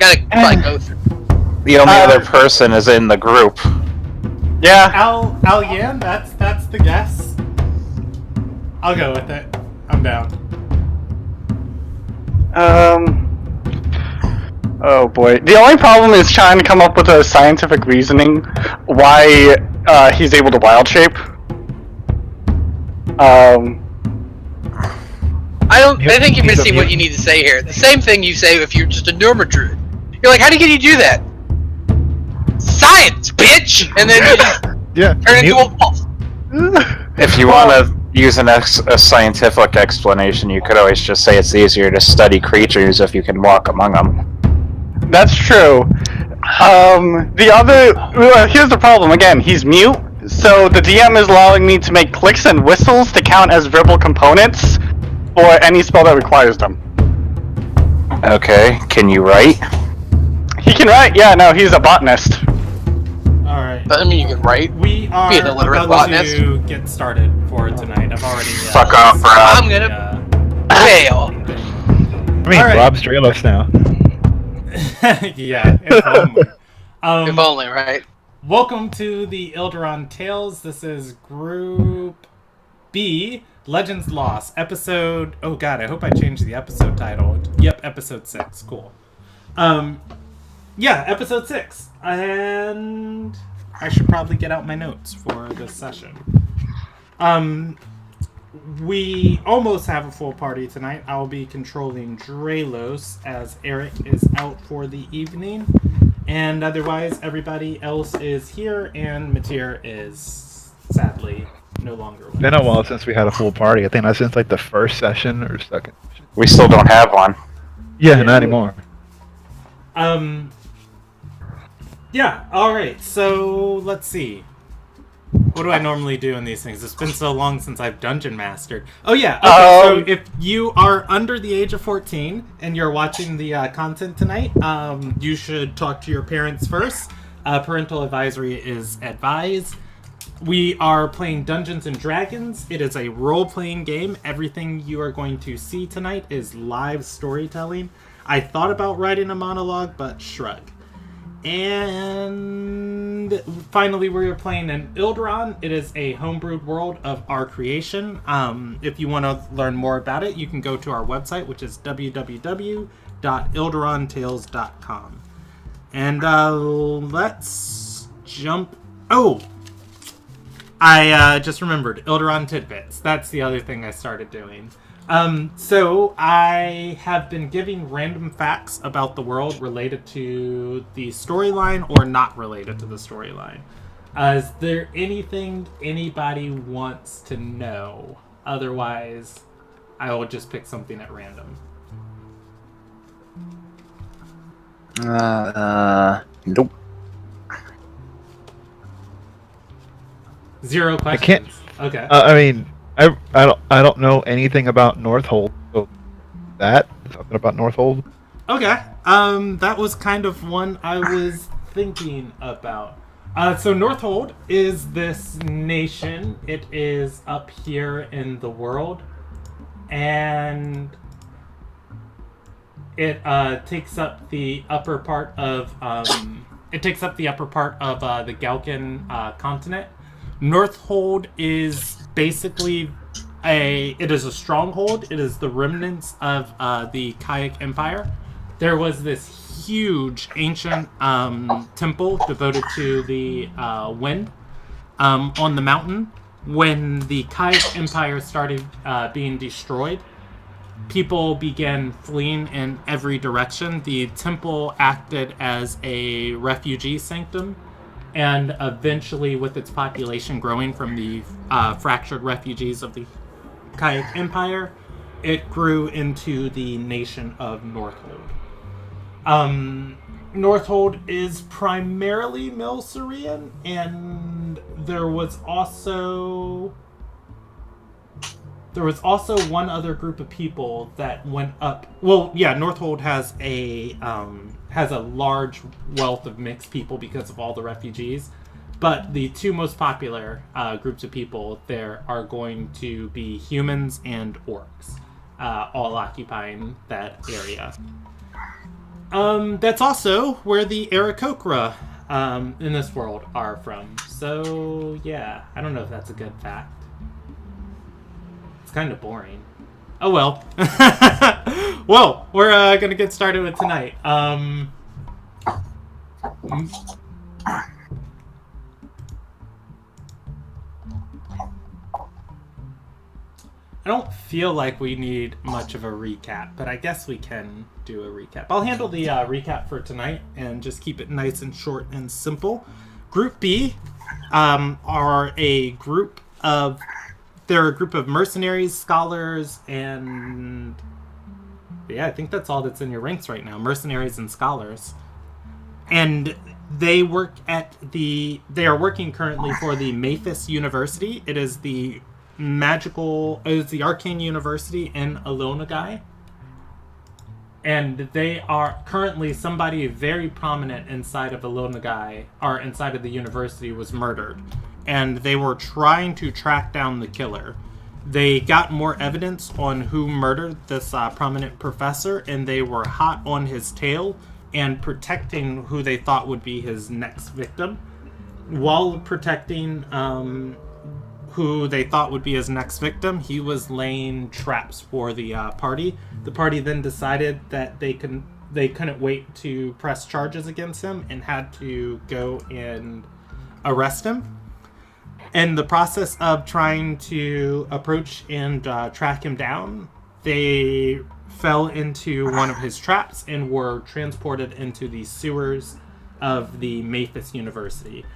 gotta probably go through. The only other person is in the group. Yeah. Al Yan, that's the guess. I'll go with it. I'm down. Oh boy. The only problem is trying to come up with a scientific reasoning why he's able to wild shape. I think you're missing what you need to say here. The same thing you say if you're just a Nurma-druid. You're like, how can you do that? Science, bitch! And then you just turn into a wolf. If you want to use a scientific explanation, you could always just say it's easier to study creatures if you can walk among them. That's true. Here's the problem again. He's mute, so the DM is allowing me to make clicks and whistles to count as verbal components for any spell that requires them. Okay, can you write? He can write. Yeah, no, he's a botanist. All right. Doesn't mean you can write. We are Be an illiterate about botanist. to get started for tonight. I've already. Fuck off, bro. I'm gonna fail. I mean, Alright. Rob's Dralos now. Yeah, if only. If only, right? Welcome to the Ilderon Tales. This is Group B, Legends Lost, episode... Oh god, I hope I changed the episode title. Yep, episode 6. Cool. Yeah, episode 6. And I should probably get out my notes for this session. We almost have a full party tonight. I'll be controlling Dralos as Eric is out for the evening. And otherwise, everybody else is here, and Matir is sadly no longer with us. It's been a while since we had a full party. I think that's since like the first session or second. We still don't have one. Yeah, not anymore. Yeah, alright, so let's see. What do I normally do in these things? It's been so long since I've dungeon mastered. Oh yeah, okay, so if you are under the age of 14 and you're watching the content tonight, you should talk to your parents first. Parental advisory is advised. We are playing Dungeons & Dragons. It is a role-playing game. Everything you are going to see tonight is live storytelling. I thought about writing a monologue, but shrug. And finally, we are playing an Ilderon. It is a homebrewed world of our creation. If you want to learn more about it, you can go to our website, which is www.ilderontales.com. And let's jump... Oh! I just remembered. Ilderon Tidbits. That's the other thing I started doing. So I have been giving random facts about the world related to the storyline or not related to the storyline. Is there anything anybody wants to know? Otherwise, I will just pick something at random. Nope. 0 questions. I can't. Okay. I mean, I don't know anything about Northold. So something about Northold. Okay. That was kind of one I was thinking about. So Northold is this nation. It is up here in the world, and it takes up the upper part of the Galcan continent. Northold is basically it is a stronghold. It is the remnants of the Kayak Empire. There was this huge ancient temple devoted to the wind on the mountain. When the Kayak Empire started being destroyed, people began fleeing in every direction. The temple acted as a refugee sanctum. And eventually, with its population growing from the fractured refugees of the Kayak Empire, it grew into the nation of Northold. Northold is primarily Milcerean, and there was also one other group of people that went up. Well, yeah, Northold has a large wealth of mixed people because of all the refugees. But the two most popular groups of people there are going to be humans and orcs, all occupying that area. That's also where the Aarakocra in this world are from. So, yeah. I don't know if that's a good fact. It's kind of boring. Oh, well. Well, we're going to get started with tonight. I don't feel like we need much of a recap, but I guess we can do a recap. I'll handle the recap for tonight and just keep it nice and short and simple. Group B are a group of... They're a group of mercenaries, scholars, and... Yeah, I think that's all that's in your ranks right now. Mercenaries and scholars. And they work at the... They are working currently for the Maphis University. It is the arcane university in Alonagai, and they are currently somebody very prominent inside of Alonagai, or inside of the university, was murdered, and they were trying to track down the killer. They got more evidence on who murdered this prominent professor, and they were hot on his tail and protecting who they thought would be his next victim. While protecting who they thought would be his next victim, he was laying traps for the party. The party then decided that they couldn't wait to press charges against him and had to go and arrest him. In the process of trying to approach and track him down, they fell into one of his traps and were transported into the sewers of the Maphis University.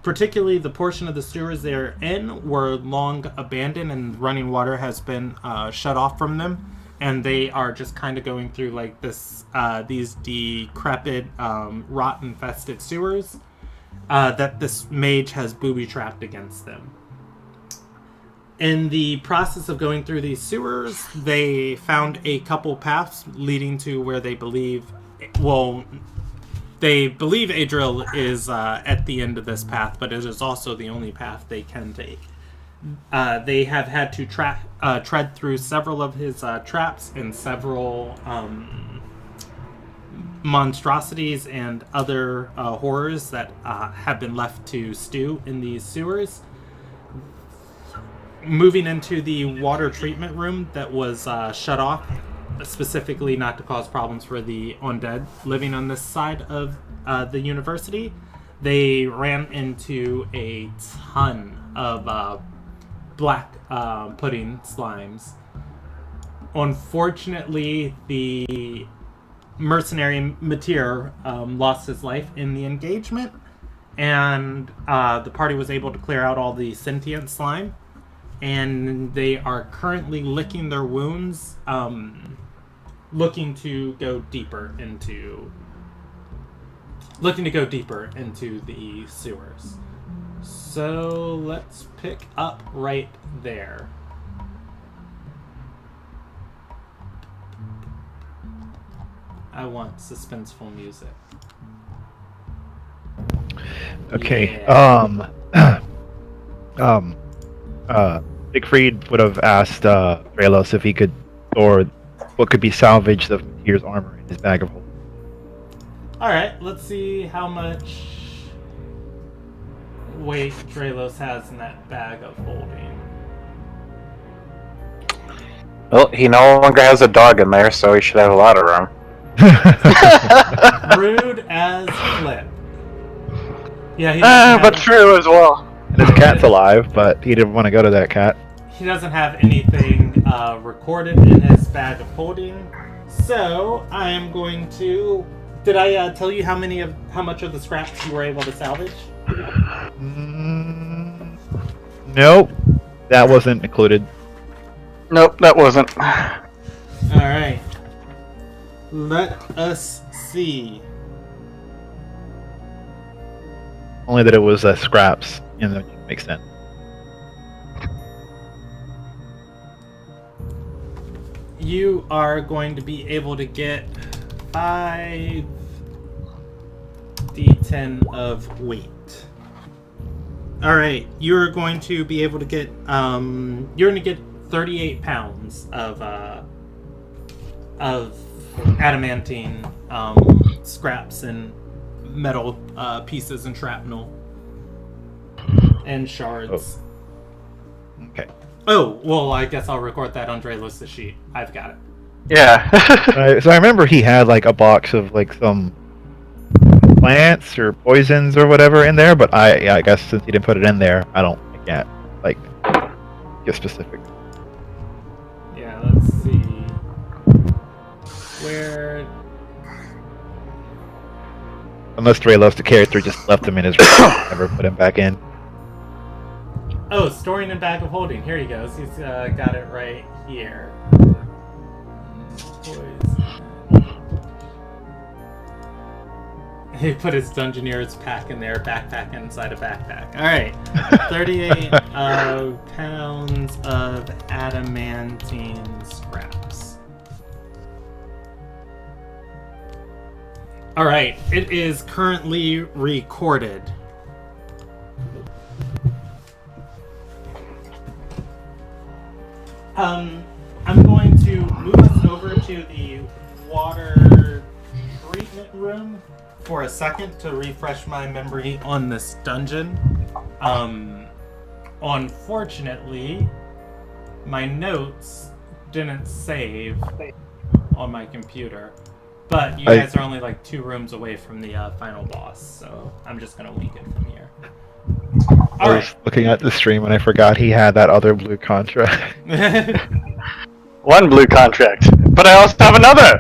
Particularly, the portion of the sewers they're in were long abandoned and running water has been shut off from them. And they are just kind of going through like these decrepit, rot-infested sewers that this mage has booby-trapped against them. In the process of going through these sewers, they found a couple paths leading to where they believe... They believe Adriel is at the end of this path, but it is also the only path they can take. They have had to tread through several of his traps and several monstrosities and other horrors that have been left to stew in these sewers. Moving into the water treatment room that was shut off, specifically not to cause problems for the undead living on this side of the university, they ran into a ton of black pudding slimes. Unfortunately, the mercenary Matir lost his life in the engagement, and the party was able to clear out all the sentient slime, and they are currently licking their wounds, looking to go deeper into the sewers. So let's pick up right there. I want suspenseful music. Okay. Yeah. Siegfried would have asked Draelos if he could, or what could be salvaged of Tyr's armor in his bag of holding. Alright, let's see how much weight Draelos has in that bag of holding. Well, he no longer has a dog in there, so he should have a lot of room. Rude as flip. Yeah, but true as well. And his cat's alive, but he didn't want to go to that cat. He doesn't have anything recorded in his bag of holding, so I am going to... Did I tell you how much of the scraps you were able to salvage? Nope, that wasn't included. Nope, that wasn't. Alright. Let us see. Only that it was scraps, and that makes sense. You are going to be able to get 5 d10 of weight. Alright, you're going to be able to get, you're going to get 38 pounds of adamantine scraps and metal pieces and shrapnel and shards. Okay. Oh, well, I guess I'll record that on Drelos's sheet. I've got it. Yeah. So I remember he had like a box of like some plants or poisons or whatever in there, but I guess since he didn't put it in there, I can't like get specific. Yeah, let's see. Where? Unless Dreylos, the character, just left him in his room, never put him back in. Oh, storing in bag of holding. Here he goes. He's got it right here. Poison. He put his Dungeoneer's pack in there, backpack inside a backpack. Alright. 38 pounds of adamantine scraps. Alright, it is currently recorded. I'm going to move us over to the water treatment room for a second to refresh my memory on this dungeon. Unfortunately, my notes didn't save on my computer, but you guys are only like 2 rooms away from the final boss, so I'm just gonna link it from here. I was looking at the stream and I forgot he had that other blue contract. 1 blue contract, but I also have another.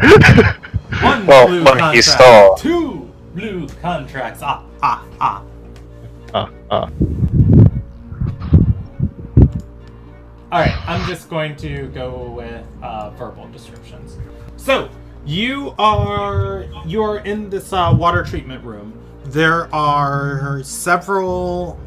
1 Well, blue one contract. he stole. 2 blue contracts. Alright, I'm just going to go with verbal descriptions. So, you are in this water treatment room. There are several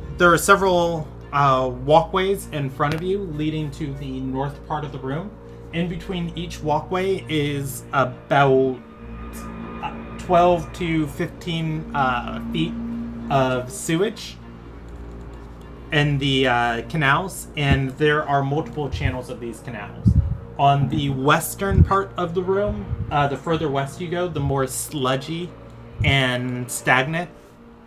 walkways in front of you leading to the north part of the room. In between each walkway is about 12 to 15 feet of sewage in the canals, and there are multiple channels of these canals. On the western part of the room, the further west you go, the more sludgy and stagnant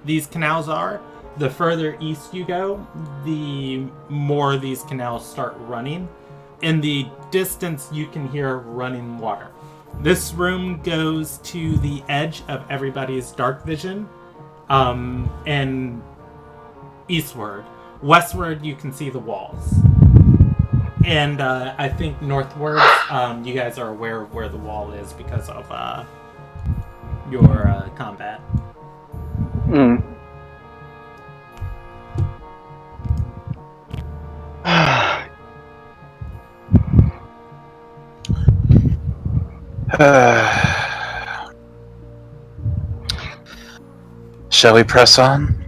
these canals are. The further east you go, the more these canals start running. In the distance, you can hear running water. This room goes to the edge of everybody's dark vision, and eastward. Westward, you can see the walls. And I think northward, you guys are aware of where the wall is because of your combat. Shall we press on?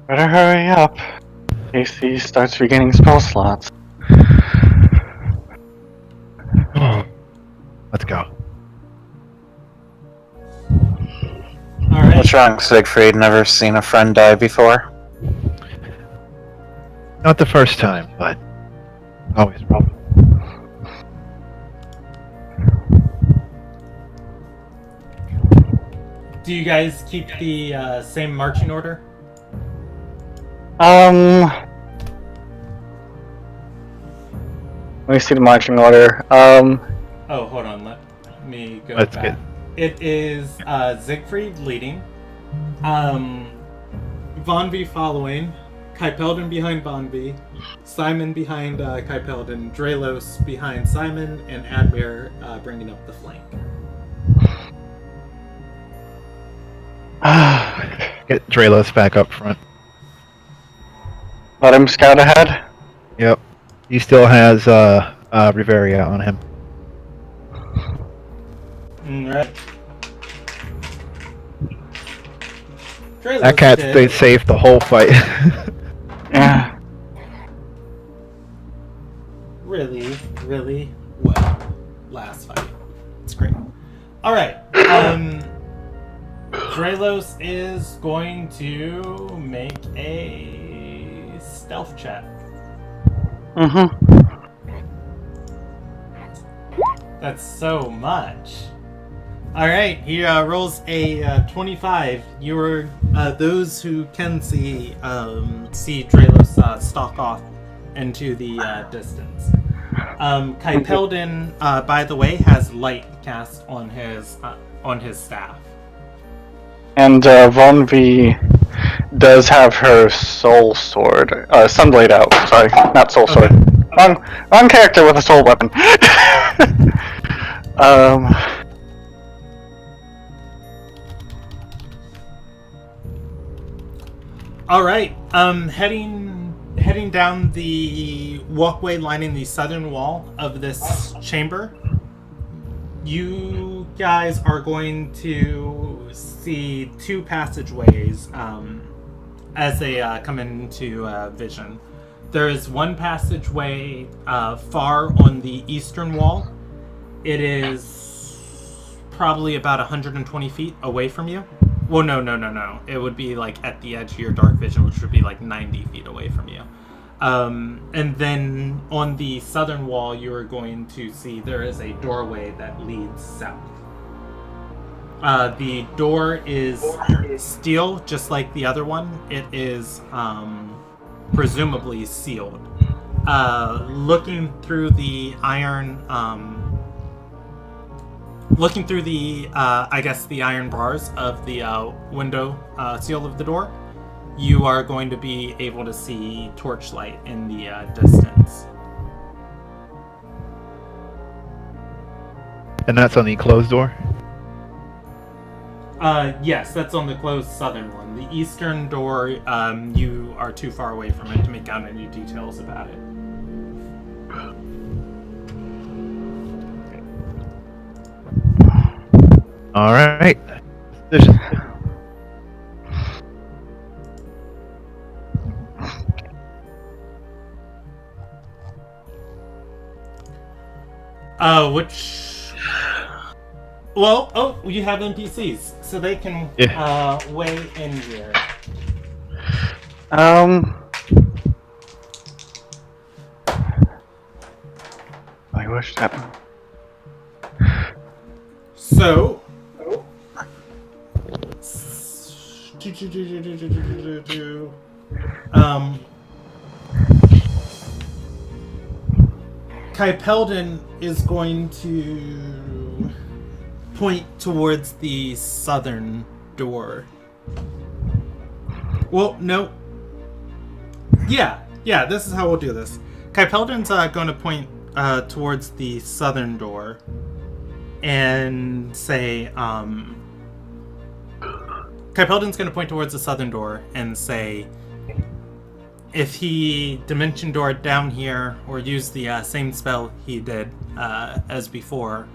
Better hurry up. AC starts regaining spell slots. Let's go. Alright. What's wrong, Siegfried? Never seen a friend die before? Not the first time, but always problem. Do you guys keep the same marching order? Let me see the marching order. Oh, hold on. Let me go That's back. good. It is Siegfried leading, Vonby following, Kaipeldon behind Vonby, Simon behind Kaipeldon, Dreylos behind Simon, and Admir bringing up the flank. Get Dreylos back up front. Let him scout ahead. Yep. He still has Riveria on him. Alright. That cat stayed safe the whole fight. Yeah. Really, really well. Last fight. It's great. Alright. Dreylos is going to make a stealth check. That's so much. Alright, he rolls a 25. You're those who can see Dralos stalk off into the distance. Kypeldin, by the way, has light cast on his staff. And Von V does have her soul sword, sunblade out. Sorry, not soul sword. Wrong character with a soul weapon. All right. Heading down the walkway lining the southern wall of this chamber, you guys are going to see two passageways as they come into vision. There is one passageway far on the eastern wall. It is probably about 120 feet away from you. Well, no. It would be like at the edge of your dark vision, which would be like 90 feet away from you. And then on the southern wall, you are going to see there is a doorway that leads south. The door is steel, just like the other one. It is presumably sealed. Looking through the iron, the iron bars of the window seal of the door, you are going to be able to see torchlight in the distance. And that's on the closed door? Yes, that's on the closed southern one. The eastern door, you are too far away from it to make out any details about it. All right. You have NPCs, so they can weigh in here. I wish that. So, Kypeldin is going to point towards the southern door. Well, no. Yeah, this is how we'll do this. Kypeldin's going to point towards the southern door and say, Kypeldin's going to point towards the southern door and say, if he dimension door down here or use the same spell he did as before,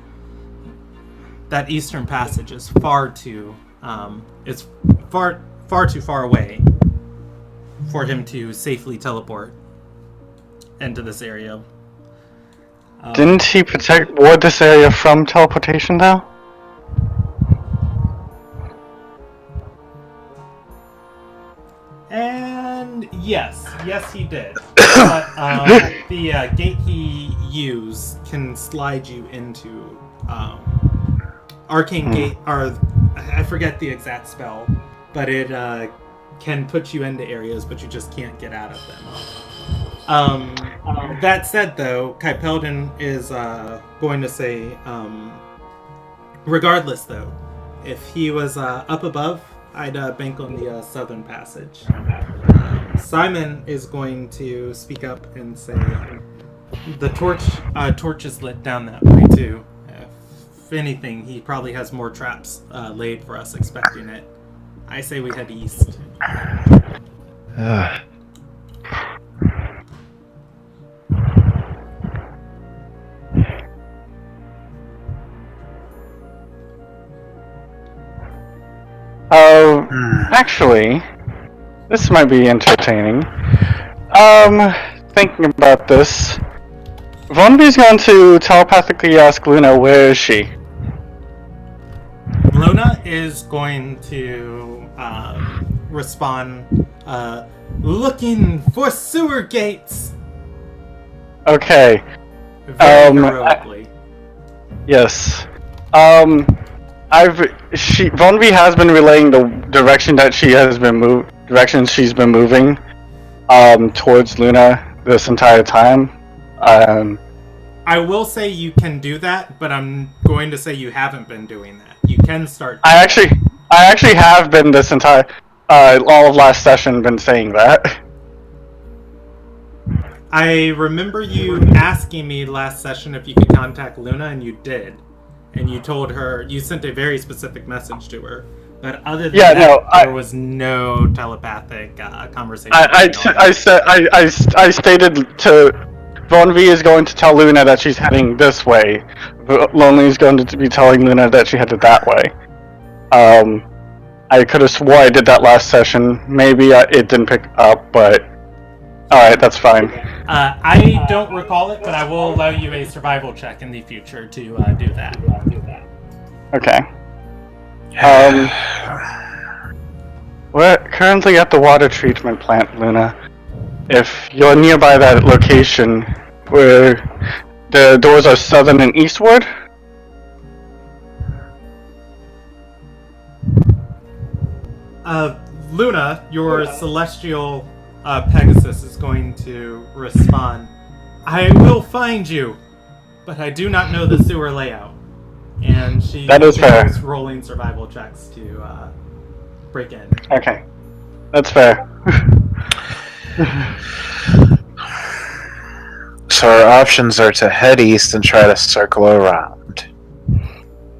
that eastern passage is far too far away for him to safely teleport into this area. Didn't he ward this area from teleportation, though? And yes, he did. But the gate he used can slide you into arcane gate, or I forget the exact spell, but it can put you into areas, but you just can't get out of them. That said, though, Kypeldin is going to say, regardless, though, if he was up above, I'd bank on the southern passage. Simon is going to speak up and say, the torch is lit down that way too. If anything, he probably has more traps laid for us expecting it. I say we head east. Actually, this might be entertaining. Thinking about this, Vonby's going to telepathically ask Luna, where is she? Luna is going to respond, looking for sewer gates! Okay. Very heroically. Yes. Von V has been relaying the direction that she's been moving, towards Luna this entire time. I will say you can do that, but I'm going to say you haven't been doing that. You can start. I actually have been this entire, all of last session been saying that. I remember you asking me last session if you could contact Luna, and you did. And you told her, you sent a very specific message to her. But other than there was no telepathic conversation. I stated to Von V is going to tell Luna that she's heading this way. Lonely is going to be telling Luna that she headed that way. I could have swore I did that last session. Maybe it didn't pick up, but alright, that's fine. I don't recall it, but I will allow you a survival check in the future to do that. Okay. We're currently at the water treatment plant, Luna. If you're nearby that location, where the doors are southern and eastward. Luna, your celestial Pegasus is going to respond. I will find you, but I do not know the sewer layout. And she is rolling survival checks to break in. Okay, that's fair. So our options are to head east and try to circle around.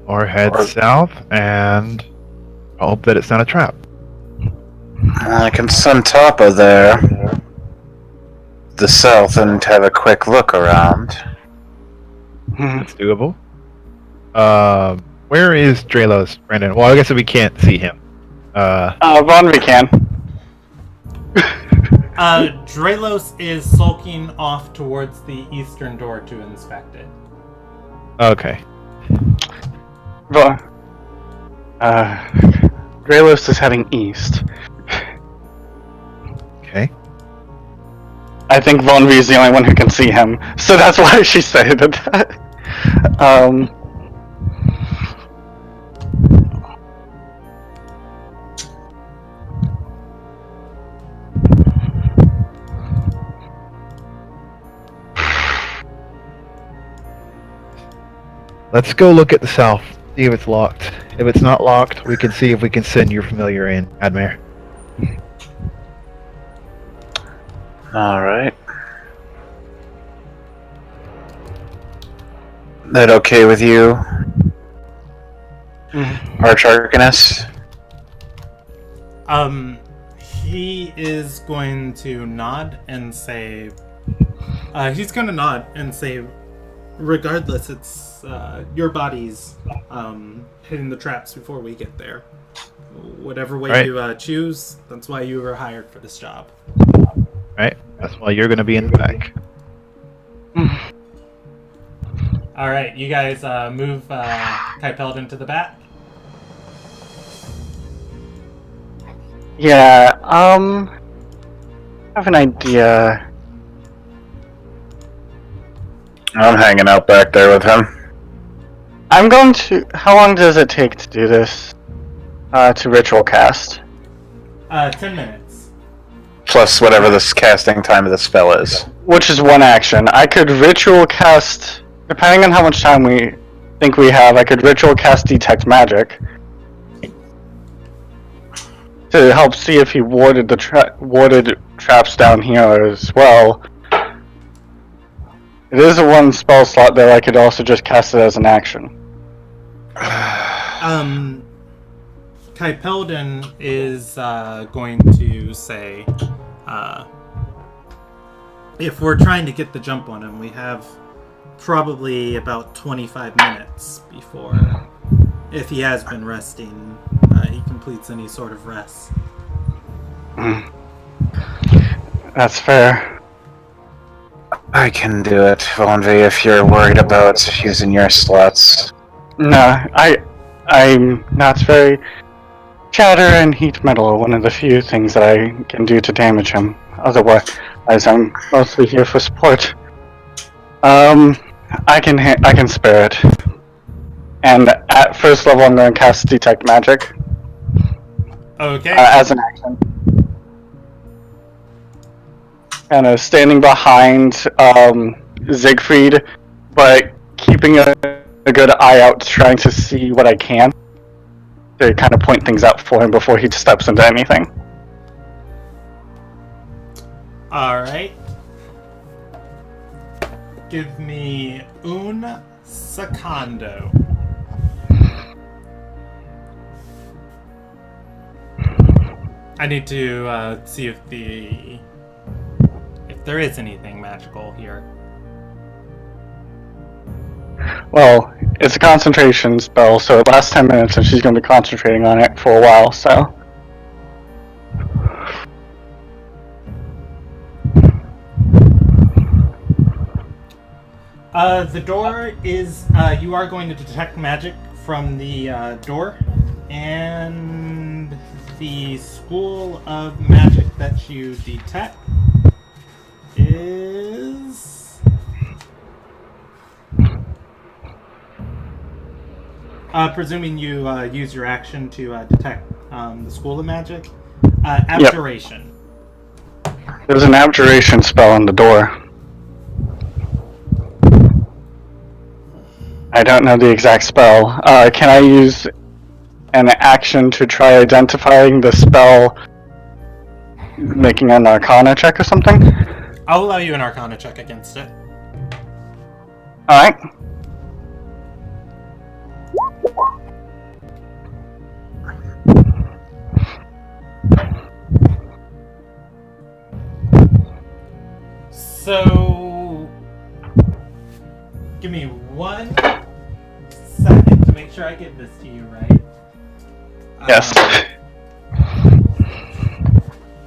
Or head south and hope that it's not a trap. I can send Tapa there, the south, and have a quick look around. That's doable. Where is Dralos, Brandon? Well, I guess we can't see him. Von we can. Dralos is sulking off towards the eastern door to inspect it. Okay. Dralos is heading east. Okay. I think Von V is the only one who can see him, so that's why she said that. Let's go look at the south, see if it's locked. If it's not locked, we can see if we can send your familiar in, Admir. Alright. That okay with you? Arch-Arcanist? He is going to nod and say... regardless, it's your body's hitting the traps before we get there. Whatever way you choose, that's why you were hired for this job. Right, that's why you're going to be in the back. Alright, you guys move Kaipeld into the back. Yeah, I have an idea. I'm hanging out back there with him. I'm going to... How long does it take to do this? To ritual cast? 10 minutes. Plus whatever this casting time of the spell is. Which is one action. I could ritual cast... Depending on how much time we think we have, I could ritual cast Detect Magic. To help see if he warded the traps down here as well. It is a one spell slot there. I could also just cast it as an action. Kaipelden is going to say, if we're trying to get the jump on him, we have probably about 25 minutes before, if he has been resting, he completes any sort of rest. That's fair. I can do it, Von V, if you're worried about using your slots. No, I'm not very... Chatter and heat metal are one of the few things that I can do to damage him. Otherwise, I'm mostly here for support. I can spare it. And at first level, I'm going to cast Detect Magic. Okay. As an action. And standing behind Siegfried, but keeping a good eye out, trying to see what I can to kind of point things out for him before he steps into anything. Alright. Give me un secondo. I need to see if there is anything magical here. Well, it's a concentration spell, so it lasts 10 minutes, and she's going to be concentrating on it for a while, so... The door is, you are going to detect magic from the door, and the school of magic that you detect is... presuming you use your action to detect the school of magic, abjuration. Yep. There's an abjuration spell on the door. I don't know the exact spell. Can I use an action to try identifying the spell, making an Arcana check or something? I'll allow you an Arcana check against it. Alright. So, give me 1 second to make sure I get this to you right. Yes.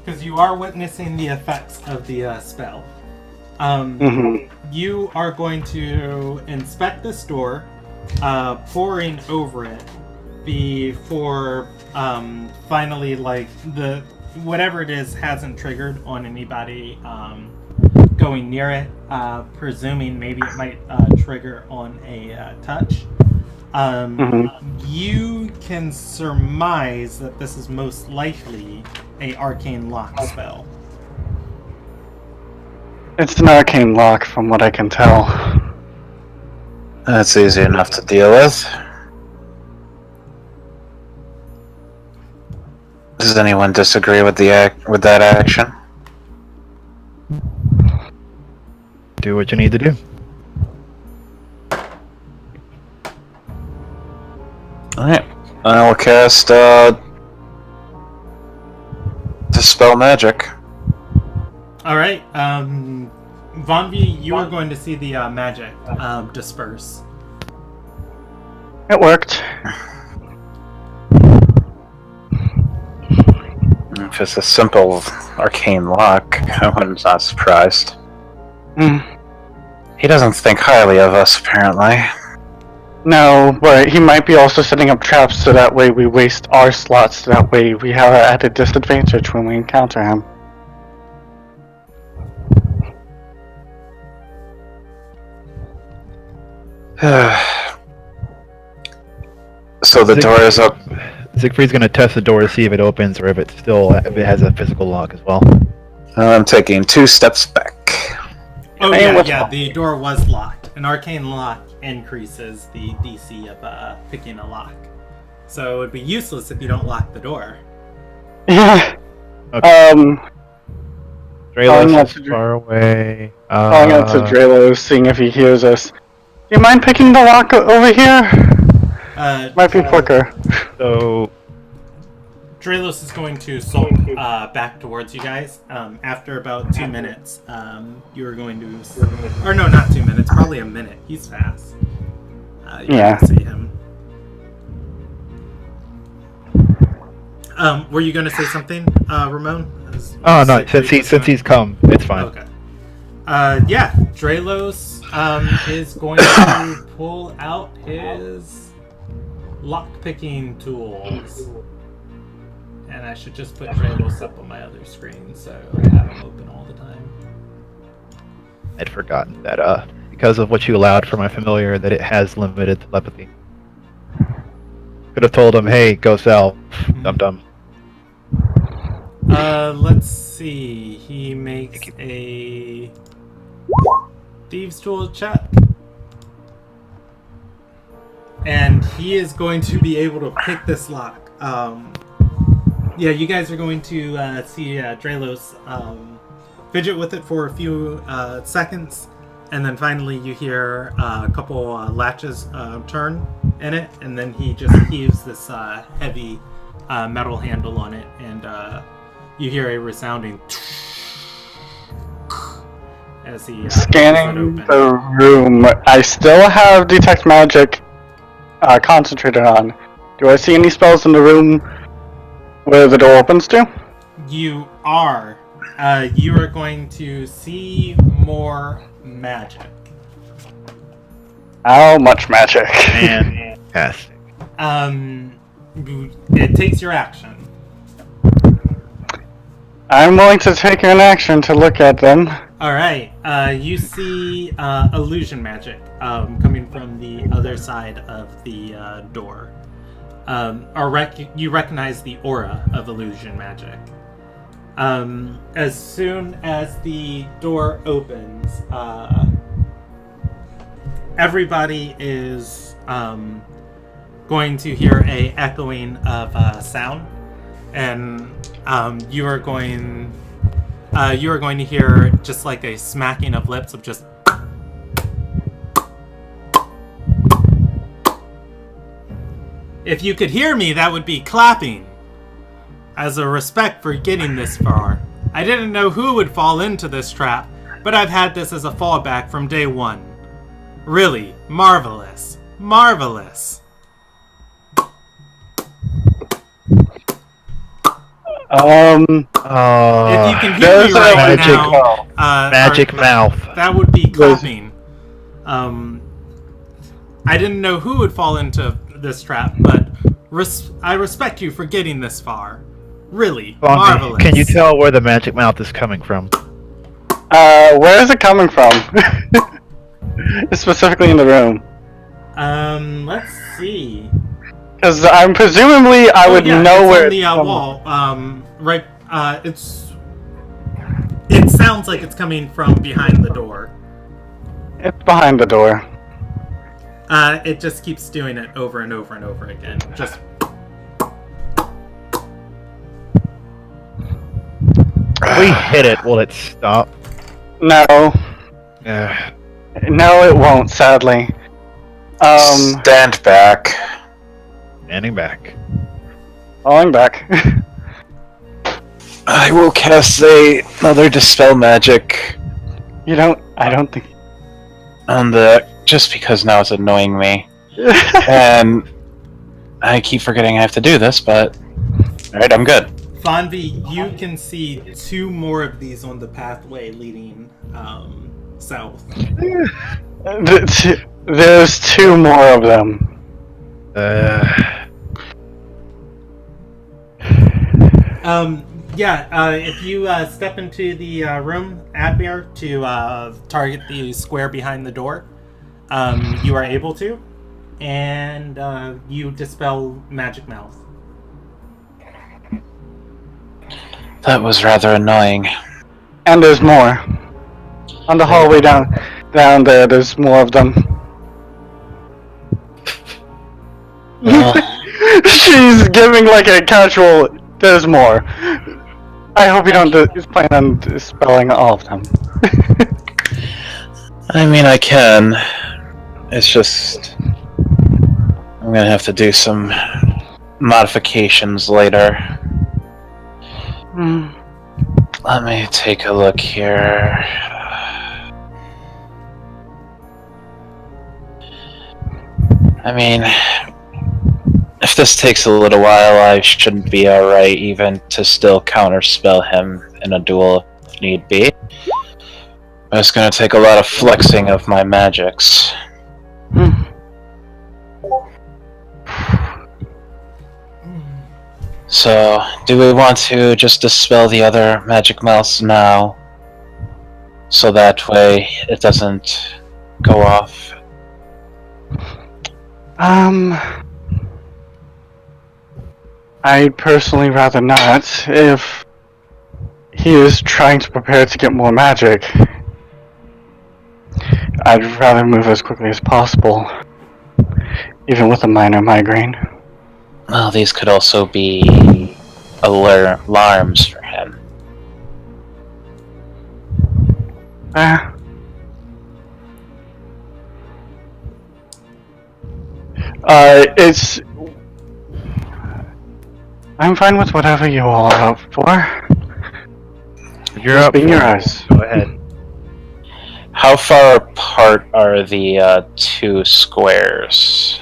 Because you are witnessing the effects of the spell. You are going to inspect this door, poring over it before finally, like, whatever it is hasn't triggered on anybody going near it, presuming maybe it might trigger on a touch. You can surmise that this is most likely a arcane lock spell. It's an arcane lock from what I can tell. That's easy enough to deal with. Does anyone disagree with that action? Do what you need to do. Alright. I'll cast Dispel Magic. Alright, Vonvi, you are going to see the magic disperse. It worked. If it's a simple arcane lock, I'm not surprised. He doesn't think highly of us, apparently. No, but he might be also setting up traps so that way we waste our slots, so that way we have an added disadvantage when we encounter him. So the door is up. Siegfried's gonna test the door to see if it opens or if it has a physical lock as well. I'm taking 2 steps back. Oh yeah, the door was locked. An arcane lock increases the DC of picking a lock. So it would be useless if you don't lock the door. Yeah. Okay. Dralos is far away. Calling out to Dralos, seeing if he hears us. Do you mind picking the lock over here? Might be quicker. So Dralos is going to sulk back towards you guys. After about 2 minutes, you're going to... Or no, not 2 minutes, probably a minute. He's fast. You're going to see him. Were you going to say something, Ramon? Oh no, since he's come, it's fine. Okay. Yeah, Dralos is going to pull out his lock-picking tools. And I should just put Dralos up on my other screen so I have him open all the time. I'd forgotten that because of what you allowed for my familiar, that it has limited telepathy. Could have told him, "Hey, go south, dum dum." Let's see. He makes a thieves' tool check, and he is going to be able to pick this lock. Yeah, you guys are going to see Drelos fidget with it for a few seconds, and then finally you hear a couple latches turn in it, and then he just heaves this heavy metal handle on it, and you hear a resounding as he scanning the room. I still have detect magic concentrated on. Do I see any spells in the room where the door opens to? You are going to see more magic. How much magic? Fantastic. It takes your action. I'm willing to take an action to look at them. Alright, you see illusion magic coming from the other side of the door. You recognize the aura of illusion magic. As soon as the door opens, everybody is going to hear a echoing of sound, and you are going to hear just like a smacking of lips of just. If you could hear me, that would be clapping. As a respect for getting this far. I didn't know who would fall into this trap, but I've had this as a fallback from day one. Really, marvelous. Marvelous. If you can hear me right now, magic mouth. That would be clapping. I didn't know who would fall into this trap, but I respect you for getting this far. Really, marvelous. Can you tell where the magic mouth is coming from? Where is it coming from? Specifically in the room. Let's see. Because I'm presumably I would know it's where on the wall. Right. It sounds like it's coming from behind the door. It's behind the door. It just keeps doing it over and over and over again. Just. If we hit it, will it stop? No. No, it won't, sadly. Stand back. Standing back. Falling back. I will cast another Dispel Magic. I don't think... On just because now it's annoying me. And I keep forgetting I have to do this, but... Alright, I'm good. Fonvi, you can see 2 more of these on the pathway leading south. There's 2 more of them. If you step into the room, Admir, to target the square behind the door, you are able to, and you dispel magic mouth. That was rather annoying. And there's more. On the hallway down there, there's more of them. She's giving like a casual, there's more. I hope you don't plan on dispelling all of them. I mean, I can. It's just... I'm gonna have to do some modifications later. Let me take a look here. I mean, if this takes a little while, I shouldn't be alright even to still counterspell him in a duel if need be. But it's gonna take a lot of flexing of my magics. So, do we want to just dispel the other magic mouse now? So that way it doesn't go off? I'd personally rather not. If he is trying to prepare to get more magic, I'd rather move as quickly as possible, even with a minor migraine. Well, these could also be alarms for him. It's... I'm fine with whatever you all are up for. If you're up, in your eyes. Go ahead. How far apart are the 2 squares?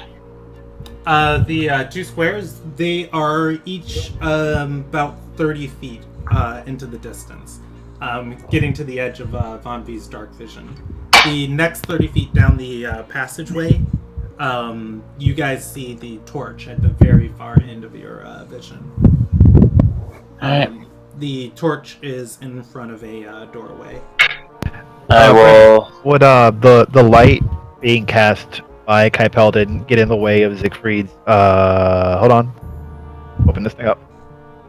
The 2 squares, they are each about 30 feet into the distance, getting to the edge of Von V's dark vision. The next 30 feet down the passageway, you guys see the torch at the very far end of your vision. The torch is in front of a doorway. I will... Would the light being cast by Kai Paladin get in the way of Siegfried's... hold on. Open this thing up.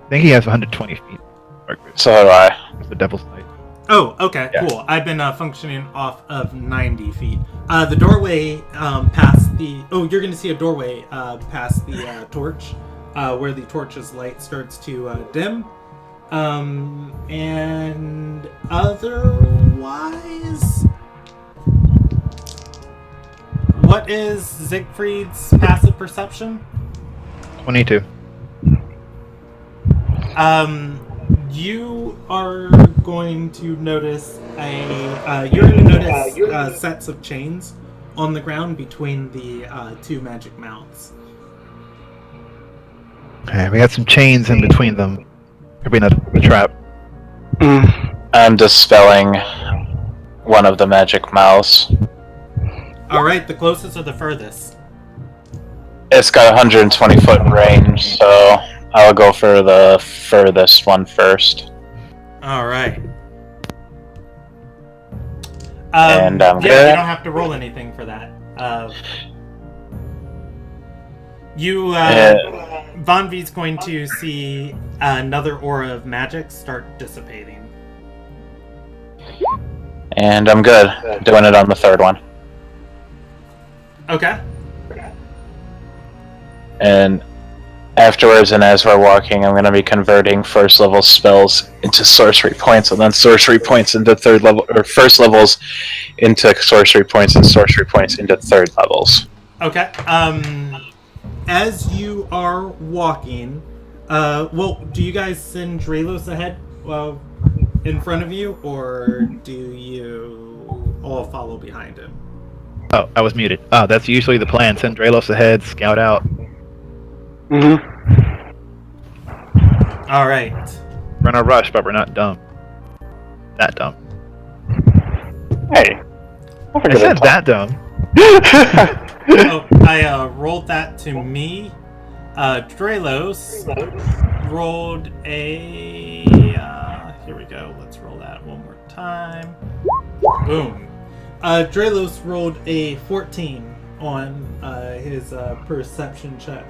I think he has 120 feet. So do I. It's the Devil's Sight. Oh, okay, Yeah. cool. I've been functioning off of 90 feet. The doorway past the... Oh, you're going to see a doorway past the torch, where the torch's light starts to dim. And otherwise... What is Siegfried's passive perception? 22. You are going to notice you're going to notice sets of chains on the ground between the 2 magic mouths. Okay, we got some chains in between them. Could be a trap. I'm dispelling one of the magic mouths. Alright, the closest or the furthest? It's got 120 foot range, so I'll go for the furthest one first. Alright. And I'm yeah, good. you don't have to roll anything for that. Von V's going to see another aura of magic start dissipating. And I'm good. Doing it on the 3rd one. Okay. And afterwards, and as we're walking, I'm going to be converting 1st level spells into sorcery points, and then sorcery points into 3rd level, or 1st levels into sorcery points, and sorcery points into 3rd levels. Okay. As you are walking, do you guys send Drelos ahead, in front of you, or do you all follow behind him? Oh, I was muted. That's usually the plan. Send Drelos ahead, scout out. Alright. We're in a rush, but we're not dumb. That dumb. Hey. I said that dumb. I rolled that to me. Drelos rolled a... here we go. Let's roll that one more time. Boom. Drelos rolled a 14 on his perception check.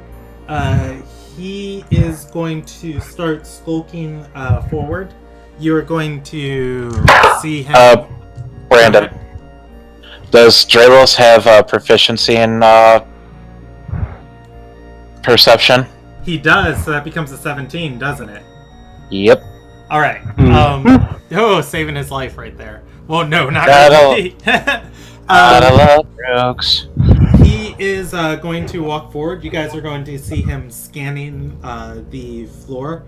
He is going to start skulking forward. You're going to see him... Brandon, does Drelos have proficiency in perception? He does, so that becomes a 17, doesn't it? Yep. Alright. Saving his life right there. Well, no, not really. I love rogues. He is going to walk forward. You guys are going to see him scanning the floor.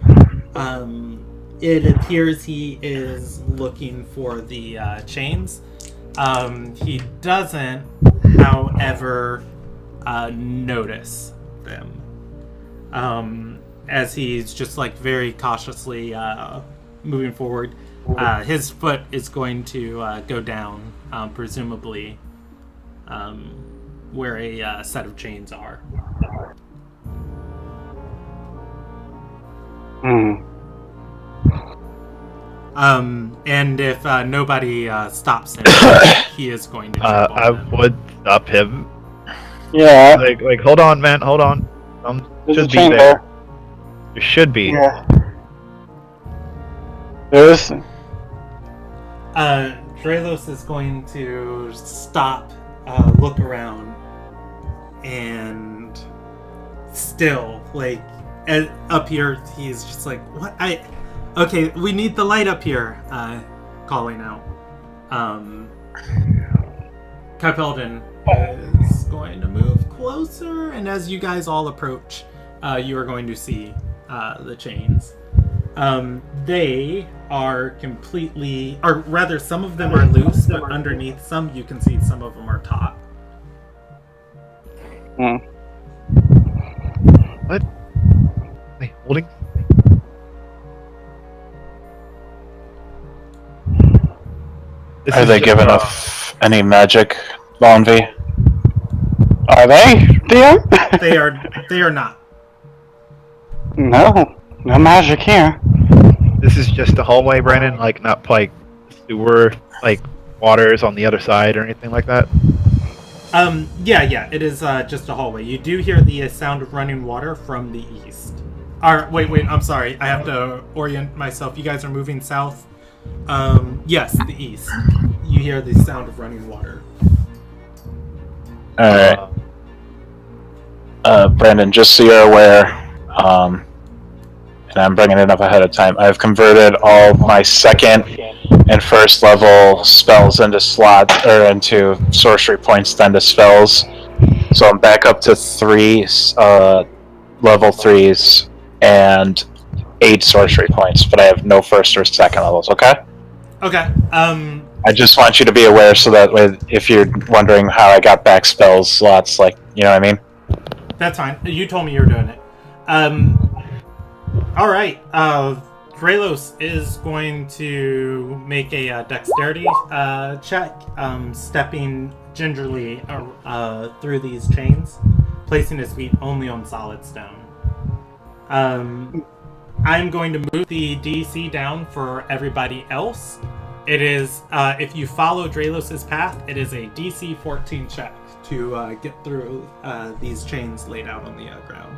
It appears he is looking for the chains. He doesn't, however, notice them. As he's just very cautiously moving forward. His foot is going to go down, presumably where a set of chains are. And if nobody stops him, he is going to jump on I them. would stop him. Yeah. Like, hold on, man, hold on. There's Should a be chain there. There should be. Yeah. There's. Drelos is going to stop, look around, and still, like, up here, he's just like, what? Okay, we need the light up here, calling out. Capelden is going to move closer, and as you guys all approach, you are going to see the chains. They are completely, or rather, some of them are loose, but underneath some, you can see some of them are taut. What? Are they holding? Are they giving off any magic, Bonvi? Are they, dear? They are not. No magic here. This is just a hallway, Brandon. Like not like sewer, like waters on the other side or anything like that. Yeah. It is just a hallway. You do hear the sound of running water from the east. Wait. I'm sorry. I have to orient myself. You guys are moving south. Yes, the east. You hear the sound of running water. Alright. Brandon, just so you're aware, and I'm bringing it up ahead of time, I've converted all my second and first level spells into slots, or into sorcery points, then to spells. So I'm back up to 3 level 3s and 8 sorcery points, but I have no first or second levels, okay? Okay. I just want you to be aware so that way, if you're wondering how I got back spells slots, like, you know what I mean? That's fine. You told me you were doing it. Alright. Drelos is going to make a dexterity check, stepping gingerly through these chains, placing his feet only on solid stone. I'm going to move the DC down for everybody else. It is, if you follow Drelos' path, it is a DC 14 check to get through these chains laid out on the ground.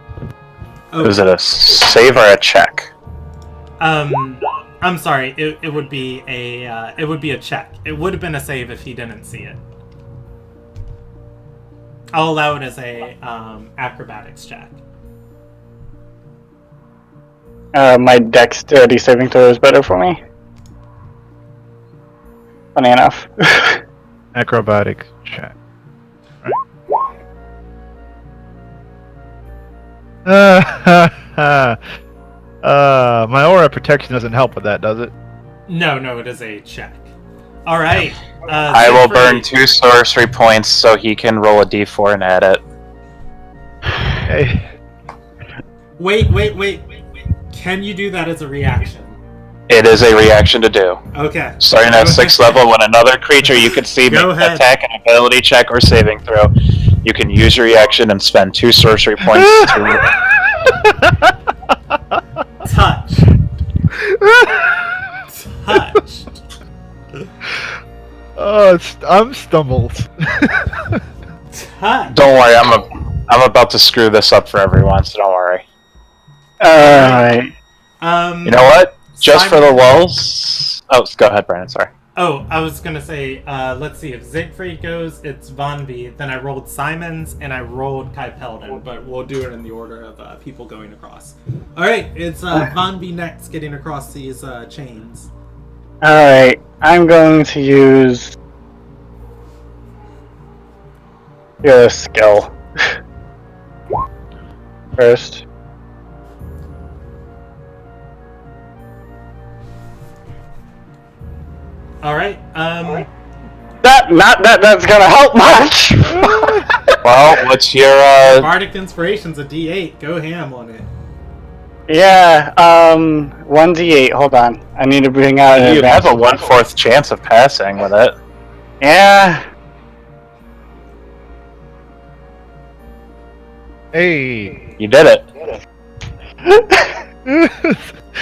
Oh. Is it a save or a check? I'm sorry. It would be a check. It would have been a save if he didn't see it. I'll allow it as a acrobatics check. My dexterity saving throw is better for me. Funny enough. Acrobatics check. My aura protection doesn't help with that, does it? No, it is a check. All right. I will burn 2 sorcery points so he can roll a d4 and add it. Hey. Wait. Can you do that as a reaction? It is a reaction to do. Okay. Starting at 6th level, when another creature you can see make an attack, an ability check, or saving throw, you can use your reaction and spend 2 sorcery points to... Touch. Oh, I'm stumbled. Touch. Don't worry, I'm about to screw this up for everyone, so don't worry. Alright. You know what? Just for the lulls... Oh, go ahead, Brandon, sorry. Oh, I was gonna say, let's see, if Siegfried goes, it's Vonvi, then I rolled Simons, and I rolled Kai Pelden, but we'll do it in the order of people going across. Alright, it's Vonvi next, getting across these chains. Alright, I'm going to use... your skill. First. Alright, That's gonna help much! Well, what's your, Bardic Inspiration's a D8, go ham on it. Yeah, 1d8, hold on. I need to bring out... You have a 1/4 chance of passing with it. Yeah. Hey. You did it.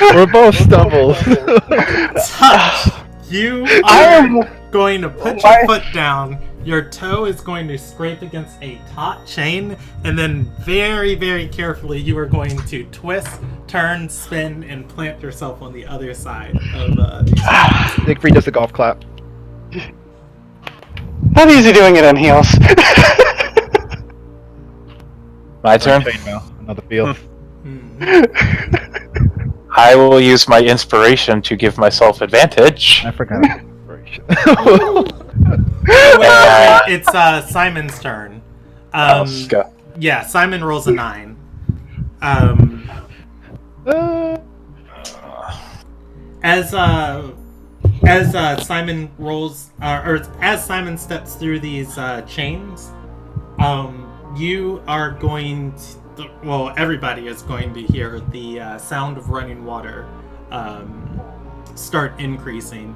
We're both stumbled. Touch! You are going to put your foot down, Your toe is going to scrape against a taut chain, and then very, very carefully you are going to twist, turn, spin, and plant yourself on the other side of these. Siegfried does the golf clap. Not easy doing it in heels. My turn? Another field. I will use my inspiration to give myself advantage. I forgot. Inspiration. Wait, it's Simon's turn. Let's go. Yeah, Simon rolls a 9. As Simon rolls, or as Simon steps through these chains, you are going to, well, everybody is going to hear the sound of running water start increasing,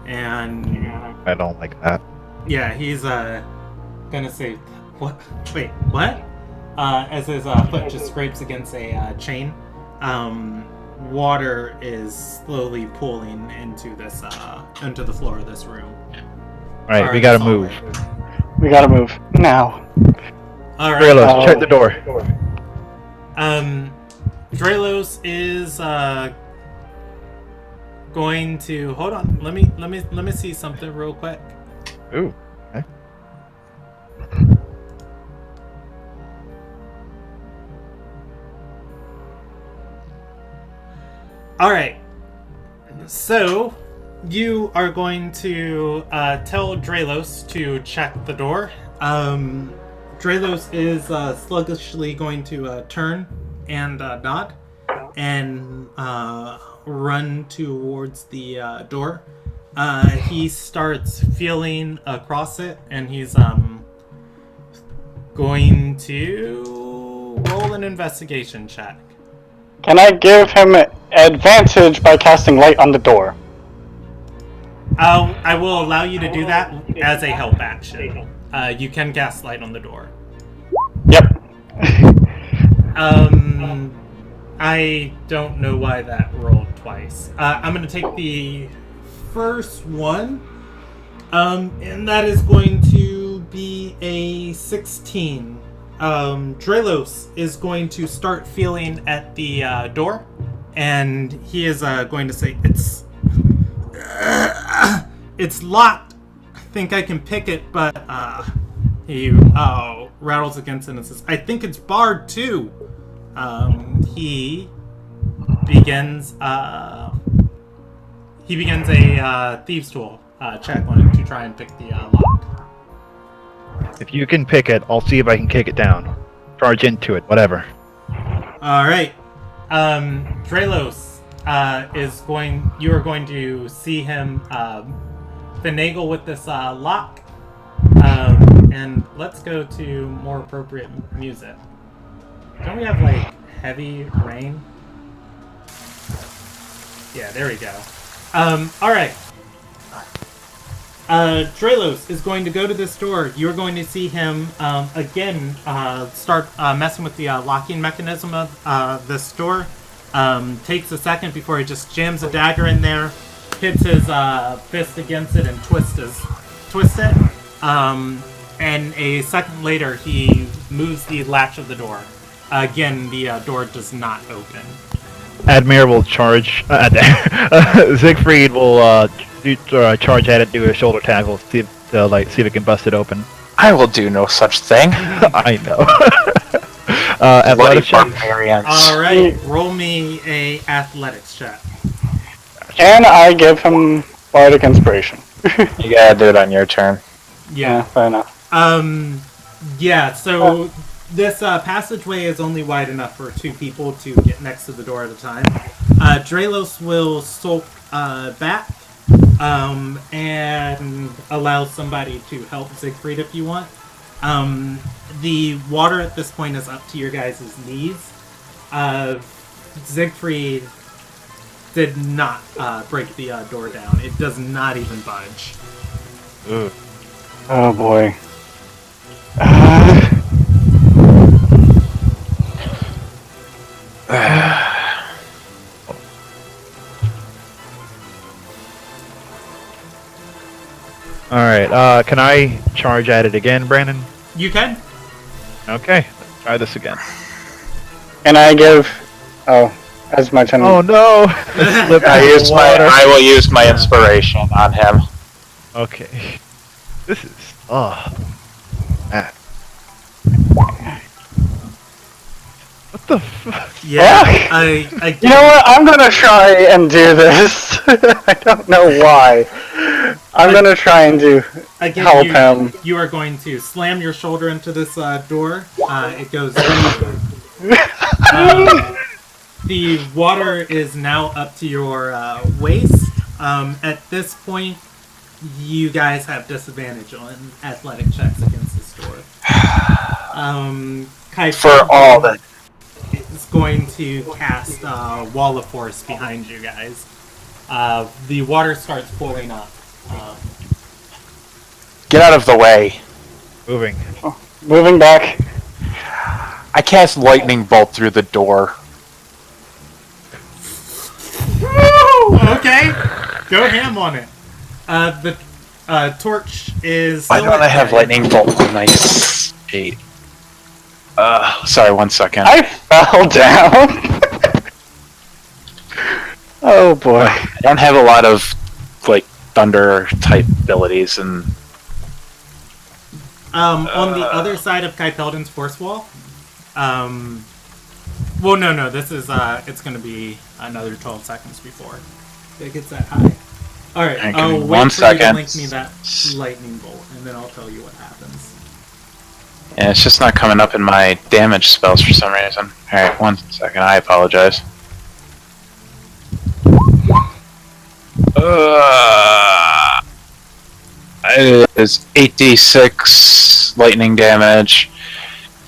and I don't like that. yeah, he's gonna say, what? Wait, what? As his foot just scrapes against a chain, water is slowly pooling into this into the floor of this room. All right, we gotta move. We gotta move now. All right. Drelos, check the door. Drelos is going to hold on. Let me see something real quick. Ooh. Okay. All right. So you are going to tell Drelos to check the door. Drelos is sluggishly going to turn and nod and run towards the door. He starts feeling across it, and he's going to roll an investigation check. Can I give him advantage by casting light on the door? I will allow you to do that as a help action. You can cast light on the door. Yep. I don't know why that rolled twice. I'm going to take the first one, and that is going to be a 16. Drelos is going to start feeling at the door, and he is going to say, it's locked. I think I can pick it, but he rattles against it and says, I think it's barred too. He begins a thieves tool check on it to try and pick the lock. If you can pick it, I'll see if I can kick it down. Charge into it, whatever. All right. Drelos you are going to see him finagle with this lock. And let's go to more appropriate music. Don't we have like heavy rain? Yeah, there we go. All right. Drelos is going to go to this door. You're going to see him again start messing with the locking mechanism of this door. Takes a second before he just jams a dagger in there, hits his fist against it, and twists it. And a second later, he moves the latch of the door. Again, the door does not open. Admir will charge. Siegfried will charge at it, do a shoulder tackle, see if it can bust it open. I will do no such thing. I know. Athletics check. All right, roll me a athletics check. And I give him bardic inspiration. You gotta do it on your turn. Yeah, fair enough. Yeah. So this passageway is only wide enough for 2 people to get next to the door at a time. Drelos will sulk back and allow somebody to help Siegfried if you want. The water at this point is up to your guys' knees. Siegfried did not break the door down. It does not even budge. Ugh. Oh boy. Alright, can I charge at it again, Brandon? You can. Okay, let's try this again. And I give... Oh, as my turn. Oh no! I will use my inspiration on him. Okay. This is... Oh. Ah. What the fuck? Yeah, I you know what? I'm gonna try and do this. I don't know why. I'm gonna try and help him. You are going to slam your shoulder into this door. It goes. The water is now up to your waist. At this point, you guys have disadvantage on athletic checks against this door. For all that. Is going to cast Wall of Force behind you guys. The water starts pulling up. Get out of the way. Moving. Oh, moving back. I cast lightning bolt through the door. Woo! Okay, go ham on it. The torch is. Why don't I have lightning bolt on my state? Sorry, 1 second. I fell down. Oh boy. I don't have a lot of like thunder type abilities and. On the other side of Kypeldon's force wall. Well, no. This is it's going to be another 12 seconds before it gets that high. All right. I'll wait 1 for second. you to link me that lightning bolt, and then I'll tell you what happens. Yeah, it's just not coming up in my damage spells for some reason. Alright, 1 second, I apologize. It is 8d6 lightning damage.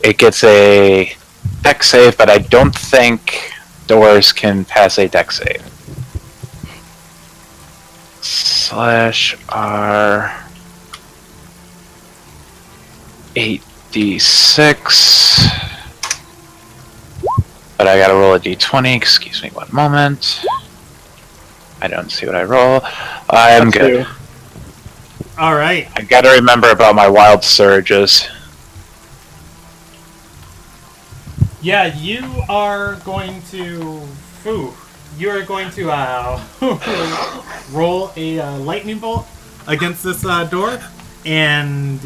It gets a dex save, but I don't think doors can pass a dex save. /R 8d6. But I gotta roll a d20. Excuse me 1 moment. I don't see what I roll. I'm good. All right. I gotta remember about my wild surges. Yeah, you are going to. You are going to roll a lightning bolt against this door, and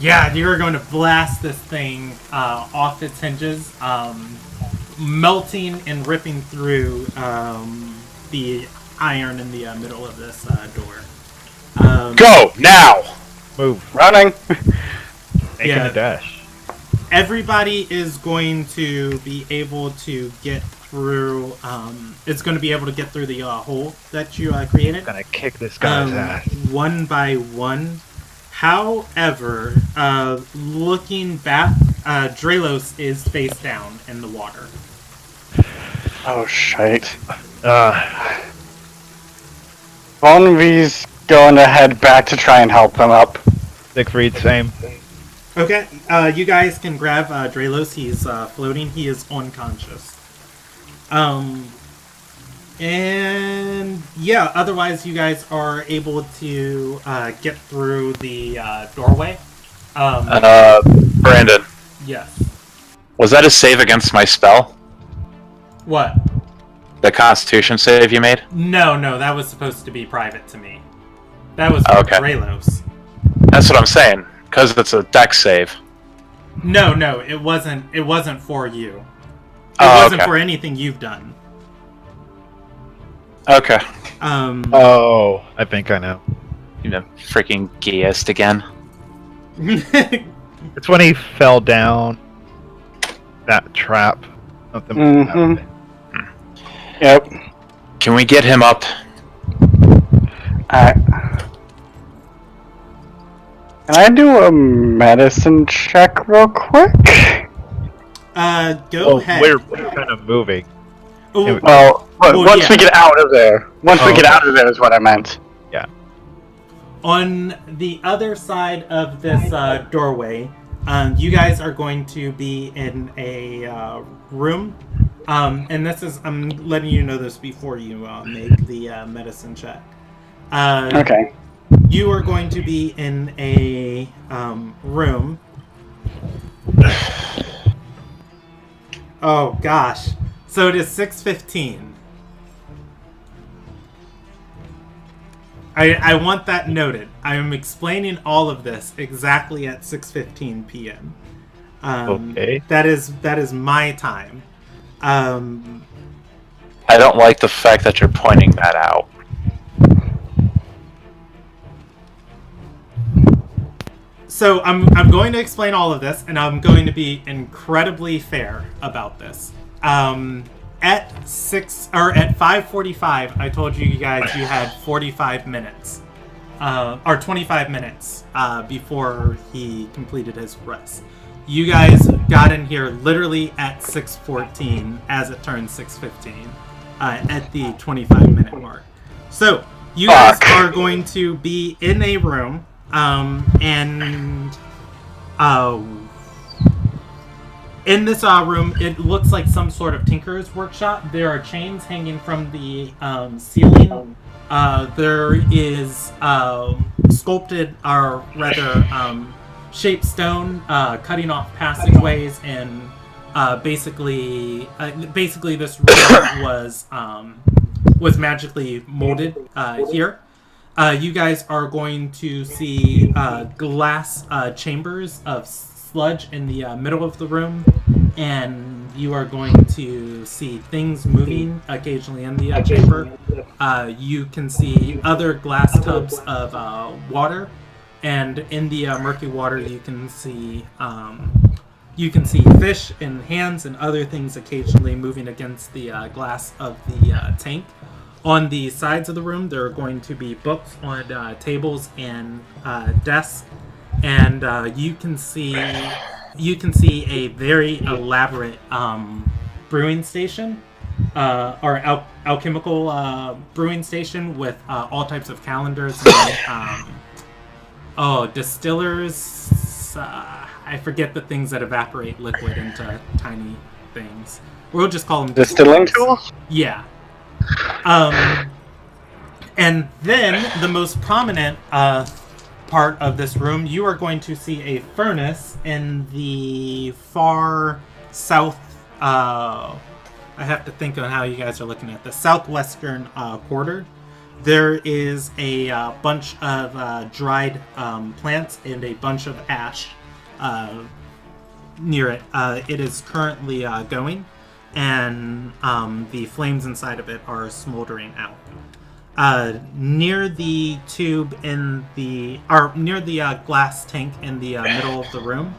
yeah, you are going to blast this thing off its hinges, melting and ripping through the iron in the middle of this door. Go now! Move. Running. Making a dash. Everybody is going to be able to get through. It's going to be able to get through the hole that you created. I'm gonna kick this guy's ass. One by one. However, looking back, Dralos is face down in the water. Oh shite. Bonvi's going to head back to try and help him up. Siegfried, same. Okay, you guys can grab Dralos. He's floating. He is unconscious. And yeah, otherwise you guys are able to get through the doorway. Brandon. Yes. Was that a save against my spell? What? The Constitution save you made? No, that was supposed to be private to me. That was for Dralos. That's what I'm saying, because it's a dex save. No, it wasn't. It wasn't for you. It wasn't for anything you've done. Okay. Oh, I think I know. You know, freaking Geist again. It's when he fell down that trap. Something. Mm-hmm. Yep. Can we get him up? Can I do a medicine check real quick? Go ahead. We're kind of moving. Ooh, Well, once we get out of there. Once we get out of there is what I meant. Yeah. On the other side of this doorway, you guys are going to be in a room. And this is, I'm letting you know this before you make the medicine check. Okay. you are going to be in a room. Oh gosh. So it is 6:15. I want that noted. I am explaining all of this exactly at 6:15 p.m. Okay. That is my time. I don't like the fact that you're pointing that out. So I'm going to explain all of this, and I'm going to be incredibly fair about this. At 5:45, I told you guys you had 45 minutes, or 25 minutes before he completed his rest. You guys got in here literally at 6:14, as it turned 6:15, at the 25-minute mark. So you guys are going to be in a room, in this room, it looks like some sort of tinkerer's workshop. There are chains hanging from the ceiling. There is sculpted, or rather, shaped stone cutting off passageways, and basically this room was magically molded here. You guys are going to see glass chambers of sludge in the middle of the room, and you are going to see things moving occasionally in the chamber. You can see other glass tubs of water, and in the murky water you can see fish and hands and other things occasionally moving against the glass of the tank. On the sides of the room, there are going to be books on tables and desks, and you can see a very elaborate brewing station, or alchemical brewing station with all types of calendars and distillers. I forget the things that evaporate liquid into tiny things. We'll just call them distilling tools. Yeah. And then the most prominent part of this room, you are going to see a furnace in the far south. I have to think on how you guys are looking at the southwestern quarter. There is a bunch of dried plants and a bunch of ash near it. It is currently going, and the flames inside of it are smoldering out. Near the tube in the, or near the glass tank in the middle of the room,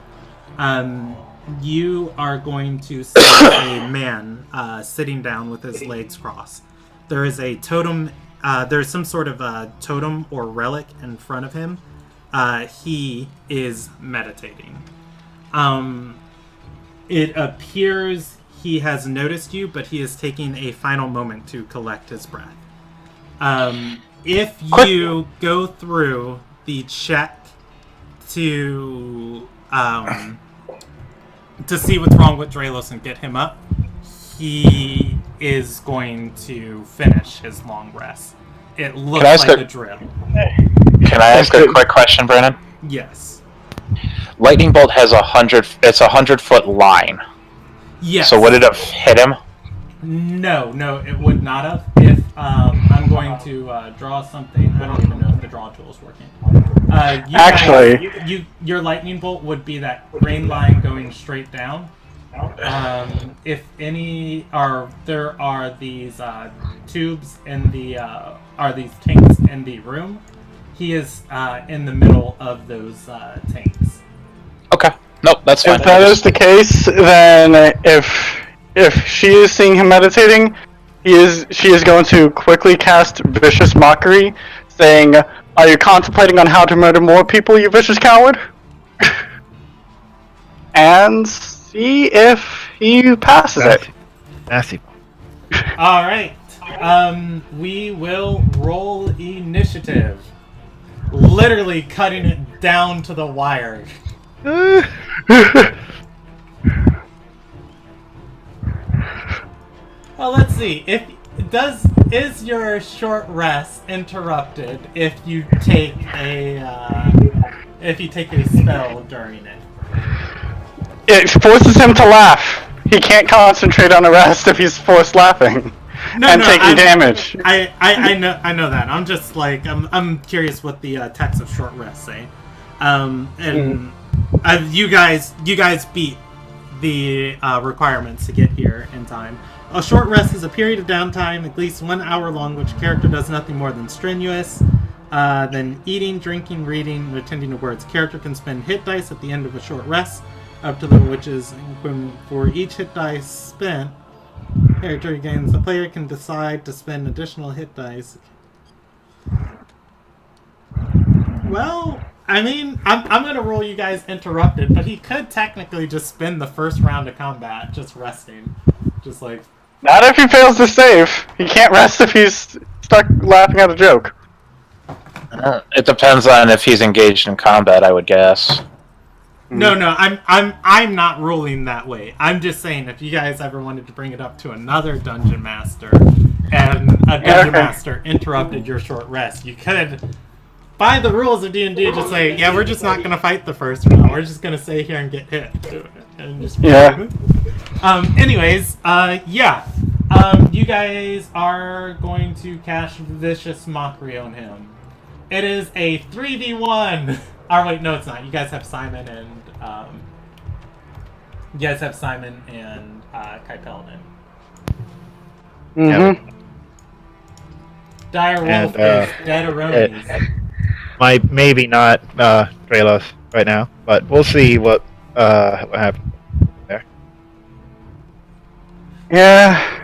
you are going to see a man sitting down with his legs crossed. There is a totem. There's some sort of totem or relic in front of him. He is meditating. It appears he has noticed you, but he is taking a final moment to collect his breath. If you go through the check to see what's wrong with Draelos and get him up, he is going to finish his long rest. It looks like a drill. Can I ask a quick question, Brandon? Yes. Lightning bolt has it's a 100-foot line. Yes. So would it have hit him? No, it would not have. If I'm going to draw something, I don't even know if the draw tool is working. Your lightning bolt would be that green line going straight down. If any there are these tubes in the are these tanks in the room, he is in the middle of those tanks. Okay. Nope, that's fine. If that is the case, then if she is seeing him meditating, she is going to quickly cast Vicious Mockery, saying, "Are you contemplating on how to murder more people, you vicious coward?" And see if he passes it. Nasty. All right. We will roll initiative. Literally cutting it down to the wire. Well, let's see. If does is your short rest interrupted if you take a spell during it? It forces him to laugh. He can't concentrate on a rest if he's forced laughing taking damage. I know that. I'm just like I'm curious what the text of short rest say. You guys beat the requirements to get here in time. A short rest is a period of downtime, at least 1 hour long, which a character does nothing more than strenuous. Then eating, drinking, reading, and attending to words. Character can spend hit dice at the end of a short rest, up to the which is for each hit dice spent. Character gains. The player can decide to spend additional hit dice. Well, I mean, I'm gonna roll you guys interrupted, but he could technically just spend the first round of combat just resting, just like. Not if he fails to save. He can't rest if he's stuck laughing at a joke. It depends on if he's engaged in combat, I would guess. No, I'm not ruling that way. I'm just saying if you guys ever wanted to bring it up to another dungeon master, and a dungeon master interrupted your short rest, you could, by the rules of D&D, just say, yeah, we're just not gonna fight the first round. We're just gonna stay here and get hit. And just anyways, you guys are going to cast Vicious Mockery on him. It is a 3v1. Oh wait, no, it's not. You guys have Simon and Kai Pelden. Mm-hmm. Dire Wolf is dead erroneous. Maybe not Drelos right now, but we'll see what happens there. Yeah.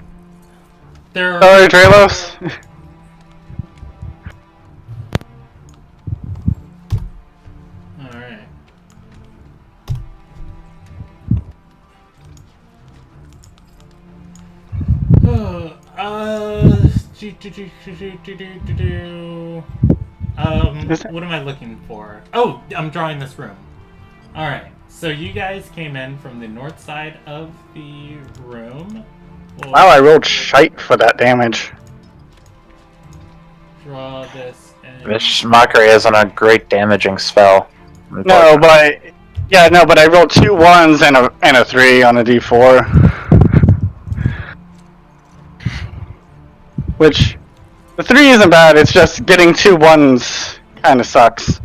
Sorry, Drelos. Alright. What am I looking for? Oh, I'm drawing this room. Alright, so you guys came in from the north side of the room. Wow, I rolled shite for that damage. Draw this in. Vicious Mockery isn't a great damaging spell. No, but I rolled 2 1s and a 3 on a d4. Which, the 3 isn't bad, it's just getting 2 1s kind of sucks.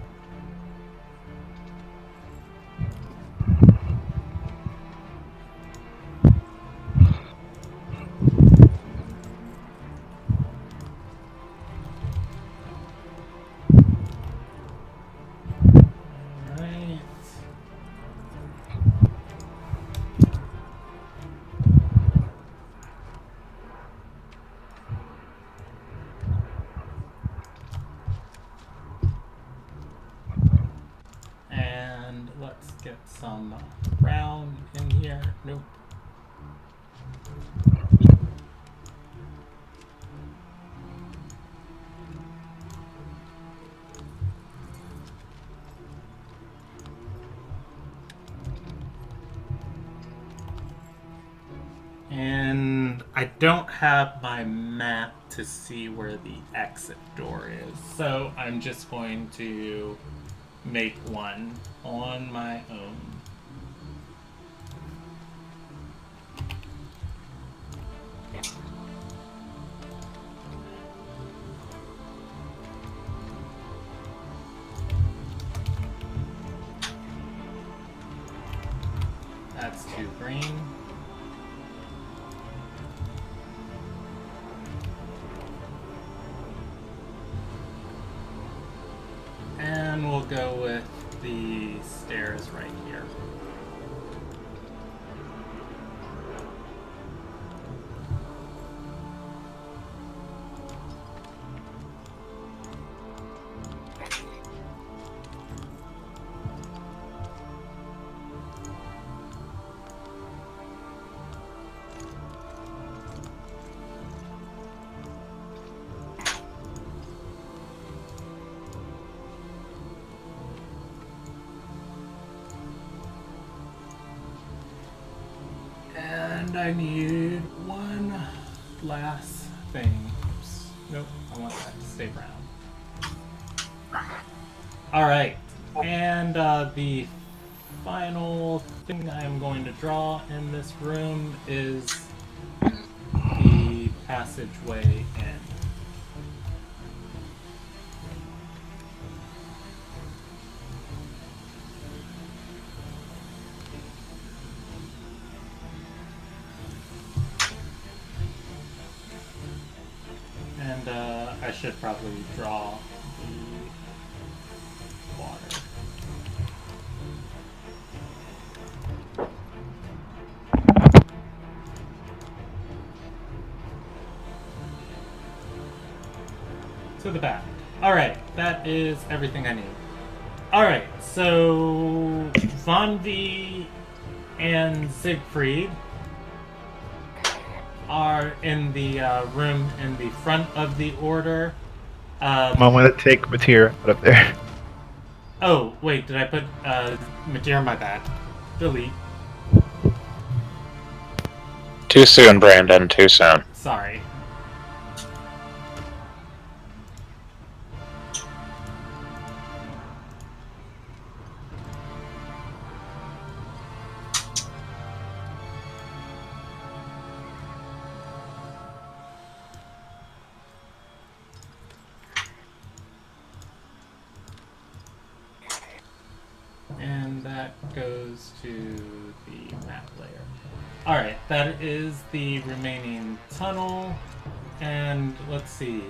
And let's get some brown in here. Nope. And I don't have my map to see where the exit door is, so I'm just going to make one on my own. That's 2 green. And we'll go with the stairs right here. And I need one last thing. Oops. Nope, I want that to stay brown. Alright, and the final thing I am going to draw in this room is the passageway in. And I should probably draw the water. To the back. Alright, that is everything I need. Alright, so Von V and Siegfried are in the room in the front of the order. I'm gonna take Mateer out of there. Oh, wait, did I put Mateer? My bad. Delete. Too soon, Brandon, too soon. Sorry. And that goes to the map layer. Alright, that is the remaining tunnel. And let's see.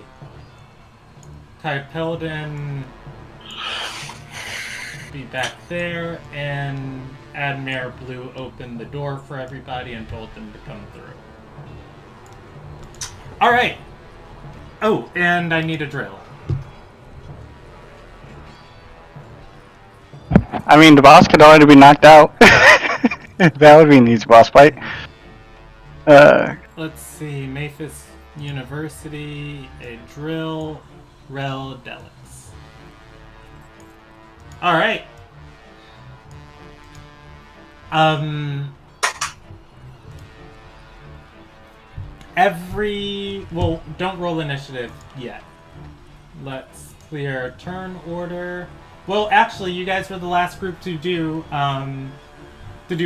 Kai Peldon be back there, and Admir Blue opened the door for everybody and told them to come through. Alright! Oh, and I need a drill. I mean, the boss could already be knocked out. That would be an easy boss fight. Let's see. Maphis University, a drill, Rel Delix. Alright. Well, don't roll initiative yet. Let's clear turn order. Well, actually, you guys were the last group to do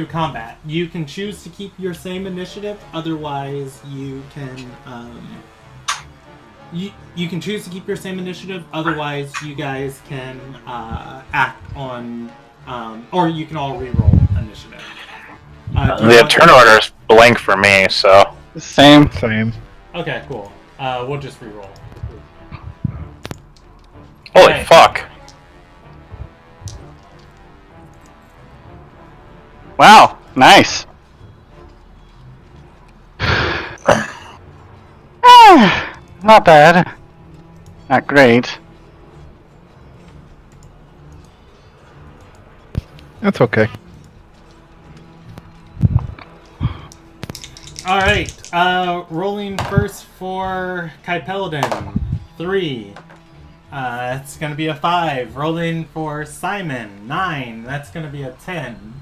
combat. You can choose to keep your same initiative. Otherwise, you can you can choose to keep your same initiative. Otherwise, you guys can act on or you can all re-roll initiative. The turn order is blank for me, so Same. Okay, cool. We'll just re-roll. holy Okay. fuck. Wow, nice. Not bad. Not great. That's okay. Alright, rolling first for Kai Peldon. 3. It's gonna be a 5. Rolling for Simon. 9. That's gonna be a 10.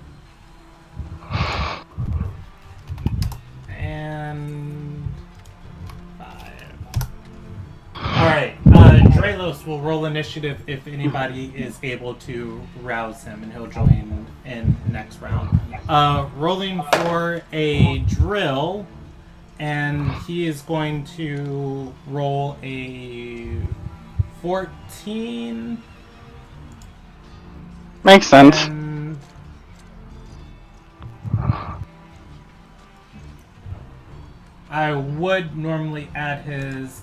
And 5. Alright, Drelos will roll initiative if anybody is able to rouse him, and he'll join in next round. Rolling for a drill, and he is going to roll a 14. Makes sense. And I would normally add his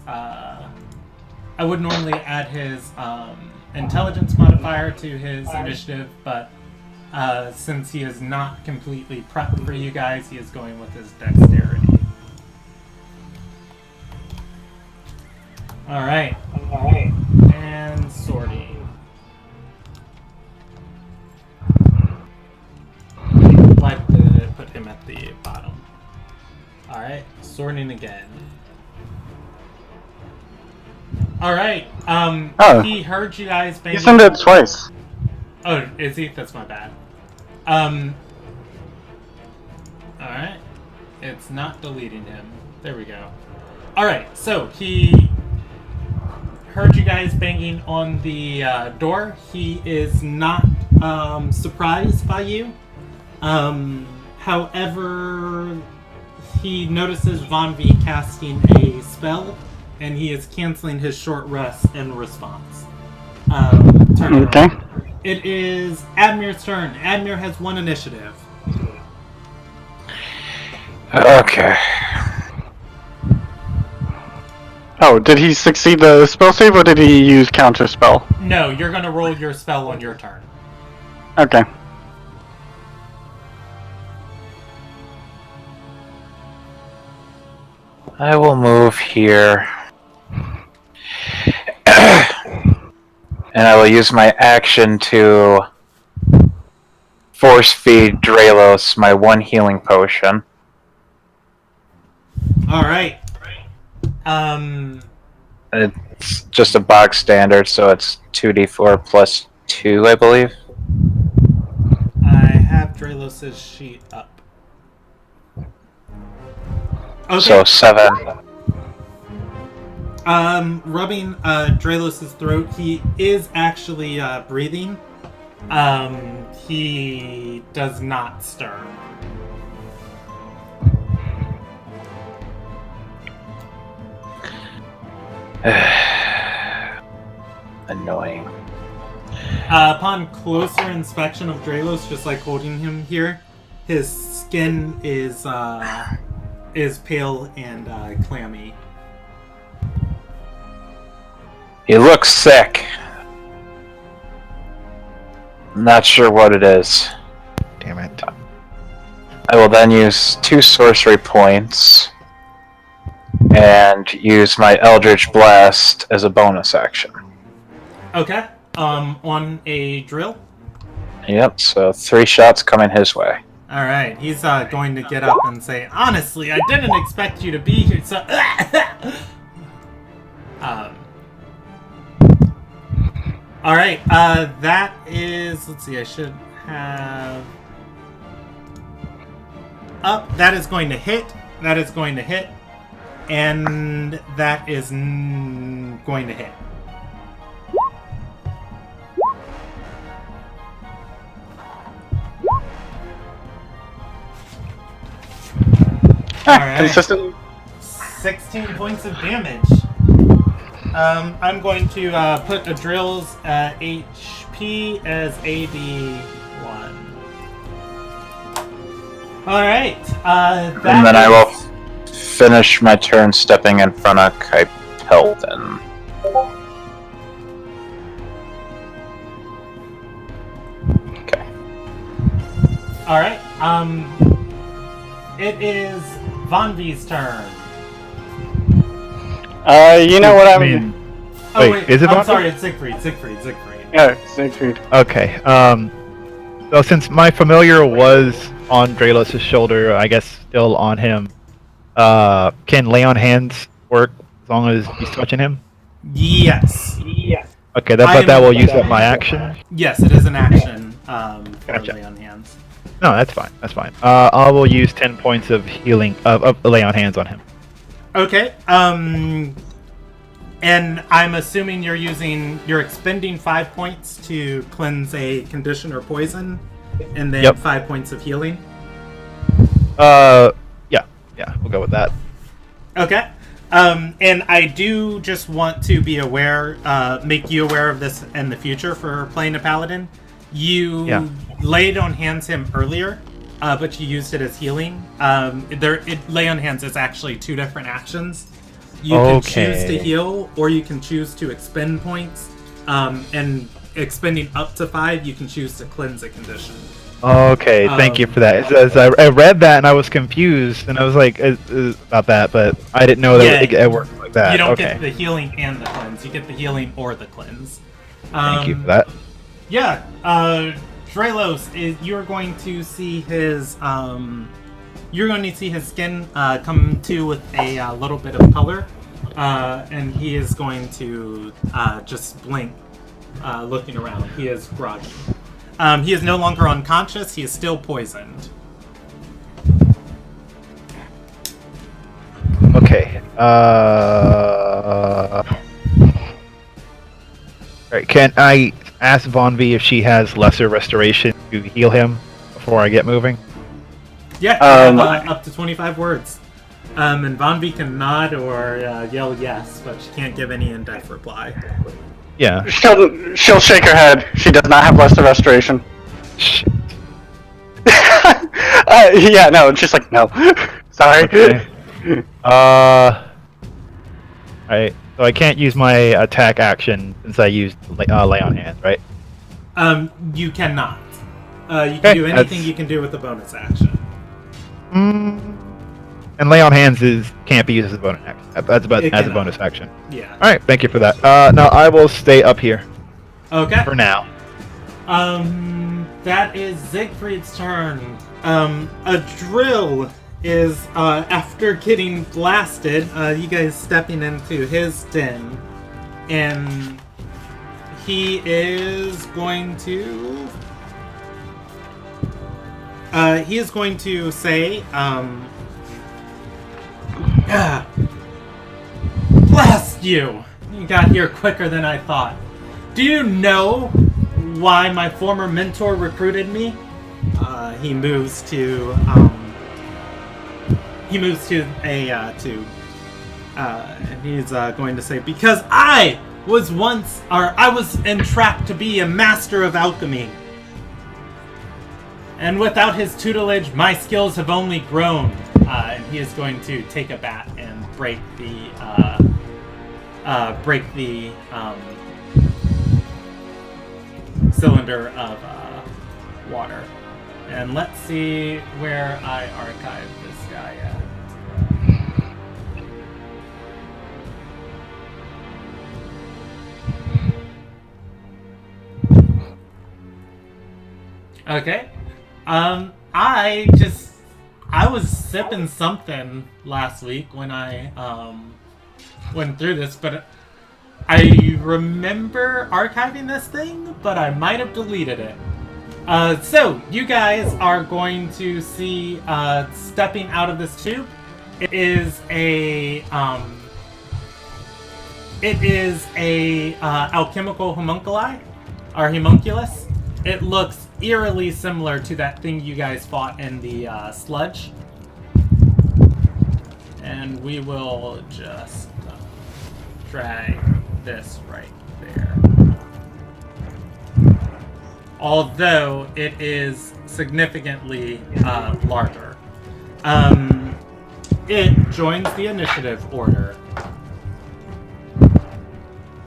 intelligence modifier to his initiative, but since he is not completely prepped for you guys, he is going with his dexterity. Alright. And sorting. I'd like to put him at the bottom. Alright, sorting again. Alright, he heard you guys banging. You sent it twice. Oh, is he? That's my bad. Alright. It's not deleting him. There we go. Alright, so he heard you guys banging on the door. He is not surprised by you. However, he notices Von V casting a spell, and he is canceling his short rest in response. Okay. It is Admir's turn. Admir has 1 initiative. Okay. Oh, did he succeed the spell save, or did he use counter spell? No, you're going to roll your spell on your turn. Okay. I will move here. And I will use my action to force feed Draelos my 1 healing potion. Alright. It's just a box standard, so it's 2d4 plus 2, I believe. I have Draelos' sheet up. Okay. So 7. Rubbing Draelos' throat, he is actually breathing. He does not stir. Annoying. Upon closer inspection of Draelos, just like holding him here, his skin is pale and clammy. He looks sick. Not sure what it is. Damn it. I will then use 2 sorcery points and use my Eldritch Blast as a bonus action. Okay. On a drill? Yep, so 3 shots coming his way. Alright, he's going to get up and say, honestly, I didn't expect you to be here, so... Alright, that is... Let's see, I should have... that is going to hit. That is going to hit. And that is going to hit. Alright. Consistent. 16 points of damage. I'm going to put a drill's HP as AD1. Alright. And then I will finish my turn stepping in front of Kypelton. Okay. Alright. It is Von V's turn. You know what I mean? Wait, is it I'm Von V? sorry, it's Siegfried. Yeah, Siegfried. Okay. So since my familiar was on Draelos' shoulder, I guess still on him, can lay on hands work as long as he's touching him? Yes. Okay, that will use up my action. Yes, it is an action. Gotcha. Lay on hands. No, that's fine. That's fine. I will use 10 points of healing of lay on hands on him. Okay. And I'm assuming you're expending 5 points to cleanse a condition or poison, and then 5 points of healing. Yeah, we'll go with that. Okay. And I do just want to be aware, make you aware of this in the future for playing a paladin. You laid on hands him earlier, but you used it as healing. Lay on hands is actually 2 different actions. You can choose to heal, or you can choose to expend points. And expending up to 5, you can choose to cleanse a condition. Okay, thank you for that. As I read that and I was confused, and I was like about that, but I didn't know that it worked like that. You don't get the healing and the cleanse. You get the healing or the cleanse. Thank you for that. Yeah, Draelos, you're going to see his skin come to with a little bit of color, and he is going to just blink, looking around. He is groggy. He is no longer unconscious. He is still poisoned. Okay. Right, can I ask Von V if she has lesser restoration to heal him before I get moving? Yeah, up to 25 words. And Von V can nod or yell yes, but she can't give any in-depth reply. Yeah. She'll shake her head. She does not have lesser restoration. Shit. Yeah, no, it's just like, no. Sorry. Okay. Alright, so I can't use my attack action since I used lay on hands, right? You cannot. You can do anything you can do with the bonus action. And lay on hands can't be used as a bonus action. That's as a bonus action. Yeah. Alright, thank you for that. No, I will stay up here. Okay. For now. That is Siegfried's turn. A drill is, after getting blasted, you guys stepping into his den, and he is going to, say, blast you! You got here quicker than I thought. Do you know why my former mentor recruited me? He moves to and he's going to say, because I was entrapped to be a master of alchemy. And without his tutelage, my skills have only grown. And he is going to take a bat and break the cylinder of water. And let's see where I archive this guy at. Okay. I was sipping something last week when I went through this, but I remember archiving this thing, but I might have deleted it. So you guys are going to see stepping out of this tube. It is a alchemical homunculi, or homunculus. It looks eerily similar to that thing you guys fought in the sludge. And we will just drag this right there. Although it is significantly larger. It joins the initiative order.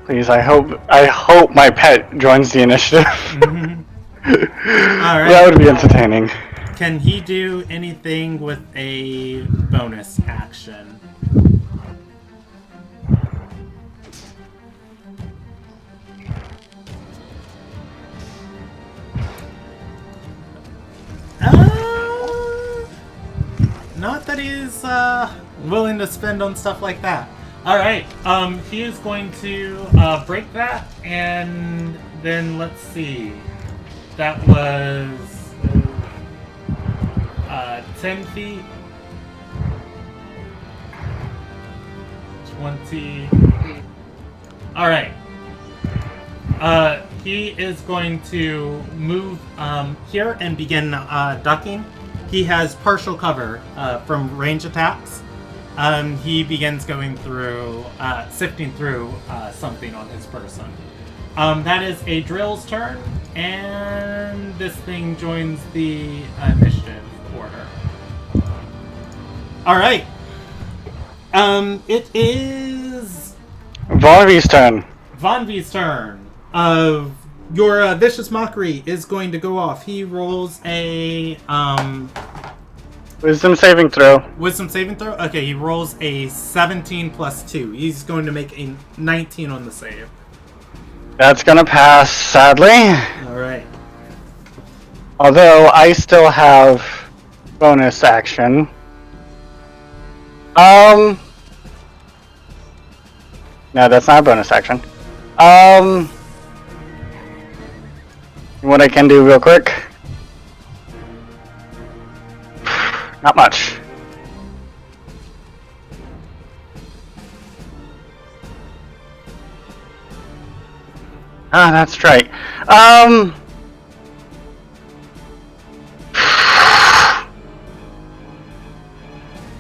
Please, I hope my pet joins the initiative. Mm-hmm. All right. That would be entertaining. Can he do anything with a bonus action? Not that he's willing to spend on stuff like that. Alright, he is going to break that, and then let's see. That was 10 feet. 20. Alright. He is going to move here and begin ducking. He has partial cover from range attacks. He begins going through, sifting through something on his person. That is a drill's turn, and this thing joins the initiative order. Alright. It is Von V's turn. Von V's turn. Your Vicious Mockery is going to go off. He rolls a Wisdom saving throw. Wisdom saving throw? Okay, he rolls a 17 plus 2. He's going to make a 19 on the save. That's gonna pass, sadly. Alright. Although I still have bonus action. No, that's not a bonus action. What I can do real quick. Not much. Ah, that's right.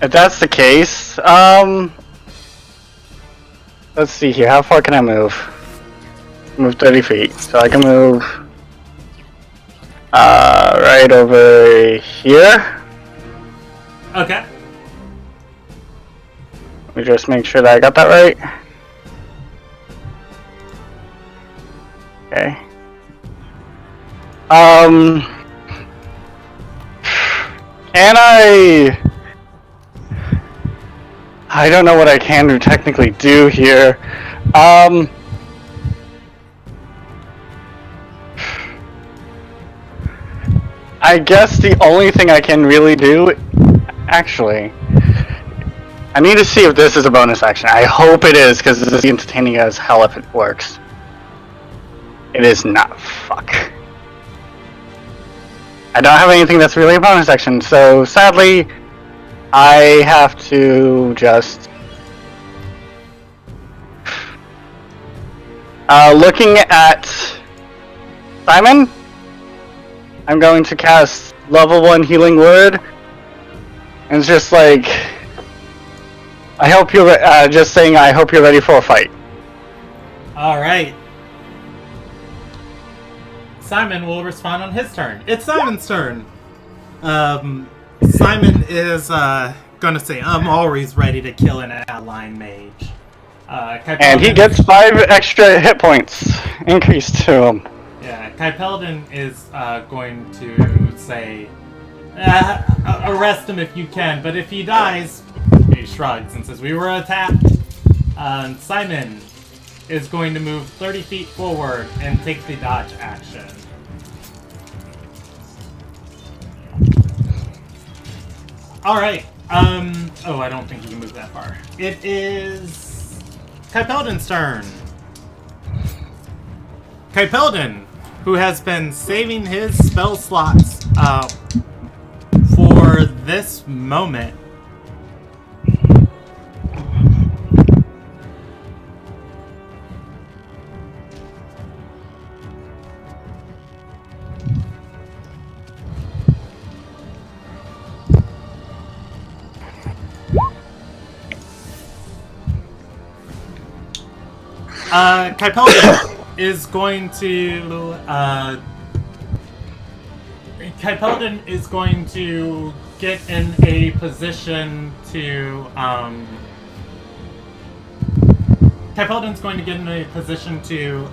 If that's the case, let's see here. How far can I move? Move 30 feet. So I can move right over here. Okay. Let me just make sure that I got that right. Okay. Can I don't know what I can technically do here. I guess the only thing I can really do, actually, I need to see if this is a bonus action. I hope it is, because this is entertaining as hell if it works. It is not. Fuck. I don't have anything that's really a bonus action, so sadly, I have to just... looking at Simon, I'm going to cast level 1 Healing Word, and it's just like, I hope you're just saying I hope you're ready for a fight. Alright. Simon will respond on his turn. It's Simon's turn. Simon is gonna say, I'm always ready to kill an ally mage. And he gets 5 extra hit points increased to him. Yeah, Kai Peldon is going to say, arrest him if you can, but if he dies, he shrugs and says, we were attacked. Simon is going to move 30 feet forward and take the dodge action. Alright, oh, I don't think he can move that far. It is Kai Peldon's turn. Kai Peldon, who has been saving his spell slots for this moment. Kai Peldon is going to Kai Peldon is going to get in a position to Kai Peldon's going to get in a position to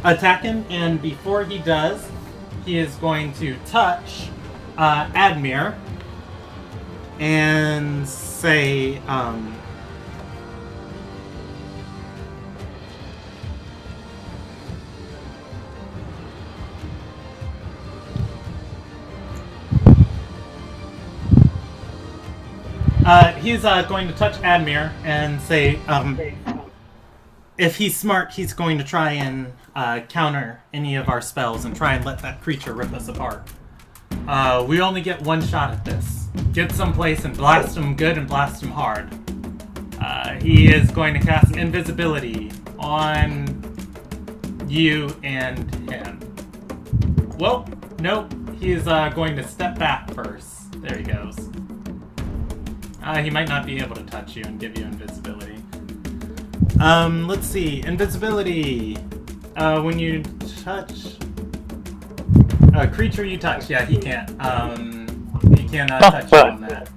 attack him, and before he does, he is going to touch Admir and say he's going to touch Admir and say, if he's smart, he's going to try and counter any of our spells and try and let that creature rip us apart. We only get one shot at this. Get someplace and blast him good and blast him hard. He is going to cast invisibility on you and him. Well, nope. He's going to step back first. There he goes. He might not be able to touch you and give you invisibility. Let's see. Invisibility. When you touch a creature you touch, yeah, he can't. He cannot touch you on that.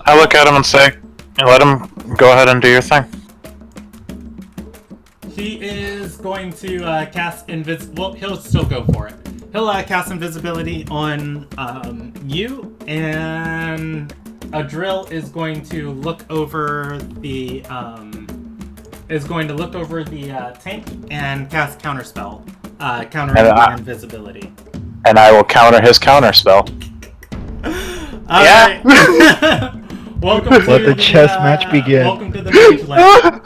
I look at him and say, let him go ahead and do your thing. He is going to cast well, he'll still go for it. He'll cast invisibility on you, and Adril is going to look over the tank and cast counterspell, countering the invisibility. And I will counter his counterspell. Yeah. Welcome to Let the chess match begin. Welcome to the mage land.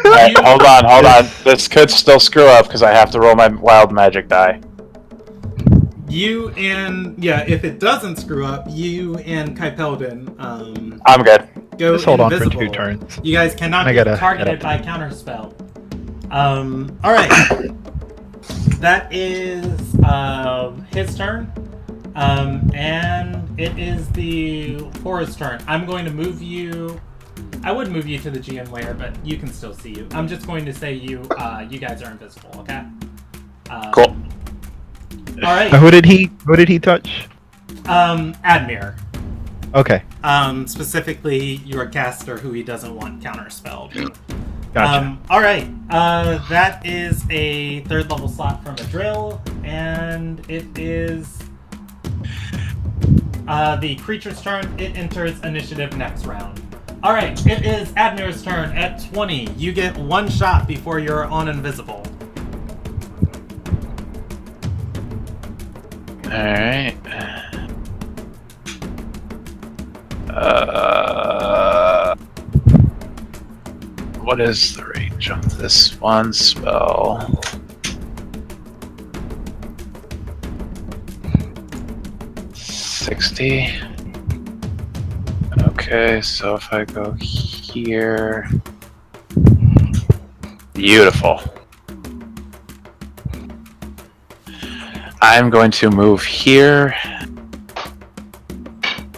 Right, hold on. This could still screw up because I have to roll my wild magic die. You and if it doesn't screw up, you and Kai Peldon. I'm good. go Just hold invisible. on for 2 turns. You guys cannot be targeted by counterspell. All right. That is his turn. And it is the Horror's turn. I'm going to move you. I would move you to the GM layer, but you can still see you. I'm just going to say you guys are invisible, okay? Cool. All right. Who did he touch? Admir. Okay. Specifically your caster who he doesn't want counterspelled. Gotcha. All right. That is a 3rd level slot from a drill, and it is the creature's turn. It enters initiative next round. All right. It is Admir's turn at 20. You get 1 shot before you're on invisible. All right. What is the range of this one spell? $60. Okay, so if I go here... Beautiful. I'm going to move here.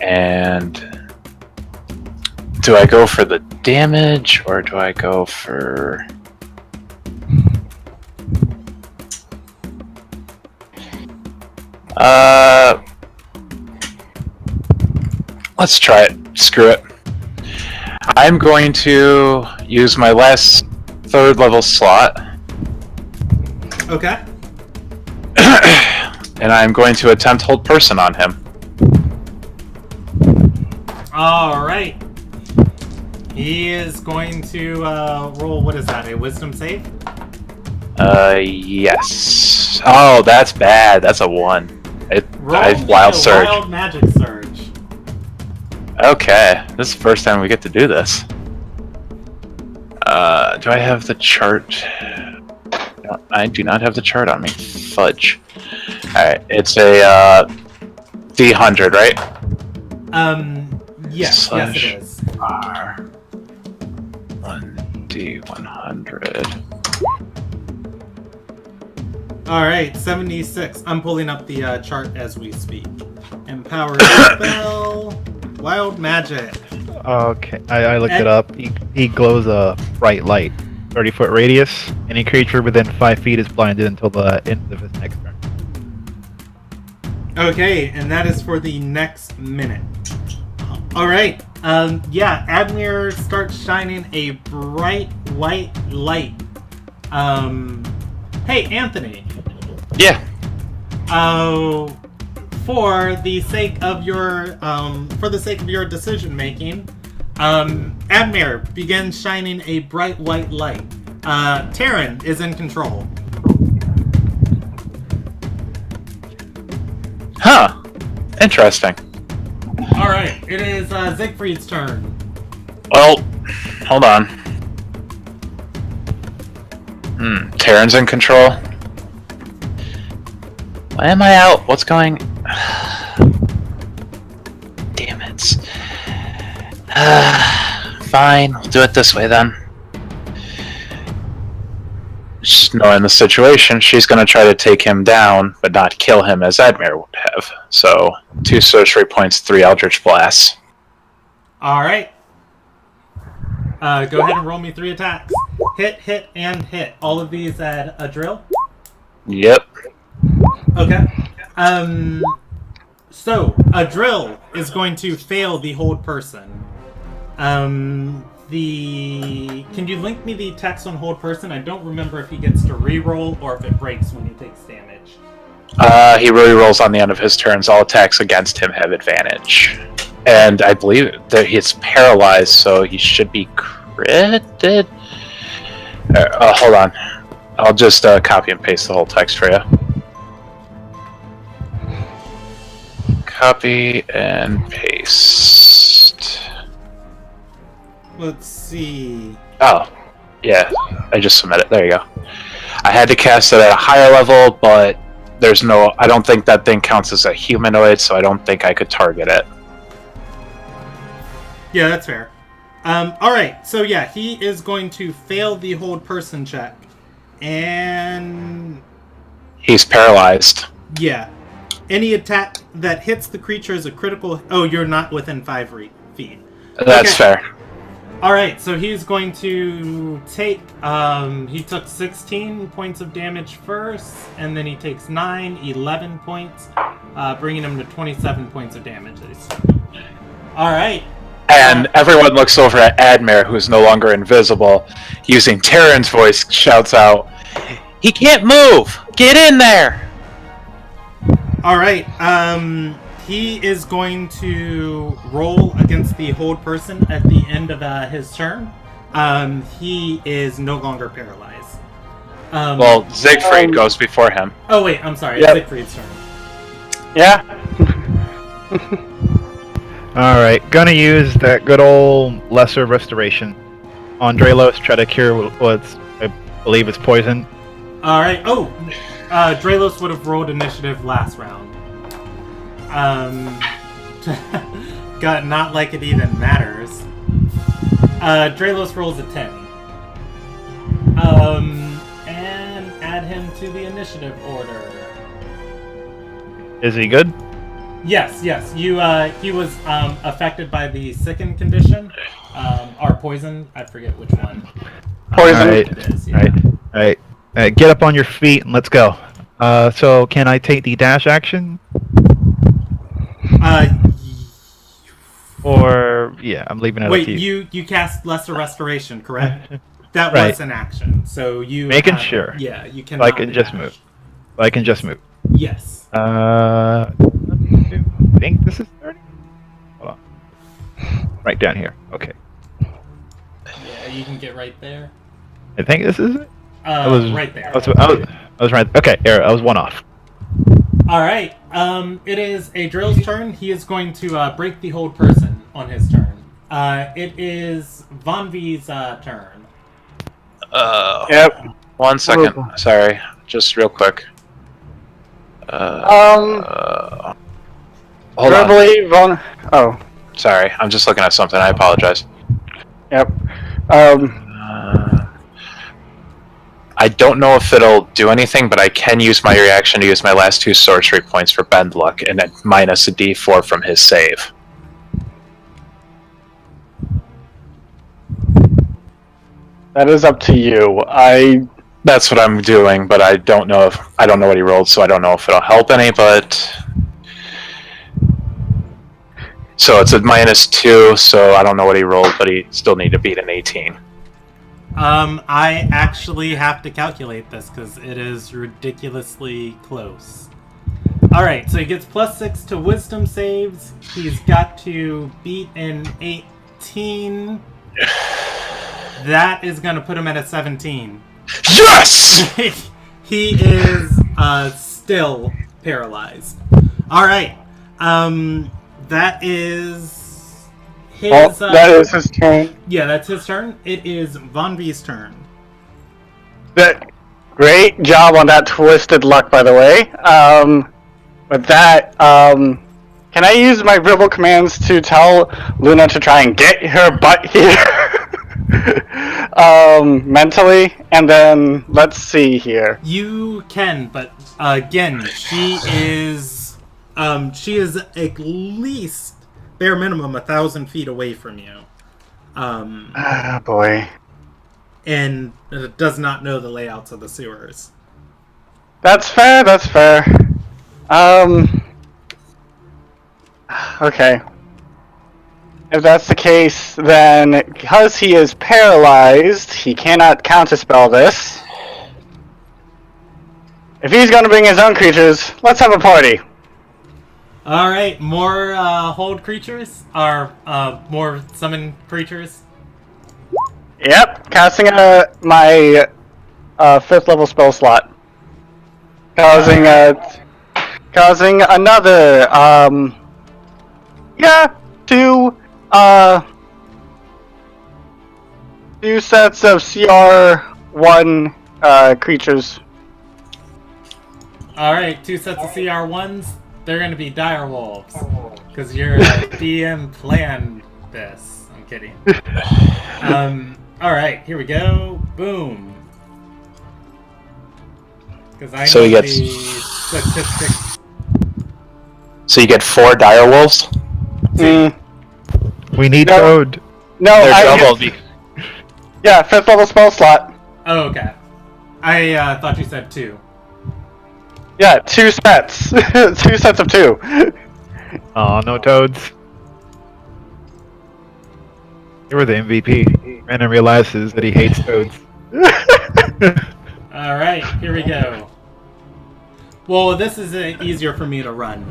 And... do I go for the damage, or do I go for... let's try it. Screw it. I'm going to use my last 3rd level slot. Okay. And I'm going to attempt hold person on him. All right. He is going to roll, what is that, a wisdom save? Yes. Oh, that's bad. That's a 1. Wild surge. Wild magic surge. Okay, this is the first time we get to do this. Do I have the chart? No, I do not have the chart on me. Fudge. Alright, it's a D100, right? Yes, yes it is. R 1D100. Alright, 76. I'm pulling up the chart as we speak. Empowered spell. Wild magic. Okay, I looked it up. He glows a bright light, 30-foot radius. Any creature within 5 feet is blinded until the end of his next turn. Okay, and that is for the next minute. Alright, yeah, Admir starts shining a bright white light. Hey, Anthony. Yeah. For the sake of your decision making, Admir begins shining a bright white light. Terran is in control. Huh. Interesting. Alright, it is Siegfried's turn. Well, hold on. Terran's in control. Why am I out? What's going... Damn it. Fine, we'll do it this way then. Just knowing the situation, she's going to try to take him down, but not kill him as Admir would have. So, 2 sorcery points, 3 Eldritch Blasts. Alright. Go ahead and roll me 3 attacks. Hit, hit, and hit. All of these at a drill? Yep. Okay. So, a drill is going to fail the hold person. Can you link me the text on hold person? I don't remember if he gets to re-roll or if it breaks when he takes damage. He re-rolls on the end of his turns. All attacks against him have advantage. And I believe that he's paralyzed, so he should be critted? Hold on. I'll just copy and paste the whole text for you. Copy and paste. Let's see. Oh, yeah. I just submitted. There you go. I had to cast it at a higher level, but there's no... I don't think that thing counts as a humanoid, so I don't think I could target it. Yeah, that's fair. Alright, so yeah, he is going to fail the hold person check. And... He's paralyzed. Yeah. Any attack that hits the creature is a critical... Oh, you're not within 5 feet. That's fair. Alright, so he's going to take... he took 16 points of damage first, and then he takes 11 points, bringing him to 27 points of damage. Alright. And everyone looks over at Admir, who's no longer invisible. Using Terran's voice, shouts out, "He can't move! Get in there!" Alright, he is going to roll against the hold person at the end of his turn. He is no longer paralyzed. Well, Siegfried goes before him. Oh wait, I'm sorry, Yep. Siegfried's turn. Yeah. Alright, gonna use that good old lesser restoration on Draelos, try to cure what's, I believe is poison. Alright, Draelos would have rolled initiative last round. God, not like it even matters. Draelos rolls a 10. And add him to the initiative order. Is he good? Yes. He was affected by the sicken condition, or poison. I forget which one. Poison. Alright, It is, yeah. alright. Get up on your feet and let's go. So can I take the dash action? Or yeah, I'm leaving it up Wait, to you. you cast Lesser Restoration, correct? That Right. was an action, so you Making have- sure. Yeah, you can. So I can just move. I can just move. Yes. I think this is 30? Hold on. Right down here. Okay. Yeah, you can get right there. I think this is it? Right there. I was right. Okay, here, I was one off. All right. It is a Drill's turn. He is going to break the hold person on his turn. It is Von V's turn. Yep. 1 second. Sorry, just real quick. Hold on. Verbally, Oh, Sorry, I'm just looking at something. I apologize. yep. I don't know if it'll do anything, but I can use my reaction to use my last 2 sorcery points for Bend Luck and then minus a d4 from his save. That is up to you. That's what I'm doing, but I don't know what he rolled, so I don't know if it'll help any, but so it's a -2, so I don't know what he rolled, but he still need to beat an 18. I actually have to calculate this because it is ridiculously close. Alright, so he gets +6 to wisdom saves. He's got to beat an 18. That is going to put him at a 17. Yes! He is still paralyzed. Alright, that is his... that is his turn. Yeah, that's his turn. It is Von V's turn. Great job on that twisted luck, by the way. With that, can I use my verbal commands to tell Luna to try and get her butt here? Mentally, and then let's see here. You can, but again, she is at least bare minimum 1,000 feet away from you. Boy. And does not know the layouts of the sewers. That's fair. Okay. If that's the case, then because he is paralyzed, he cannot counterspell this. If he's going to bring his own creatures, let's have a party. Alright, more hold creatures? Or more summon creatures? Yep, casting my 5th level spell slot. Causing another, two sets of CR1 creatures. Alright, 2 sets of CR1s. They're going to be dire wolves. Because your DM planned this. kidding. All right, here we go. Boom. Because I So know he gets- the statistics. So you get 4 dire wolves. We need No. Toad. No, They're doubled. Yeah, 5th level spell slot. Oh, okay. I thought you said 2. Yeah, 2 sets. 2 sets of 2. Aw, no Toads. You were the MVP. And then realizes that he hates Toads. All right, here we go. Well, this is easier for me to run.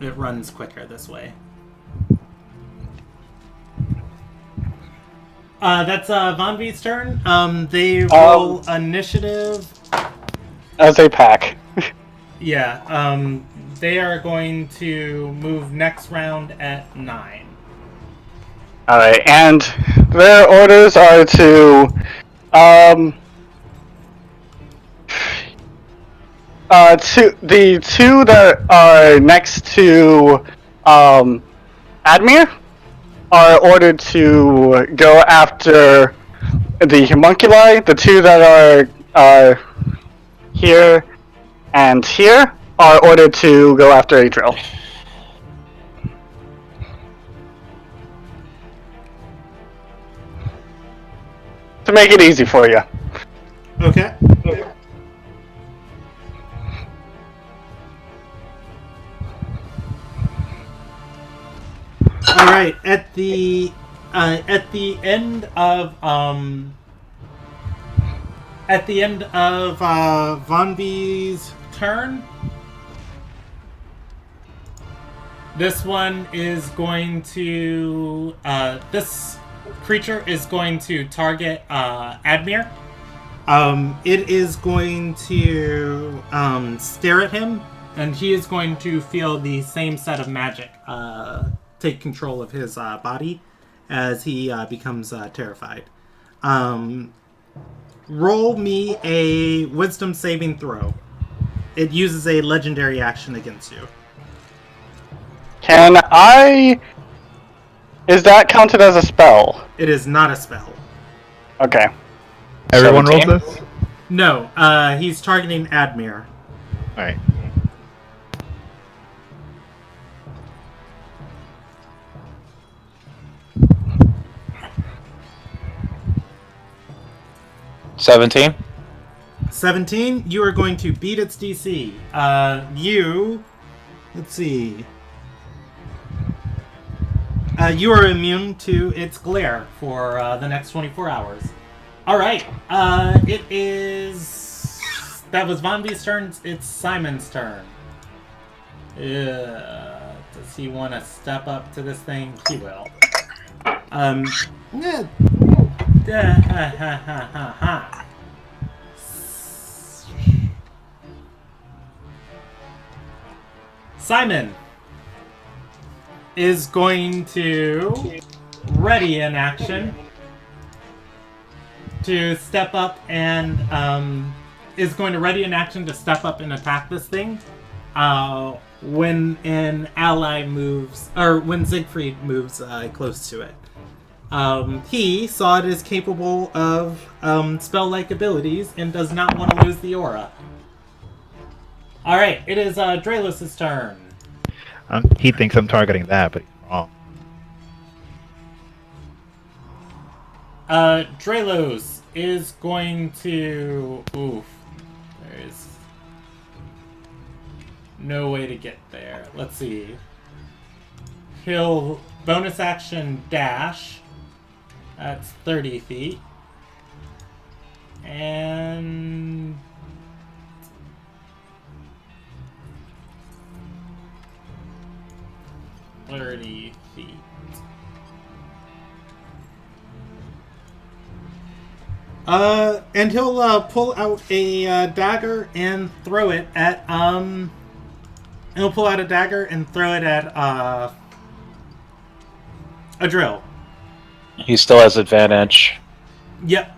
It runs quicker this way. That's Von V's turn. They roll initiative. As a pack. Yeah. They are going to move next round at 9. Alright, and their orders are to the 2 that are next to Admir are ordered to go after the homunculi. The 2 that are here and here are ordered to go after a drill. To make it easy for you. Okay. All right. At the end of Von V's turn, this one is going to this creature is going to target Admir. It is going to stare at him, and he is going to feel the same set of magic take control of his body as he becomes terrified. Roll me a wisdom saving throw. It uses a legendary action against you. Can I... Is that counted as a spell? It is not a spell. Okay. Everyone 17? rolls this? No, he's targeting Admir. Alright. $17. 17, you are going to beat its DC. Let's see. You are immune to its glare for the next 24 hours. Alright, that was Von V's turn, it's Simon's turn. Does he want to step up to this thing? He will. Simon is going to ready in action to step up and is going to ready in action to step up and attack this thing when an ally moves, or when Siegfried moves close to it. He saw it as capable of spell-like abilities and does not want to lose the aura. Alright, it is Draelos' turn. He thinks I'm targeting that, but he's wrong. Draelos is going to... Oof. There's no way to get there. Let's see. He'll bonus action dash. That's 30 feet. And... 30 feet. And he'll pull out a dagger and throw it at he'll pull out a dagger and throw it at a drill. He still has advantage. Yep.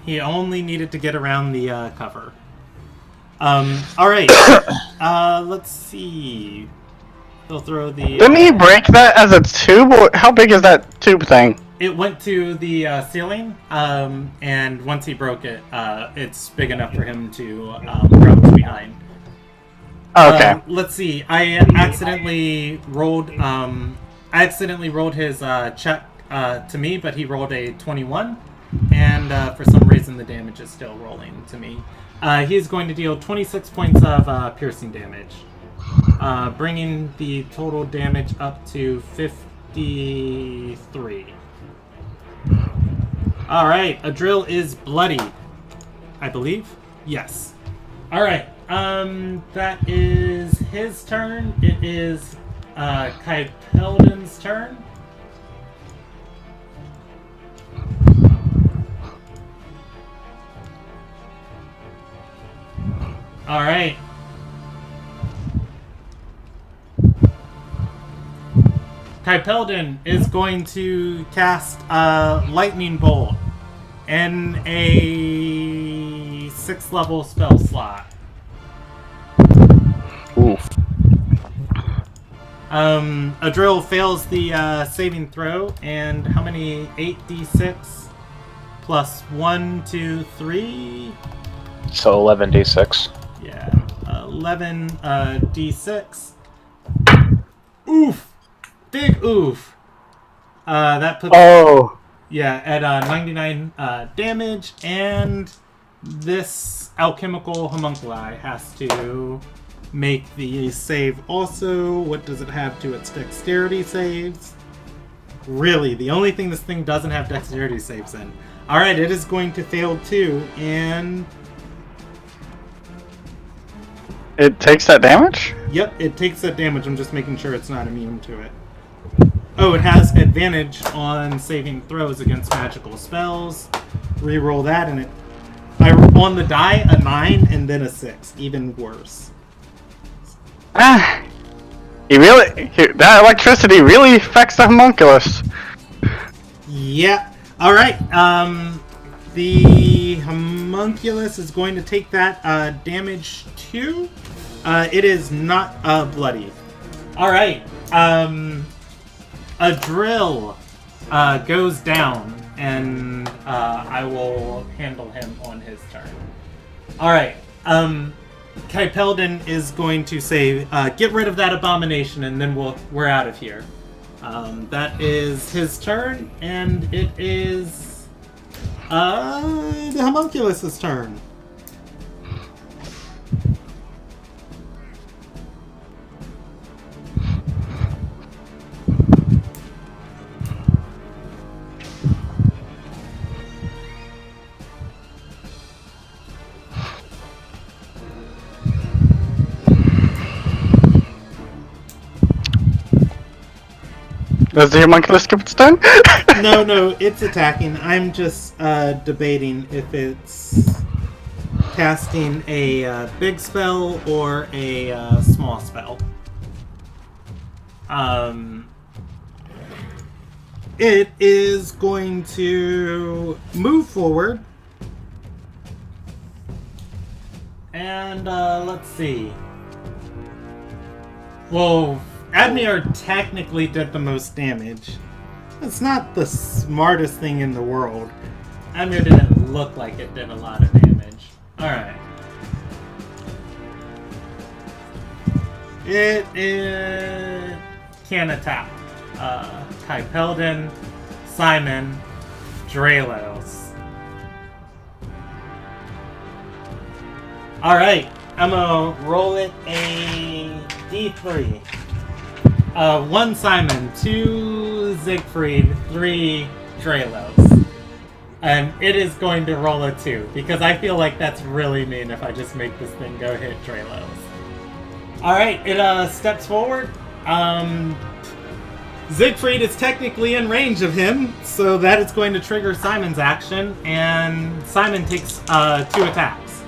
He only needed to get around the cover. Alright. Let's see. He'll throw the... Didn't he break that as a tube? How big is that tube thing? It went to the ceiling, and once he broke it, it's big enough for him to crouch behind. Okay. Let's see. I accidentally rolled his check to me, but he rolled a 21, and for some reason the damage is still rolling to me. He is going to deal 26 points of piercing damage, bringing the total damage up to 53. Alright, Adril is bloodied, I believe. Yes. Alright, that is his turn. It is Kaipelden's turn. Alright. Kaipelden is going to cast a lightning bolt in a 6th level spell slot. Oof. Adril fails the saving throw, and how many? 8d6 plus 1, 2, 3. So 11d6. Yeah, 11 d6. Oof. Big oof. That puts at 99 damage, and this alchemical homunculi has to make the save also. What does it have to its dexterity saves? Really, the only thing this thing doesn't have dexterity saves in. Alright, it is going to fail too, and... It takes that damage? Yep, it takes that damage. I'm just making sure it's not immune to it. Oh, it has advantage on saving throws against magical spells. Reroll that, and on the die, a 9 and then a 6. Even worse. That electricity really affects the homunculus. Yeah. Alright, the homunculus is going to take that damage too. It is not bloody. Alright, Adril goes down, and I will handle him on his turn. Alright, Kaipelden is going to say, get rid of that abomination, and then we're out of here. That is his turn, and it is the homunculus's turn. Does the homunculus skip its turn? No, it's attacking. I'm just debating if it's casting a big spell or a small spell. It is going to move forward. And let's see. Well, Admir technically did the most damage. It's not the smartest thing in the world. Admir didn't look like it did a lot of damage. Alright. It can attack Kaipelden, Simon, Draelos. Alright, I'm gonna roll it a d3. 1 Simon, 2 Siegfried, 3 Draelos. And it is going to roll a 2, because I feel like that's really mean if I just make this thing go hit Draelos. Alright, it steps forward. Siegfried is technically in range of him, so that is going to trigger Simon's action, and Simon takes 2 attacks.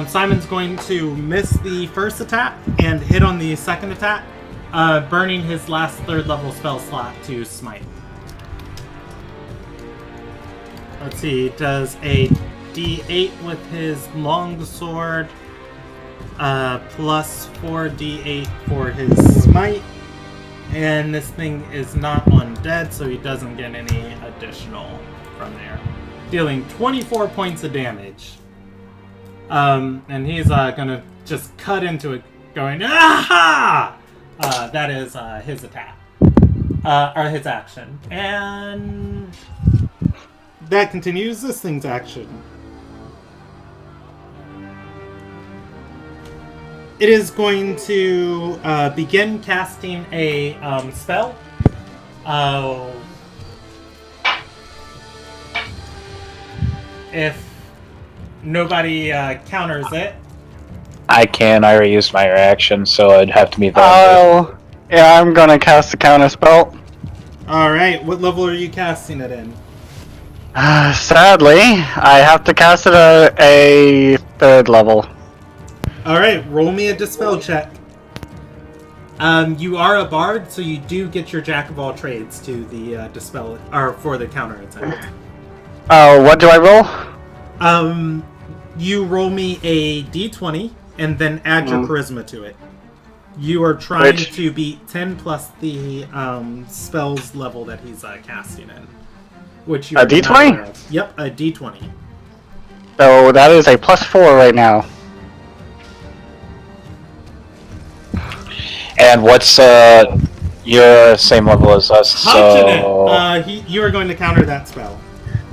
Simon's going to miss the first attack and hit on the second attack, burning his last 3rd level spell slot to smite. Let's see, he does a d8 with his longsword, plus 4d8 for his smite. And this thing is not undead, so he doesn't get any additional from there. Dealing 24 points of damage. And he's gonna just cut into it, going, "Aha!" That is his attack. Or his action. And that continues this thing's action. It is going to begin casting a spell. If nobody counters it. I can. I already used my reaction, so it'd have to be that. Oh, yeah, I'm gonna cast a counter spell. Alright, what level are you casting it in? Sadly, I have to cast it at a 3rd level. Alright, roll me a dispel check. You are a bard, so you do get your jack of all trades to the dispel, or for the counter attack. Oh, what do I roll? You roll me a d20 and then add your charisma to it. You are trying to beat 10 plus the spell's level that he's casting in. Which you a d20? Yep, a d20. So that is a +4 right now. And what's your same level as us? So you are going to counter that spell.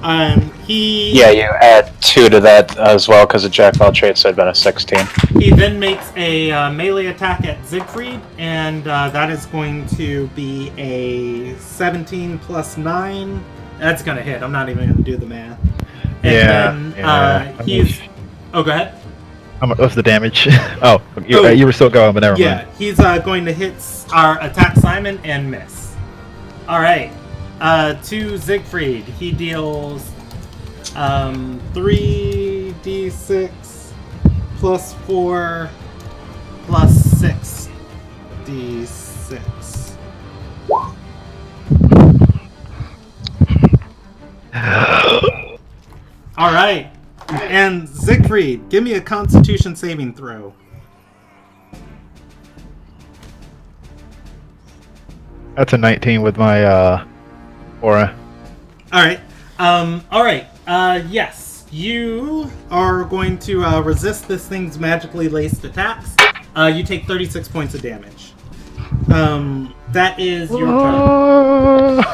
Yeah, you add 2 to that as well because of Jack of all trades, so it'd been a 16. He then makes a melee attack at Siegfried, and that is going to be a 17 plus 9. That's gonna hit. I'm not even gonna do the math. And then he's. Oh, go ahead. What's the damage? You were still going, but never mind. Yeah, he's going to hit our attack Simon and miss. All right. To Siegfried, he deals 3d6 plus 4 plus 6d6. All right. And Siegfried, give me a Constitution saving throw. That's a 19 with my aura. All right. Yes, you are going to resist this thing's magically laced attacks. You take 36 points of damage. That is your turn.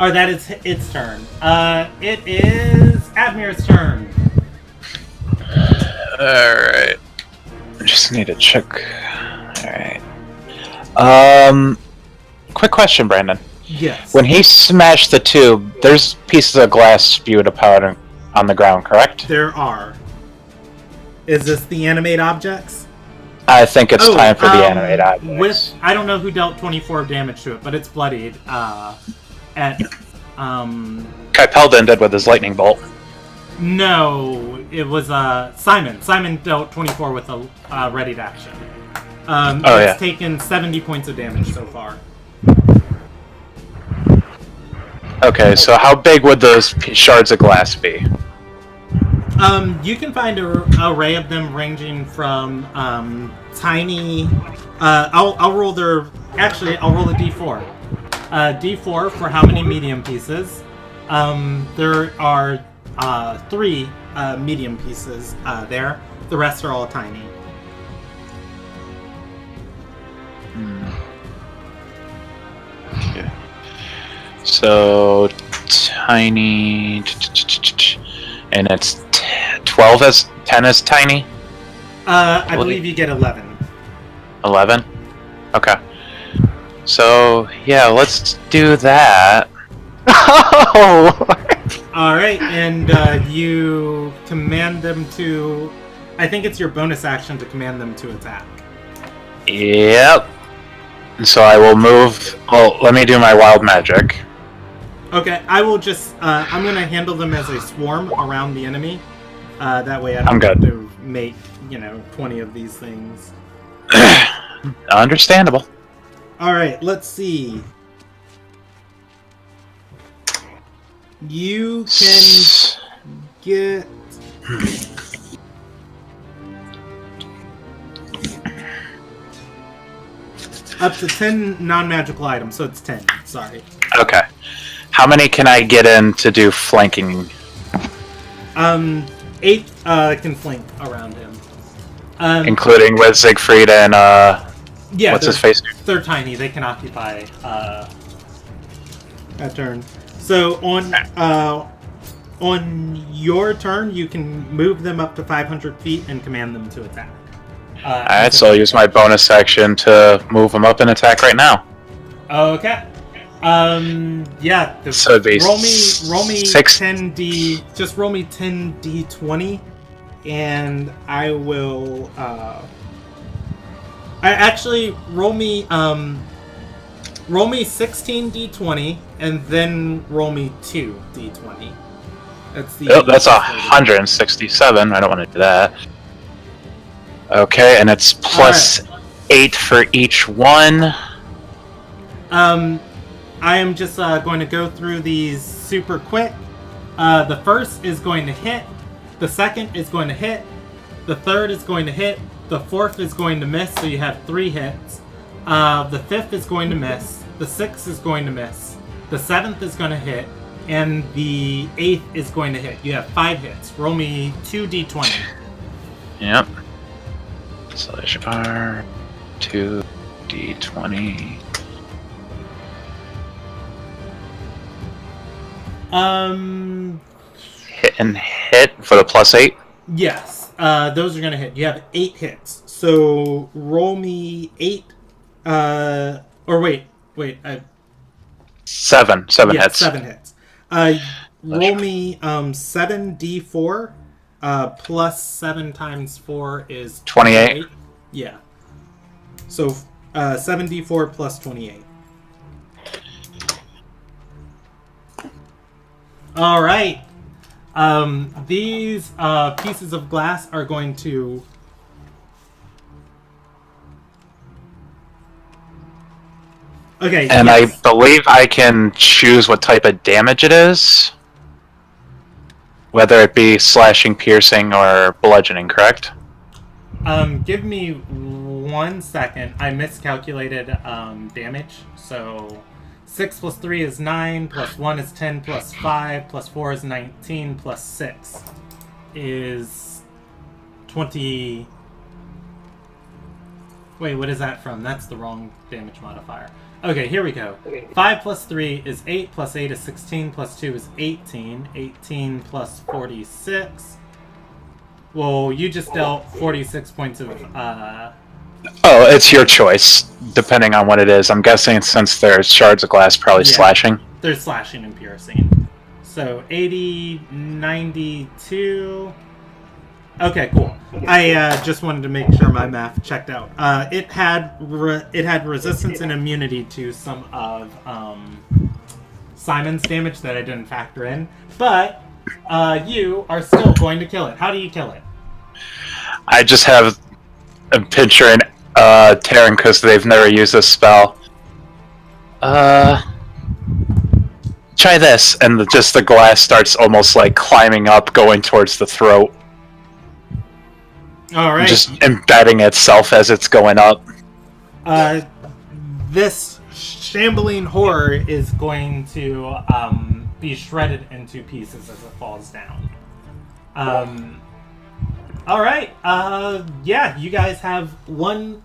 Or that is its turn. It is Admir's turn. Alright. I just need to check. Alright. Quick question, Brandon. Yes. When he smashed the tube, there's pieces of glass spewed apart on the ground, correct? There are. Is this the animate objects? I think it's time for the animate objects. I don't know who dealt 24 damage to it, but it's bloodied. Kypeldin did with his lightning bolt. No, it was Simon. Simon dealt 24 with a readied action. It's taken 70 points of damage so far. Okay, so how big would those shards of glass be? You can find an array of them ranging from tiny. I'll roll their. Actually, I'll roll a d4. D4 for how many medium pieces. There are 3 medium pieces there. The rest are all tiny. Okay. So tiny, and it's 12 as 10 as tiny. I believe you get 11. 11. Okay. So yeah, let's do that. Oh! Alright, and you command them to... I think it's your bonus action to command them to attack. Yep. So I will move... Well, let me do my wild magic. Okay, I will just... I'm going to handle them as a swarm around the enemy. That way I don't have to make, 20 of these things. Understandable. Alright, let's see. You can get... Up to 10 non-magical items, so it's 10. Sorry. Okay. How many can I get in to do flanking? 8 can flank around him. Including with Siegfried and, yeah, what's his face? They're tiny. They can occupy a turn. So on your turn, you can move them up to 500 feet and command them to attack. Alright, so I'll use my bonus action to move them up and attack right now. Okay. Yeah. So it'd be roll me 6. 10d. Just roll me 10d20, and I will. Roll me 16d20, and then roll me 2d20. That's the. Oh, that's 167. I don't want to do that. Okay, and it's plus 8 for each one. I am just going to go through these super quick. The first is going to hit. The second is going to hit. The third is going to hit. The fourth is going to miss, so you have 3 hits. The fifth is going to miss. The sixth is going to miss. The seventh is going to hit. And the eighth is going to hit. You have 5 hits. Roll me 2d20. Yep. Slash R 2d20. Hit and hit for the plus 8? Yes. Those are going to hit. You have 8 hits. So roll me 8. Or wait. 7 hits. 7 hits. Roll me 7d4. Plus 7 times 4 is 28. Yeah. So 7d4 plus 28. All right. These pieces of glass are going to. Okay. And yes. I believe I can choose what type of damage it is. Whether it be slashing, piercing, or bludgeoning, correct? Give me 1 second. I miscalculated damage. So 6 plus 3 is 9, plus 1 is 10, plus 5, plus 4 is 19, plus 6 is 20. Wait, what is that from? That's the wrong damage modifier. Okay, here we go. 5 plus 3 is 8, plus 8 is 16, plus 2 is 18. 18 plus 46. Well, you just dealt 46 points of... Oh, it's your choice, depending on what it is. I'm guessing since there's shards of glass, probably slashing. There's slashing and piercing. So 80, 92... Okay, cool. I just wanted to make sure my math checked out. It had resistance and immunity to some of Simon's damage that I didn't factor in, but you are still going to kill it. How do you kill it? I just have a picture in Terran because they've never used this spell. Try this, and the glass starts almost like climbing up, going towards the throat. All right. Just embedding itself as it's going up. This shambling horror is going to be shredded into pieces as it falls down. All right. Yeah, you guys have one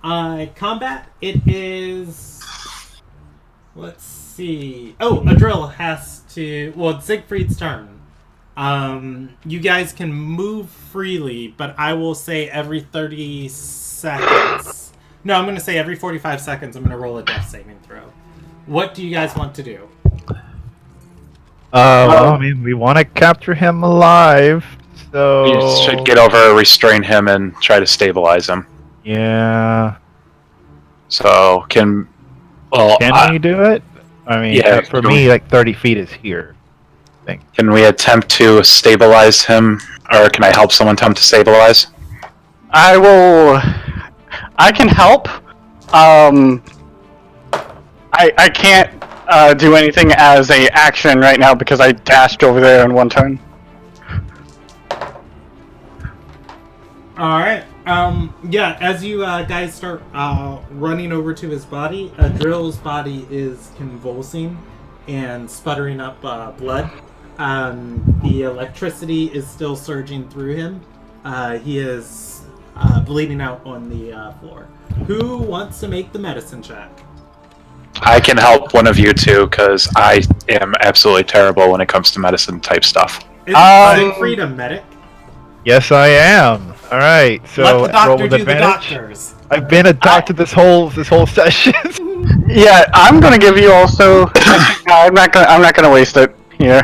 combat. It is. Let's see. Oh, Adril has to. Well, it's Siegfried's turn. You guys can move freely, but I will say every 30 seconds. No, I'm going to say every 45 seconds I'm going to roll a death saving throw. What do you guys want to do? Well, I mean, we want to capture him alive, so... You should get over, restrain him, and try to stabilize him. Yeah. So, can we do it? I mean, yeah, for me, like 30 feet is here. Can we attempt to stabilize him, or can I help someone attempt to stabilize? I can help. I can't do anything as a action right now because I dashed over there in one turn. Alright. Yeah, as you guys start running over to his body, Drill's body is convulsing and sputtering up blood. The electricity is still surging through him. He is bleeding out on the floor. Who wants to make the medicine check? I can help one of you two, because I am absolutely terrible when it comes to medicine type stuff. Is Siegfried a medic? Yes, I am. All right, so let the doctor roll with do the advantage. doctors. I've been a doctor this whole session. Yeah, I'm gonna give you also. I'm not gonna waste it here.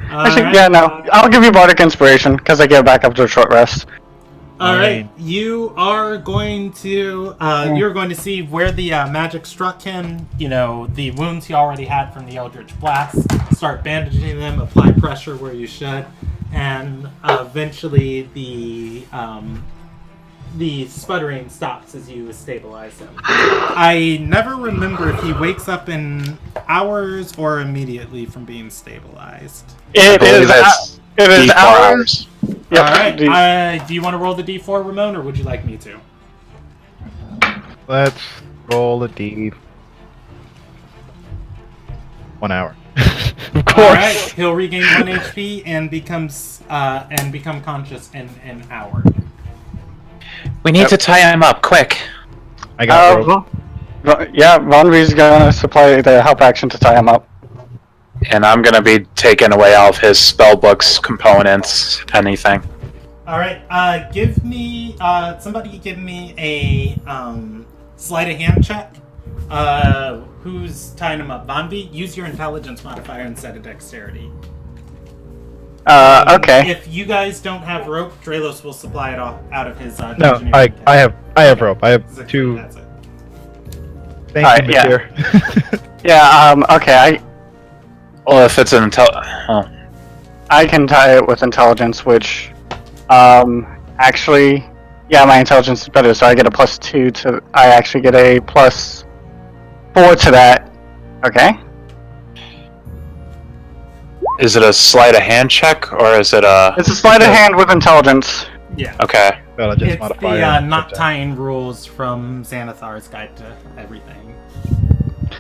Actually, right. yeah, no. I'll give you bardic inspiration because I get back after a short rest. All right, you are going to you're going to see where the magic struck him. You know, the wounds he already had from the Eldritch Blast. Start bandaging them, apply pressure where you should, and eventually the sputtering stops as you stabilize him. I never remember if he wakes up in hours or immediately from being stabilized. It is hours. Yep. All right. Do you want to roll the D4, Ramon, or would you like me to? Let's roll a D. 1 hour. Of course. All right. He'll regain 1 HP and become conscious in an hour. We need to tie him up, quick. I got rope. Yeah, Vonri's gonna supply the help action to tie him up. And I'm gonna be taking away all of his spellbooks, components, anything. All right. Somebody give me a sleight of hand check. Who's tying him up? Bonvi, use your intelligence modifier instead of dexterity. Okay. If you guys don't have rope, Dralos will supply it off out of his. No, I have rope. I have 2. That's it. Thank you, yeah. Monsieur. Yeah. Okay. Well, if it's an I can tie it with intelligence, which, actually, yeah, my intelligence is better, so I get a +2 to. I actually get a +4 to that. Okay. Is it a sleight of hand check, or is it a... It's a sleight of hand with intelligence. Yeah. Okay. It's the not tying rules from Xanathar's Guide to Everything.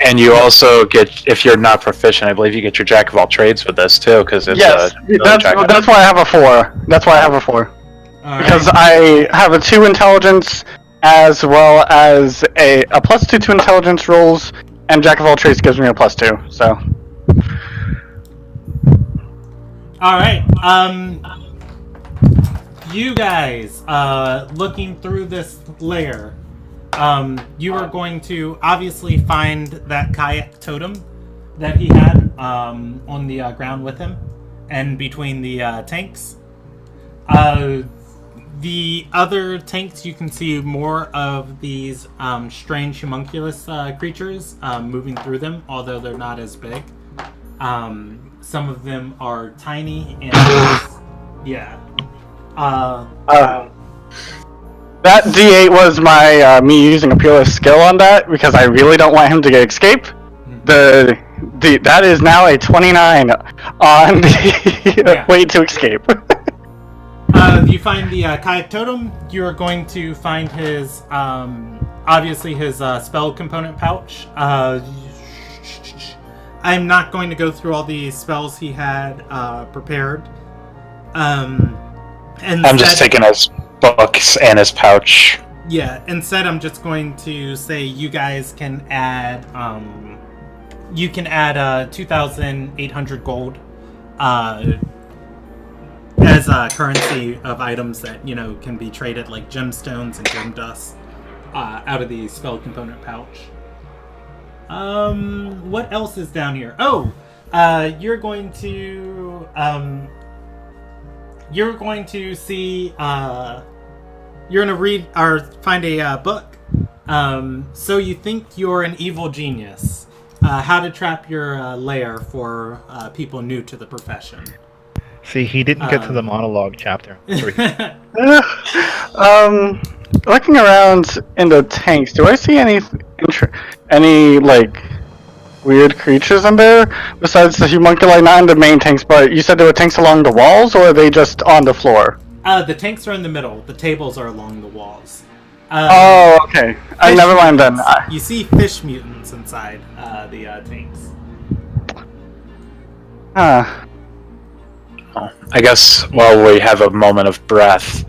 And you also get, if you're not proficient, I believe you get your Jack of all trades with this too, because it's yes, that's why I have a 4. That's why I have a 4. Because I have a 2 intelligence, as well as a +2 to intelligence rolls, and Jack of all trades gives me a +2, so... Alright, you guys, looking through this layer, you are going to obviously find that kayak totem that he had on the ground with him, and between the tanks. The other tanks, you can see more of these strange homunculus creatures moving through them, although they're not as big. Some of them are tiny and yeah. That D8 was my me using a peerless skill on that because I really don't want him to escape. That is now a 29 on the way to escape. You find the kayak totem. You are going to find his obviously his spell component pouch. I'm not going to go through all the spells he had prepared. And I'm just taking his books and his pouch. Yeah, instead I'm just going to say you guys can add 2,800 gold as currency of items that, you know, can be traded, like gemstones and gem dust, out of the spell component pouch. What else is down here? Oh, you're going to see, you're gonna read or find a book. So you think you're an evil genius. How to trap your lair for people new to the profession. See, he didn't get to the monologue chapter. Looking around in the tanks, do I see any like weird creatures in there besides the homunculi? Not in the main tanks, but you said there were tanks along the walls, or are they just on the floor? The tanks are in the middle. The tables are along the walls. Okay. Never mind then. You see fish mutants inside the tanks. Huh. I guess while we have a moment of breath,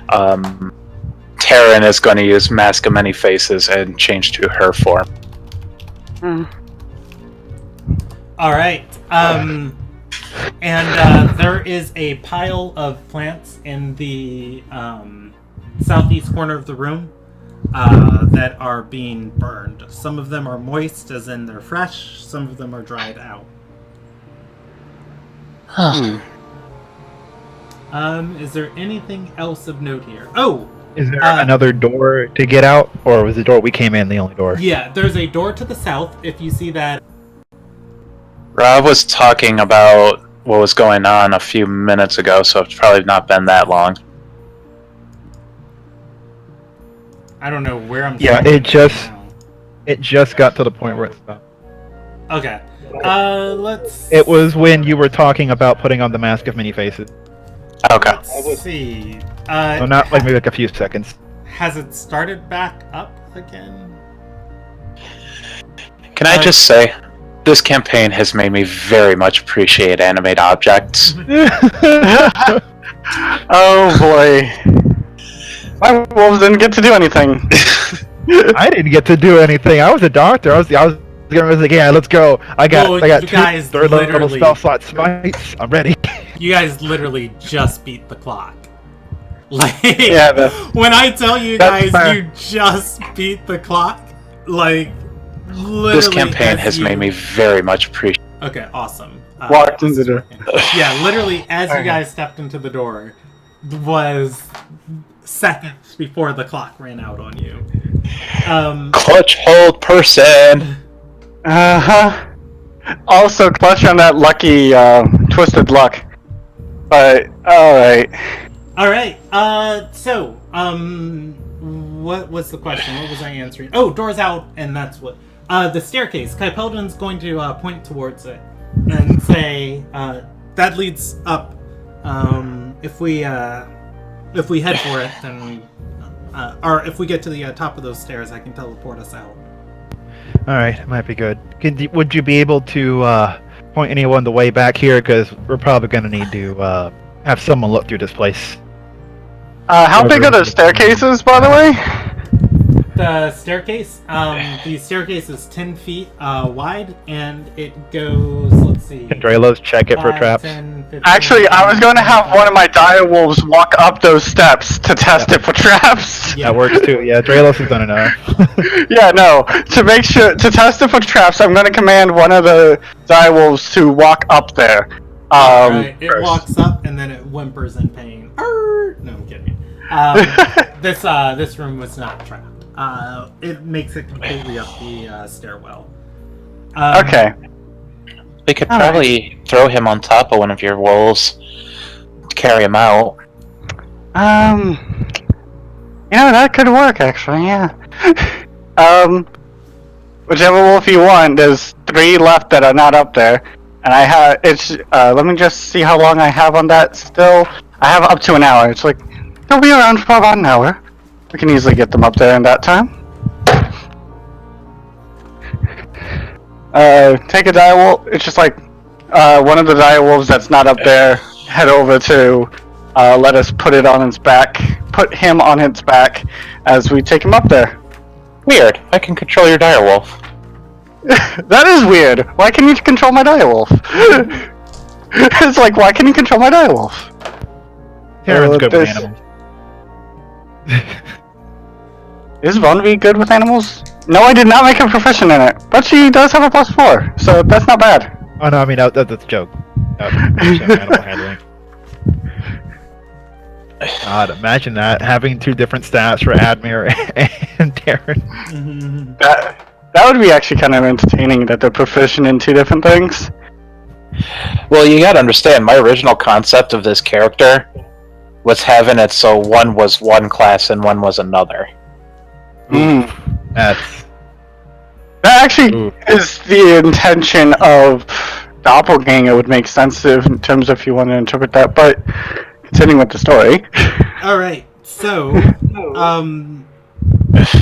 Taryn is going to use Mask of Many Faces and change to her form. All right. And there is a pile of plants in the southeast corner of the room that are being burned. Some of them are moist, as in they're fresh. Some of them are dried out. Is there anything else of note here? Oh! Is there another door to get out? Or was the door we came in the only door? Yeah, there's a door to the south, if you see that. Rob was talking about what was going on a few minutes ago, so it's probably not been that long. I don't know where I'm. Yeah, it just got to the point where it stopped. Okay. Let's. It was when you were talking about putting on the Mask of Many Faces. Okay. Let's see. So not like maybe like a few seconds. Has it started back up again? Can I just say, this campaign has made me very much appreciate animate objects. Oh boy. My wolves didn't get to do anything. I didn't get to do anything. I was a doctor. I was like, yeah, let's go. I got you guys third level spell slot smites. I'm ready. You guys literally just beat the clock. Like, when I tell you guys you just beat the clock, like, literally. This campaign has made me very much appreciate. Okay, awesome. Walked into the door. Yeah, literally, as you guys stepped into the door, was seconds before the clock ran out on you. Clutch hold person. Also, clutch on that lucky twisted luck. But alright. Alright, so, what was the question? What was I answering? Oh, doors out, and that's what... the staircase. Kypeldon's going to point towards it and say, that leads up. If we head for it, then or if we get to the top of those stairs, I can teleport us out. Alright, it might be good. Would you be able to point anyone the way back here? Because we're probably going to need to have someone look through this place. How big are the staircases, by the way? The staircase? The staircase is 10 feet wide, and it goes, let's see... Can Draylos check it for traps? 10, 15, Actually, I was going to have one of my direwolves walk up those steps to test it for traps. Yeah. That works too. Yeah, Draylos has done enough. Yeah, no. To test it for traps, I'm going to command one of the direwolves to walk up there. Right, it walks up, and then it whimpers in pain. Arr! No, I'm kidding. This room was not trapped. It makes it completely up the stairwell. Okay. We could probably throw him on top of one of your wolves to carry him out. That could work, actually, yeah. Whichever wolf you want, there's 3 left that are not up there. And I have, let me just see how long I have on that still. I have up to an hour. It's like, they'll be around for about an hour. We can easily get them up there in that time. Take a direwolf. It's just like one of the direwolves that's not up there. Head over to let us put him on its back as we take him up there. Weird. I can control your direwolf. That is weird. Why can you control my direwolf? It's like, why can you control my direwolf? Taryn's good with animals. Is Vonvi good with animals? No, I did not make her proficient in it, but she does have a +4, so that's not bad. Oh no, I mean that's a joke. Animal handling. God, imagine that, having 2 different stats for Admir and Taryn. That would be actually kind of entertaining that they're proficient in 2 different things. Well, you gotta understand, my original concept of this character was having it so one was one class and one was another. That actually is the intention of Doppelganger. Would make sense in terms of if you want to interpret that, but continuing with the story. All right, so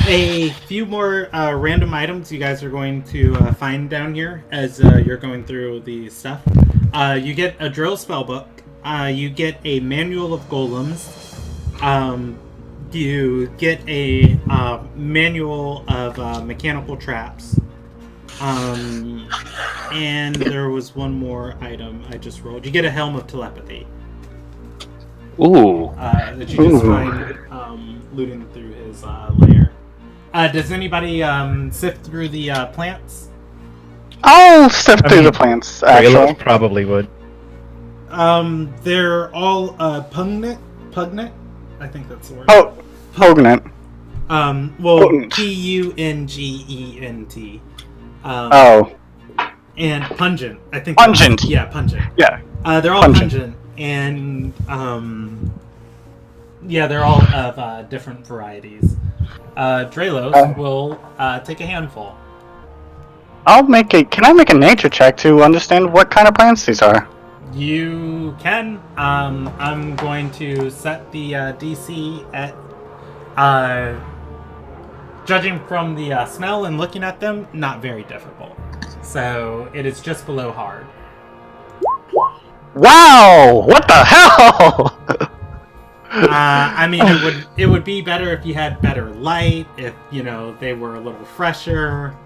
a few more random items you guys are going to find down here as you're going through the stuff. You get a drill spell book. You get a manual of golems. You get a manual of mechanical traps. And there was one more item I just rolled. You get a helm of telepathy. Ooh. That you just find looting through his lair. Does anybody sift through the plants? I'll sift through the plants, actually. Probably would. They're all pugnant. I think that's the word. Oh, pugnant. Potent. Pungent. And pungent. I think. Pungent. Yeah, pungent. Yeah. They're all pungent, and yeah, they're all of different varieties. Drelos will take a handful. Can I make a nature check to understand what kind of plants these are? You can. I'm going to set the DC at, judging from the smell and looking at them, not very difficult. So it is just below hard. Wow! What the hell? I mean, it would be better if you had better light, if they were a little fresher.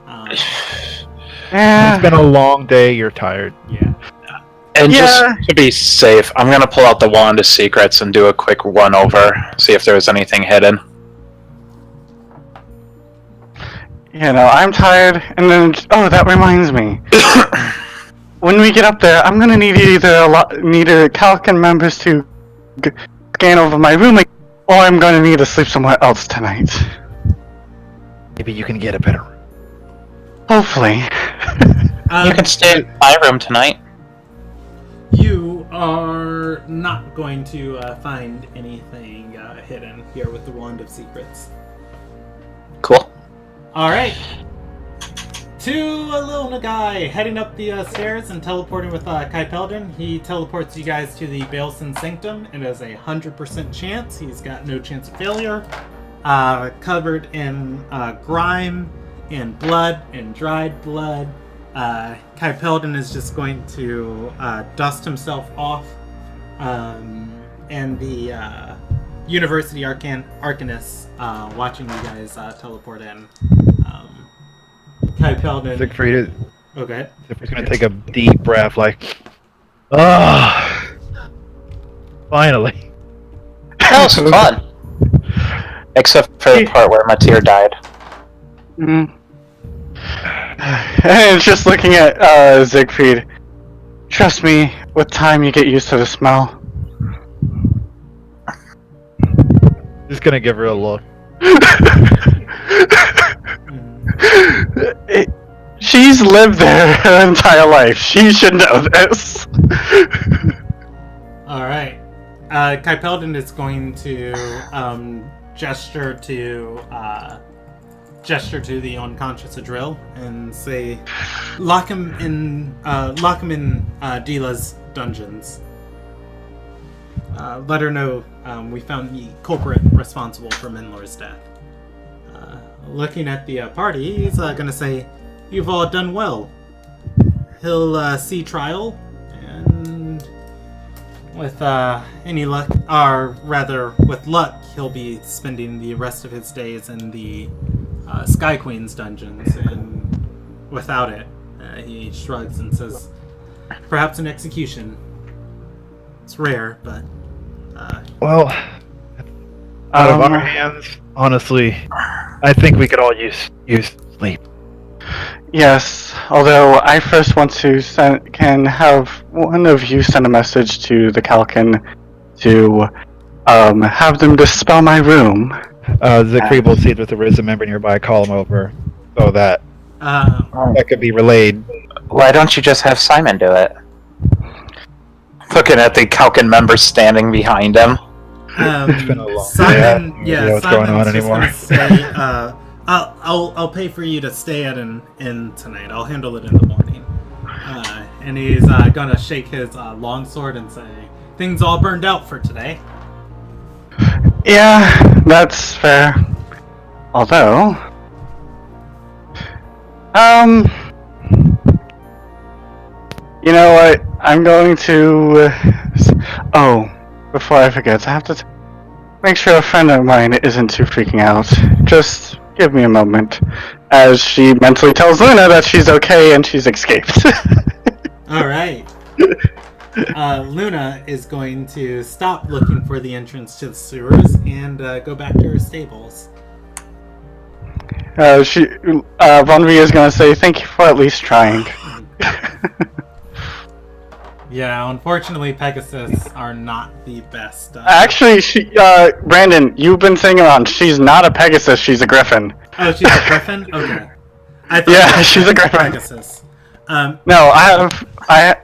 It's been a long day. You're tired. Yeah. And just to be safe, I'm gonna pull out the Wand of Secrets and do a quick run over, see if there's anything hidden. I'm tired, and then that reminds me. When we get up there, I'm gonna need either Calican members to scan over my room, or I'm gonna need to sleep somewhere else tonight. Maybe you can get a better room. Hopefully. You can stay in my room tonight. You are not going to find anything hidden here with the Wand of Secrets. Cool. Alright. To a little Nagai, heading up the stairs and teleporting with Kai Peldon. He teleports you guys to the Baleson Sanctum. It is 100% chance. He's got no chance of failure. Covered in grime and blood and dried blood. Kai Peldon is just going to dust himself off. And the University Arcanists watching you guys teleport in. Kai Peldon. Siegfried is. Okay. Siegfried's gonna take a deep breath, finally. That was fun. Except for the part where Matir died. And just looking at Siegfried. Trust me, with time you get used to the smell. Just gonna give her a look. She's lived there her entire life. She should know this. Alright. Kai Peldon is going to gesture to the unconscious Adril and say, lock him in Dila's dungeons. Let her know we found the culprit responsible for Minlor's death. Looking at the party, he's gonna say, you've all done well. He'll see trial, and with any luck, or rather, with luck, he'll be spending the rest of his days in the Sky Queen's dungeons, and without it, he shrugs and says, perhaps an execution. It's rare, but... Well, out of our hands, honestly, I think we could all use sleep. Yes, although I first want to can have one of you send a message to the Calican to have them dispel my room. Siegfried will see if there is a member nearby, call him over, so that that could be relayed. Why don't you just have Simon do it? Looking at the Calican members standing behind him. It's been a long Simon, day. What's going on anymore? Say, I'll pay for you to stay at an inn tonight. I'll handle it in the morning. And he's gonna shake his longsword and say, things all burned out for today. Yeah, that's fair. Although, you know what? I'm going to. Before I forget, I have to make sure a friend of mine isn't too freaking out. Just give me a moment, as she mentally tells Luna that she's okay and she's escaped. All right. Luna is going to stop looking for the entrance to the sewers and go back to her stables. Vonvi is going to say, "Thank you for at least trying." Yeah, unfortunately, Pegasus are not the best. Actually, Brandon, you've been saying around. She's not a Pegasus. She's a Griffin. Oh, she's a Griffin. Okay. She's a Griffin. Pegasus. No,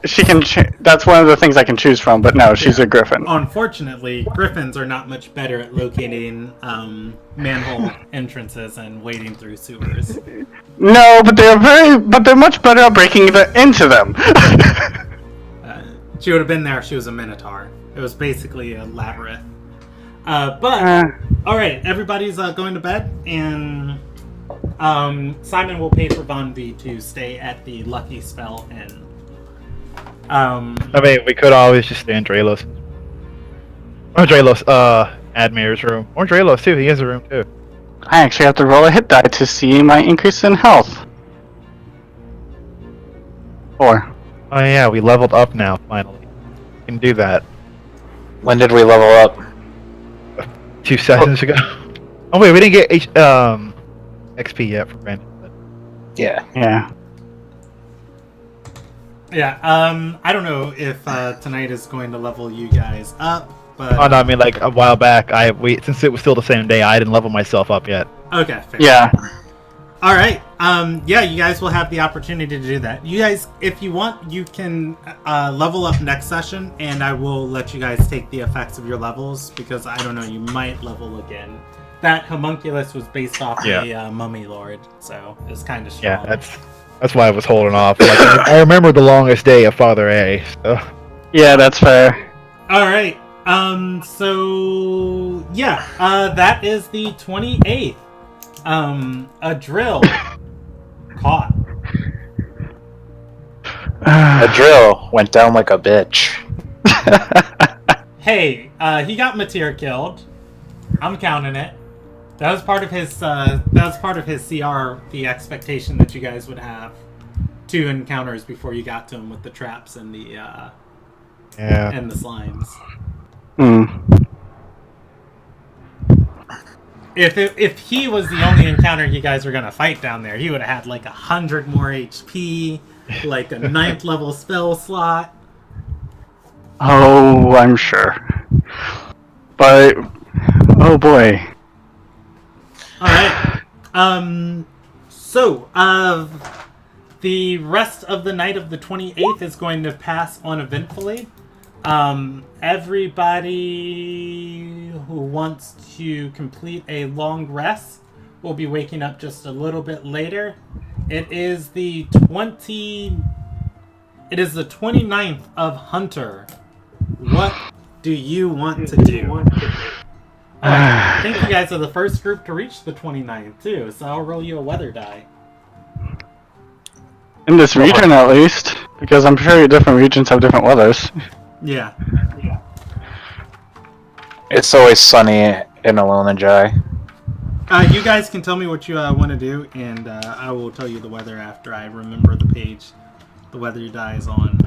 she can. That's one of the things I can choose from. But no, she's a Griffin. Unfortunately, Griffins are not much better at locating manhole entrances and wading through sewers. No, but they're much better at breaking into them. She would have been there if she was a Minotaur. It was basically a labyrinth. All right, everybody's going to bed, and Simon will pay for Vonvi to stay at the Lucky Spell Inn. I mean, we could always just stay in Dralos. Or Dralos, Admir's room. Or Dralos, too. He has a room, too. I actually have to roll a hit die to see my increase in health. 4. Oh, yeah, we leveled up now, finally. We can do that. When did we level up? 2 sessions ago. Oh, wait, we didn't get XP yet for Brandon. Yeah. Yeah, I don't know if tonight is going to level you guys up, but... Oh, no, I mean, like, a while back, since it was still the same day, I didn't level myself up yet. Okay, fair. Yeah. All right. Yeah, you guys will have the opportunity to do that. You guys, if you want, you can level up next session, and I will let you guys take the effects of your levels, because, I don't know, you might level again. That homunculus was based off a mummy lord, so it's kind of strong. Yeah, that's why I was holding off. Like, I remember the longest day of Father A, so... Yeah, that's fair. All right. So, yeah, that is the 28th. A drill caught. A drill went down like a bitch. Hey, he got Matir killed. I'm counting it. That was part of his. That was part of his CR. The expectation that you guys would have 2 encounters before you got to him with the traps and the and the slimes. If he was the only encounter you guys were gonna fight down there, he would have had like 100 more HP, like a 9th level spell slot. Oh, I'm sure. But oh boy. All right. So the rest of the night of the 28th is going to pass uneventfully. Everybody who wants to complete a long rest will be waking up just a little bit later. It is the 29th of Hunter. What do you want to do? I think you guys are the first group to reach the 29th too, so I'll roll you a weather die. In this region, at least, because I'm sure different regions have different weathers. Yeah. It's always sunny in Alonajai. You guys can tell me what you want to do, and I will tell you the weather after I remember the page the weather die is on.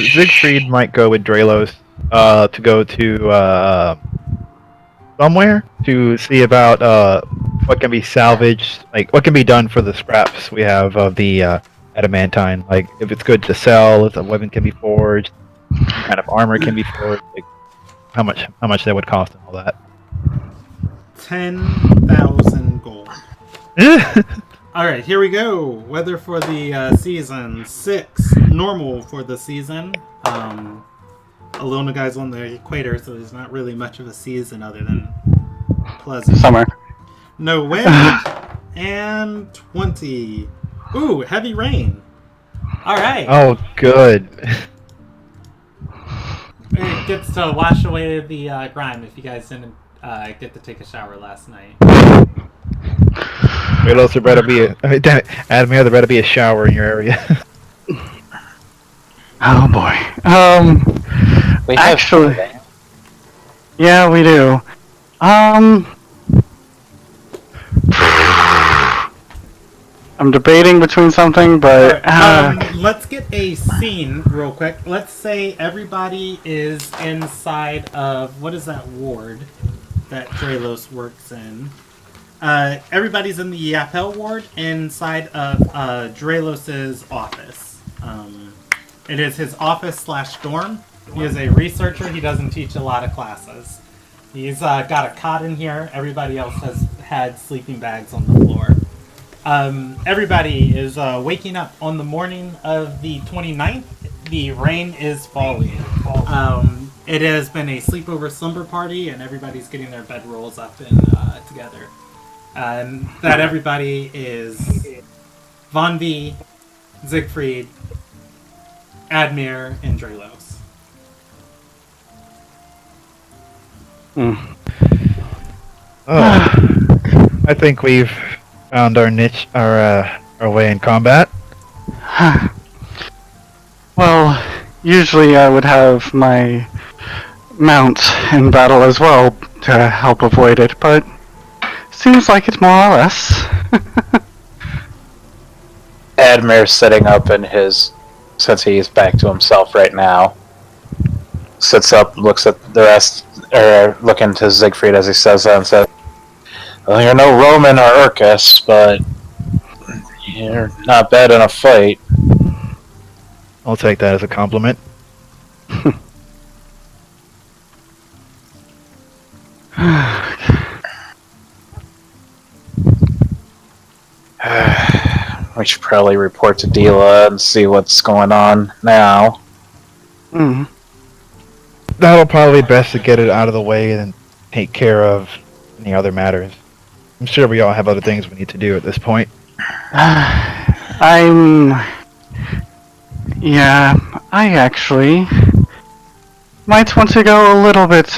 Siegfried might go with Dralos to go to somewhere to see about what can be salvaged, like what can be done for the scraps we have of the adamantine. Like if it's good to sell, if a weapon can be forged, what kind of armor can be forged, like how much that would cost and all that. 10,000 gold. Alright, here we go. Weather for the season. 6. Normal for the season. Alona guy's on the equator, so there's not really much of a season other than pleasant. Summer. No wind. And 20. Ooh, heavy rain. Alright. Oh, good. It gets to wash away the grime if you guys didn't get to take a shower last night. Draylos, there better be damn it, Admir, there better be a shower in your area. Oh boy. We have Actually, something. yeah, we do. I'm debating between something, but Let's get a scene real quick. Let's say everybody is inside of what is that ward that Draylos works in? Everybody's in the Yapel ward inside of Draylos's office. It is his office / dorm. He is a researcher. He doesn't teach a lot of classes. He's got a cot in here. Everybody else has had sleeping bags on the floor. Everybody is waking up on the morning of the 29th. The rain is falling. It has been a sleepover slumber party, and everybody's getting their bedrolls up and together. And that everybody is Von V, Siegfried, Admir, and Draylos. I think we've found our niche, our way in combat. well, usually I would have my mount in battle as well to help avoid it, but seems like it more or less. Admir's sitting up in his, since he's back to himself right now, sits up, looks at the rest, or looking to Siegfried as he says that and says, well, you're no Roman or Urcus, but you're not bad in a fight. I'll take that as a compliment. We should probably report to Dila and see what's going on now. That'll probably be best to get it out of the way and take care of any other matters. I'm sure we all have other things we need to do at this point. Yeah, I actually might want to go a little bit,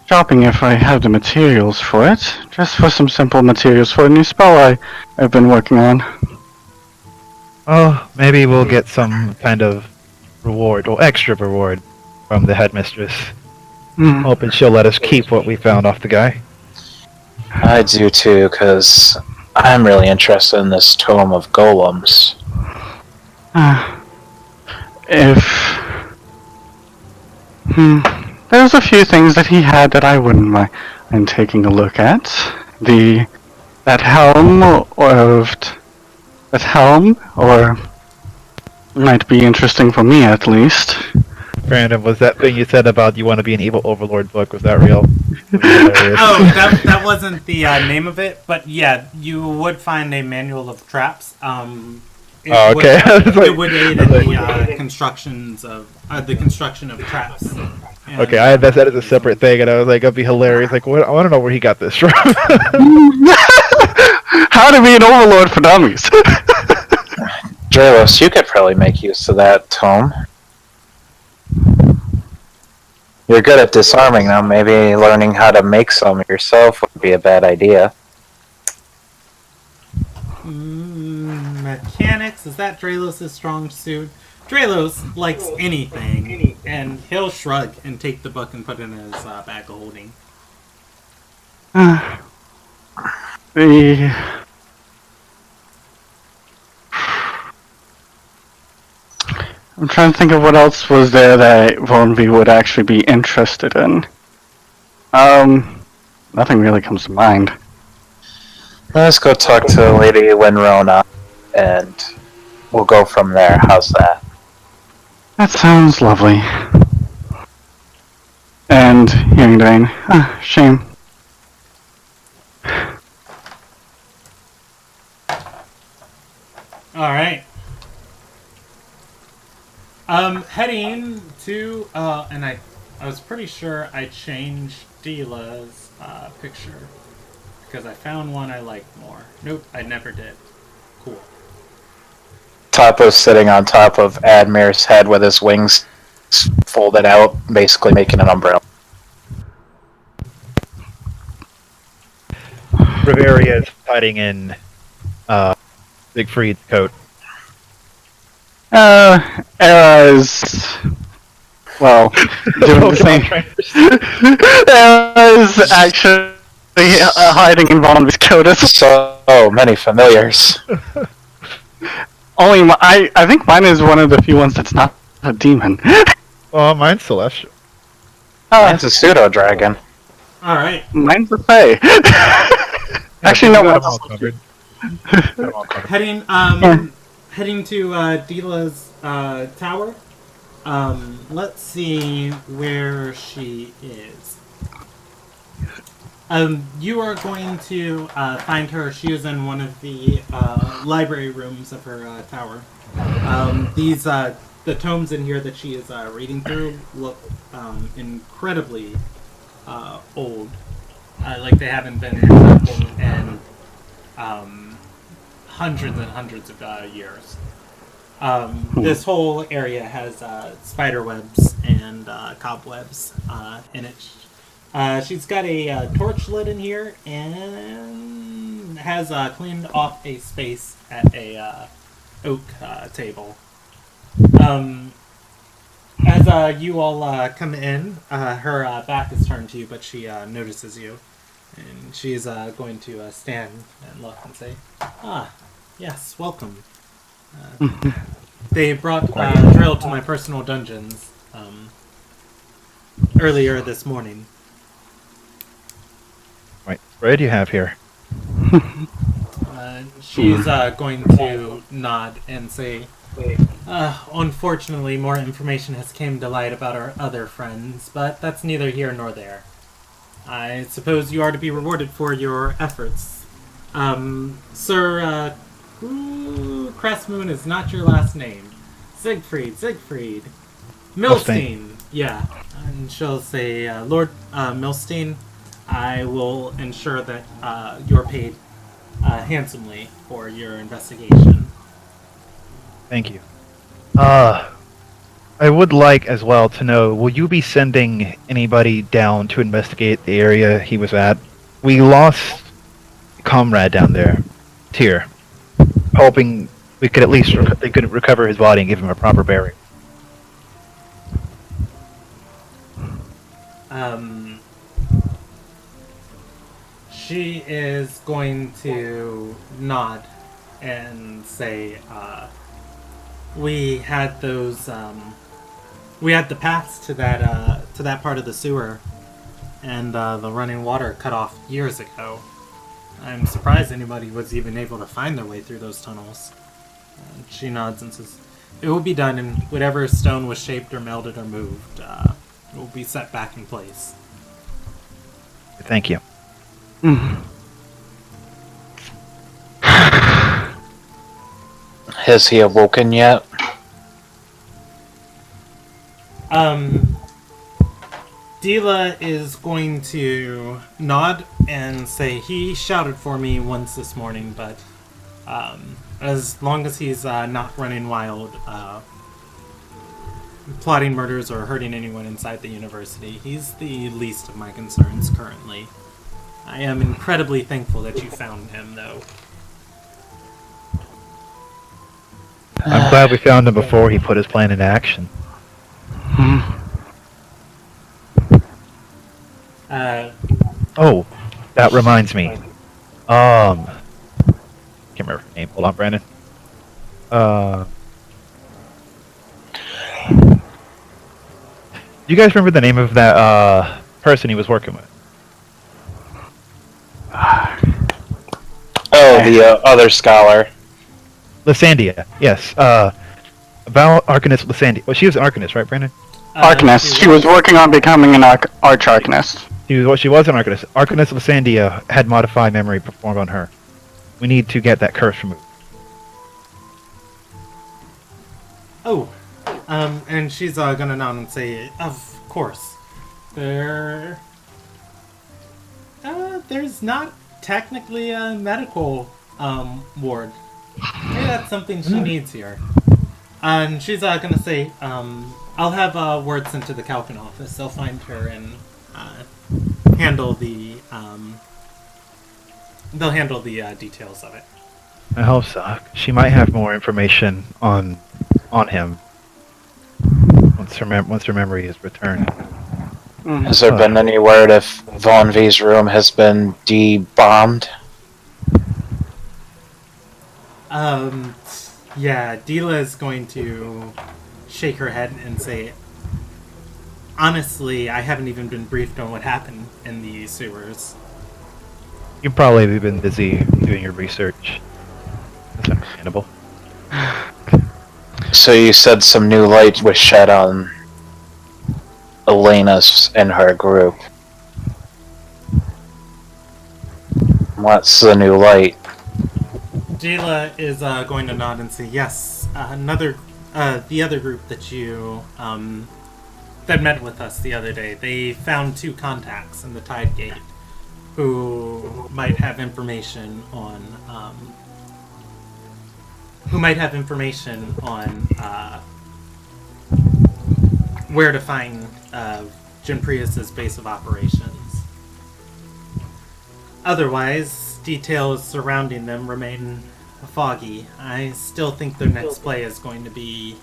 shopping if I have the materials for it. Just for some simple materials for a new spell I've been working on. Oh, maybe we'll get some kind of reward, or extra reward, from the headmistress. Hoping she'll let us keep what we found off the guy. I do too, because I'm really interested in this tome of golems. There's a few things that he had that I wouldn't mind taking a look at. That helm, or might be interesting for me at least. Brandon, was that thing you said about you want to be an evil overlord book, was that real? Oh, that wasn't the name of it, but yeah, you would find a manual of traps. Okay. It would aid in the construction of traps. And, okay, I had that as a separate thing, and I was like, it'd be hilarious. Like, what? I want to know where he got this from. How to be an overlord for dummies. Draylos, you could probably make use of that tome. You're good at disarming them. Maybe learning how to make some yourself would be a bad idea. Mechanics, is that Draylos' strong suit? Draylos likes anything, and he'll shrug and take the book and put it in his bag of holding. I'm trying to think of what else was there that Vonvi would actually be interested in. Nothing really comes to mind. Let's go talk to Lady Winrona, and we'll go from there. How's that? That sounds lovely. And hearing Dane, shame. Alright. Heading to, and I was pretty sure I changed Dila's picture, because I found one I liked more. Nope, I never did. Cool. Tapo's sitting on top of Admir's head with his wings folded out, basically making an umbrella. Bavaria is hiding in Siegfried's coat. Era's, well, doing the same. Era's actually hiding in Von's coat as So many familiars. only I think mine is one of the few ones that's not a demon. Oh, mine's celestial. Mine's a pseudo dragon. All right. Mine's a fae. Actually, no, got mine's them all covered. Heading heading to Dila's tower. Let's see where she is. You are going to find her. She is in one of the library rooms of her tower. These the tomes in here that she is reading through look incredibly old, like they haven't been in hundreds and hundreds of years. This whole area has spider webs and cobwebs in it. She's got a torch lit in here and has cleaned off a space at a oak table. As you all come in, her back is turned to you, but she notices you. And she's going to stand and look and say, "Ah, yes, welcome. They brought Drill to my personal dungeons earlier this morning." Right, spread you have here. She's going to nod and say, "Unfortunately, more information has came to light about our other friends, but that's neither here nor there. I suppose you are to be rewarded for your efforts. Sir, Crestmoon is not your last name. Siegfried. Milstein. Yeah." And she'll say, "Lord Milstein, I will ensure that you're paid handsomely for your investigation." Thank you. I would like as well to know, will you be sending anybody down to investigate the area he was at? We lost a comrade down there, Tyr, hoping we could at least they could recover his body and give him a proper burial. She is going to nod and say, we had those, we had the paths to that part of the sewer, and the running water cut off years ago. I'm surprised anybody was even able to find their way through those tunnels." And she nods and says, "It will be done, and whatever stone was shaped or melted or moved, it will be set back in place." Thank you. Has he awoken yet? Dila is going to nod and say he shouted for me once this morning, but as long as he's not running wild, plotting murders or hurting anyone inside the university, he's the least of my concerns currently. I am incredibly thankful that you found him, though. I'm glad we found him before he put his plan into action. Oh, that reminds me. Can't remember her name. Hold on, Brandon. Do you guys remember the name of that person he was working with? Oh, the other scholar. Lysandia, yes. About Arcanist Lysandia. Well, she was an Arcanist, right, Brandon? Arcanist. She was working on becoming an Arch-Arcanist. She was an Arcanist. Arcanist Lysandia had modified memory performed on her. We need to get that curse removed. Oh, and she's gonna nod and say, "Of course. There's not technically a medical ward. Maybe that's something she needs here." And she's gonna say, I'll have word sent to the Calkin office. They'll find her and handle the details of it. I hope so. She might have more information on him once her memory is returned. Has there been any word if Von V's room has been de-bombed? Yeah, Dila is going to shake her head and say, honestly, I haven't even been briefed on what happened in the sewers. You've probably been busy doing your research. That's understandable. So you said some new light was shed on Elena's and her group. What's the new light? Dila is going to nod and say, yes, the other group that you, that met with us the other day, they found 2 contacts in the Tide Gate who might have information on, where to find Jim Prius's base of operations. Otherwise, details surrounding them remain foggy. I still think their next play is going to be,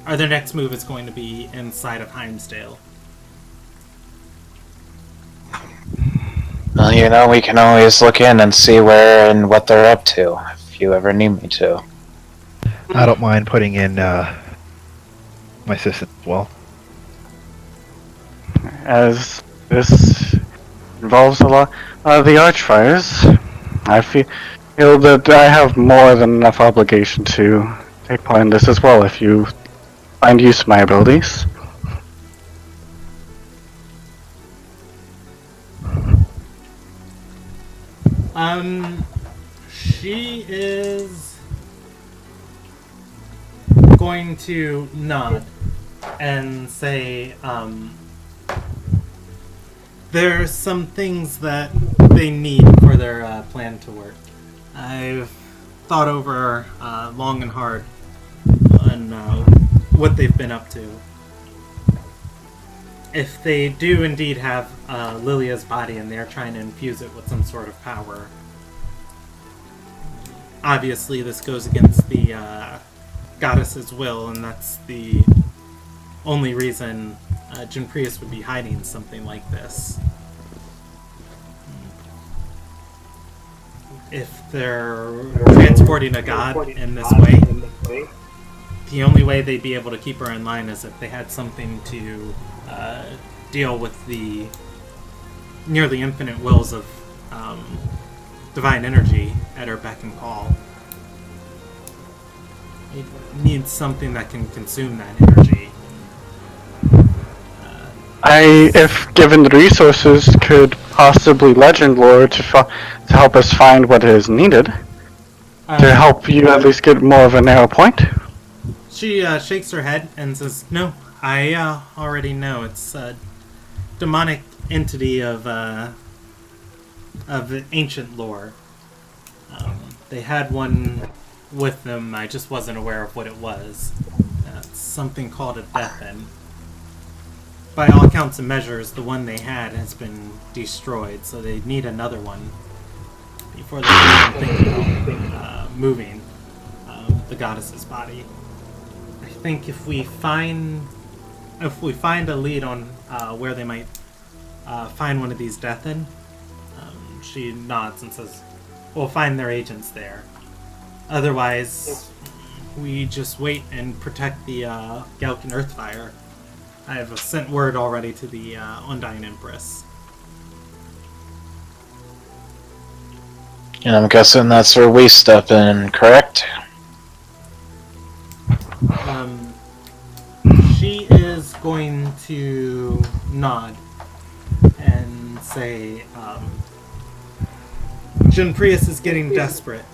or their next move is going to be inside of Heimsdale. Well, you know, we can always look in and see where and what they're up to, if you ever need me to. I don't mind putting in my assistant as well. As this involves a lot of the Archfires, I feel that I have more than enough obligation to take part in this as well if you find use of my abilities. She is going to nod and say, there's some things that they need for their plan to work. I've thought over long and hard on what they've been up to. If they do indeed have Lilia's body and they're trying to infuse it with some sort of power, obviously this goes against the goddess's will, and that's the only reason Jim Prius would be hiding something like this. If they're transporting a god in this way, the only way they'd be able to keep her in line is if they had something to deal with the nearly infinite wills of divine energy at her beck and call. It needs something that can consume that energy. If given the resources, could possibly legend lore to help us find what is needed to help you at least get more of a narrow point. She shakes her head and says, "No, I already know. It's a demonic entity of ancient lore. They had one with them. I just wasn't aware of what it was. It's something called a Deathen. By all counts and measures, the one they had has been destroyed, so they need another one before they can even think about moving the goddess's body. I think if we find a lead on where they might find one of these Deathen," she nods and says, "We'll find their agents there. Otherwise, we just wait and protect the Galcan Earthfire. I have sent word already to the Undying Empress." And I'm guessing that's where we step in, correct? She is going to nod and say, "Jim Prius is getting desperate.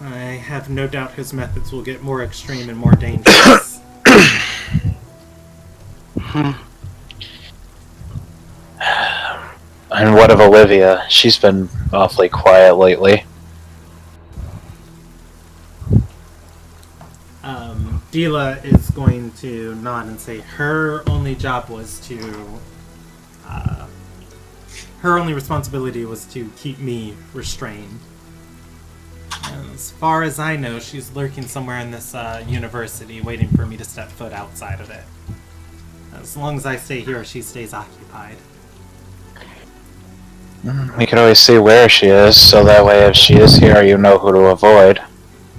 I have no doubt his methods will get more extreme and more dangerous." And what of Olivia? She's been awfully quiet lately. Dila is going to nod and say her only job was to... her only responsibility was to keep me restrained. And as far as I know, she's lurking somewhere in this university, waiting for me to step foot outside of it. As long as I stay here, she stays occupied. We can always see where she is, so that way if she is here, you know who to avoid.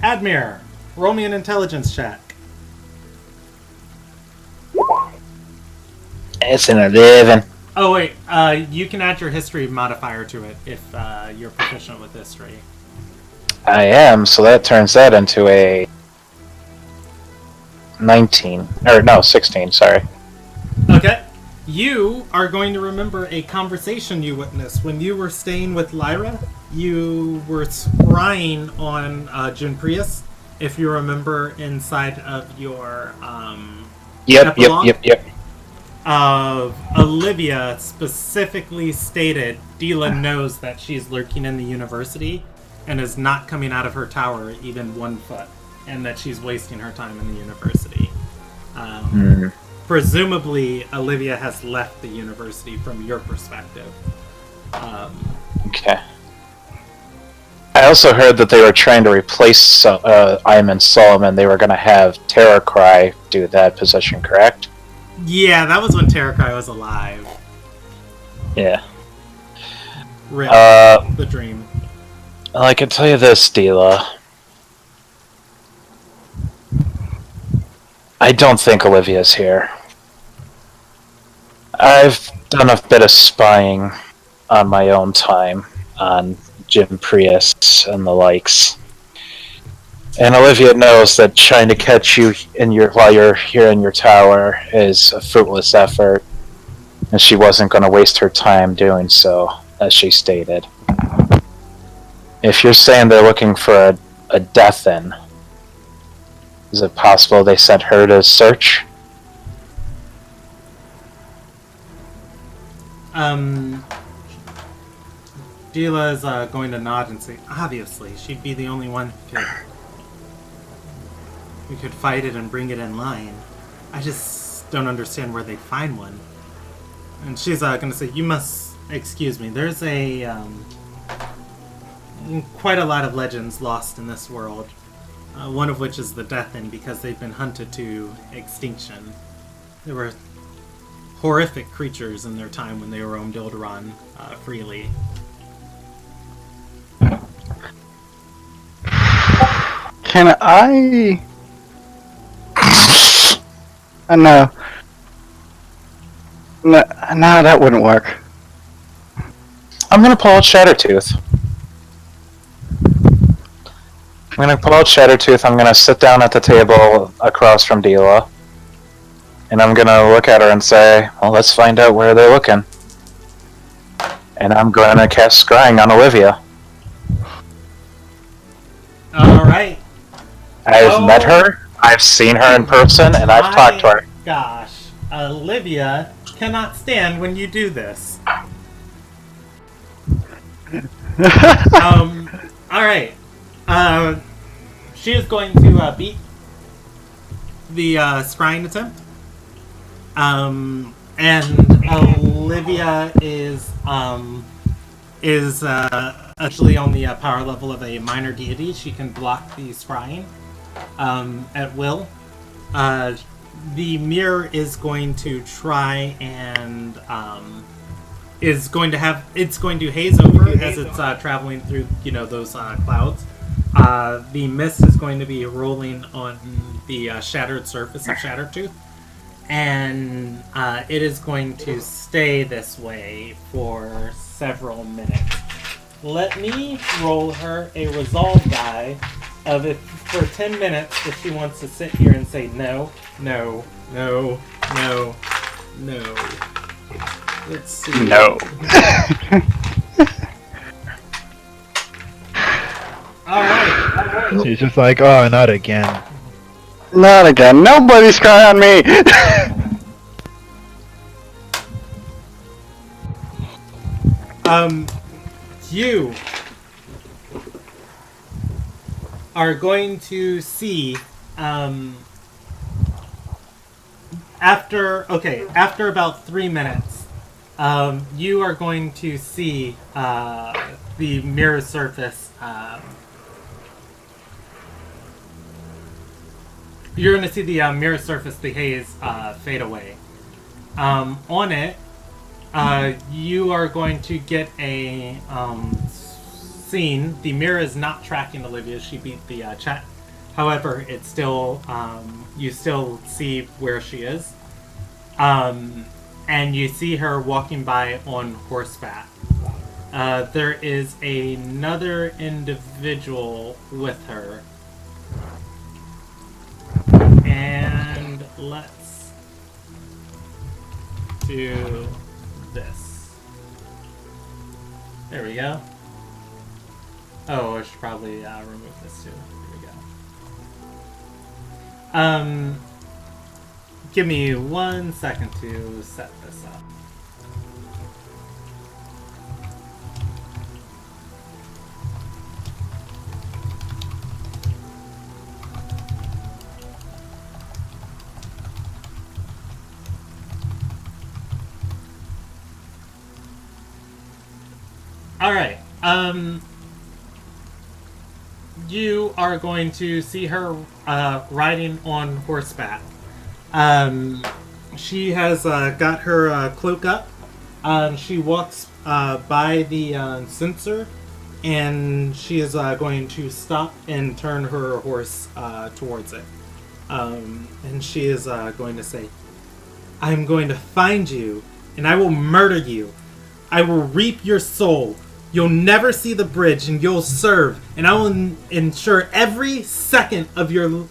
Admir, roll me an intelligence check. It's an 11. Oh wait, you can add your history modifier to it if you're proficient with history. I am, so that turns that into a 19. Or no, 16, sorry. Okay. You are going to remember a conversation you witnessed when you were staying with Lyra. You were scrying on June Prius, if you remember, inside of your Yep. Olivia specifically stated Dila knows that she's lurking in the university and is not coming out of her tower even 1 foot, and that she's wasting her time in the university. Presumably, Olivia has left the university from your perspective. Okay. I also heard that they were trying to replace Ayman Solomon. They were going to have Terror Cry do that position, correct? Yeah, that was when Terror Cry was alive. Yeah. Rip. The dream. Well, I can tell you this, Dila. I don't think Olivia's here. I've done a bit of spying on my own time on Jim Prius and the likes. And Olivia knows that trying to catch you while you're here in your tower is a fruitless effort, and she wasn't going to waste her time doing so, as she stated. If you're saying they're looking for a death in, is it possible they sent her to search? Dila is going to nod and say, obviously, she'd be the only one who could fight it and bring it in line. I just don't understand where they'd find one. And she's going to say, you must excuse me, there's quite a lot of legends lost in this world. One of which is the Death End, because they've been hunted to extinction. There were horrific creatures in their time when they roamed Ilderon freely. Can I... No. No, that wouldn't work. I'm gonna pull out Shattertooth. I'm gonna sit down at the table across from Dila. And I'm gonna look at her and say, well, let's find out where they're looking. And I'm gonna cast Scrying on Olivia. Alright. I've met her, I've seen her in person, and I've talked to her. Gosh, Olivia cannot stand when you do this. Alright. She is going to beat the scrying attempt. And Olivia is actually on the power level of a minor deity. She can block the scrying at will. The mirror is going to try and it's going to haze over as it's traveling through those clouds. The mist is going to be rolling on the shattered surface of Shattertooth, and it is going to stay this way for several minutes. Let me roll her a resolve die of if for 10 minutes if she wants to sit here and say no, no, no, no, no. Let's see. No. Alright. She's just like, oh, not again. Not again. Nobody's crying on me. You are going to see after about 3 minutes, you are going to see the mirror surface. You're going to see the mirror surface, the haze, fade away. On it, you are going to get a scene. The mirror is not tracking Olivia. She beat the chat. However, it's still you still see where she is, and you see her walking by on horseback. There is another individual with her, and let's do this. There we go. Oh, I should probably remove this too. Here we go. Give me 1 second to set this up. All right. You are going to see her riding on horseback. She has got her cloak up. She walks by the sensor, and she is going to stop and turn her horse towards it. And she is going to say, "I'm going to find you, and I will murder you. I will reap your soul. You'll never see the bridge, and you'll serve, and I will ensure every second of your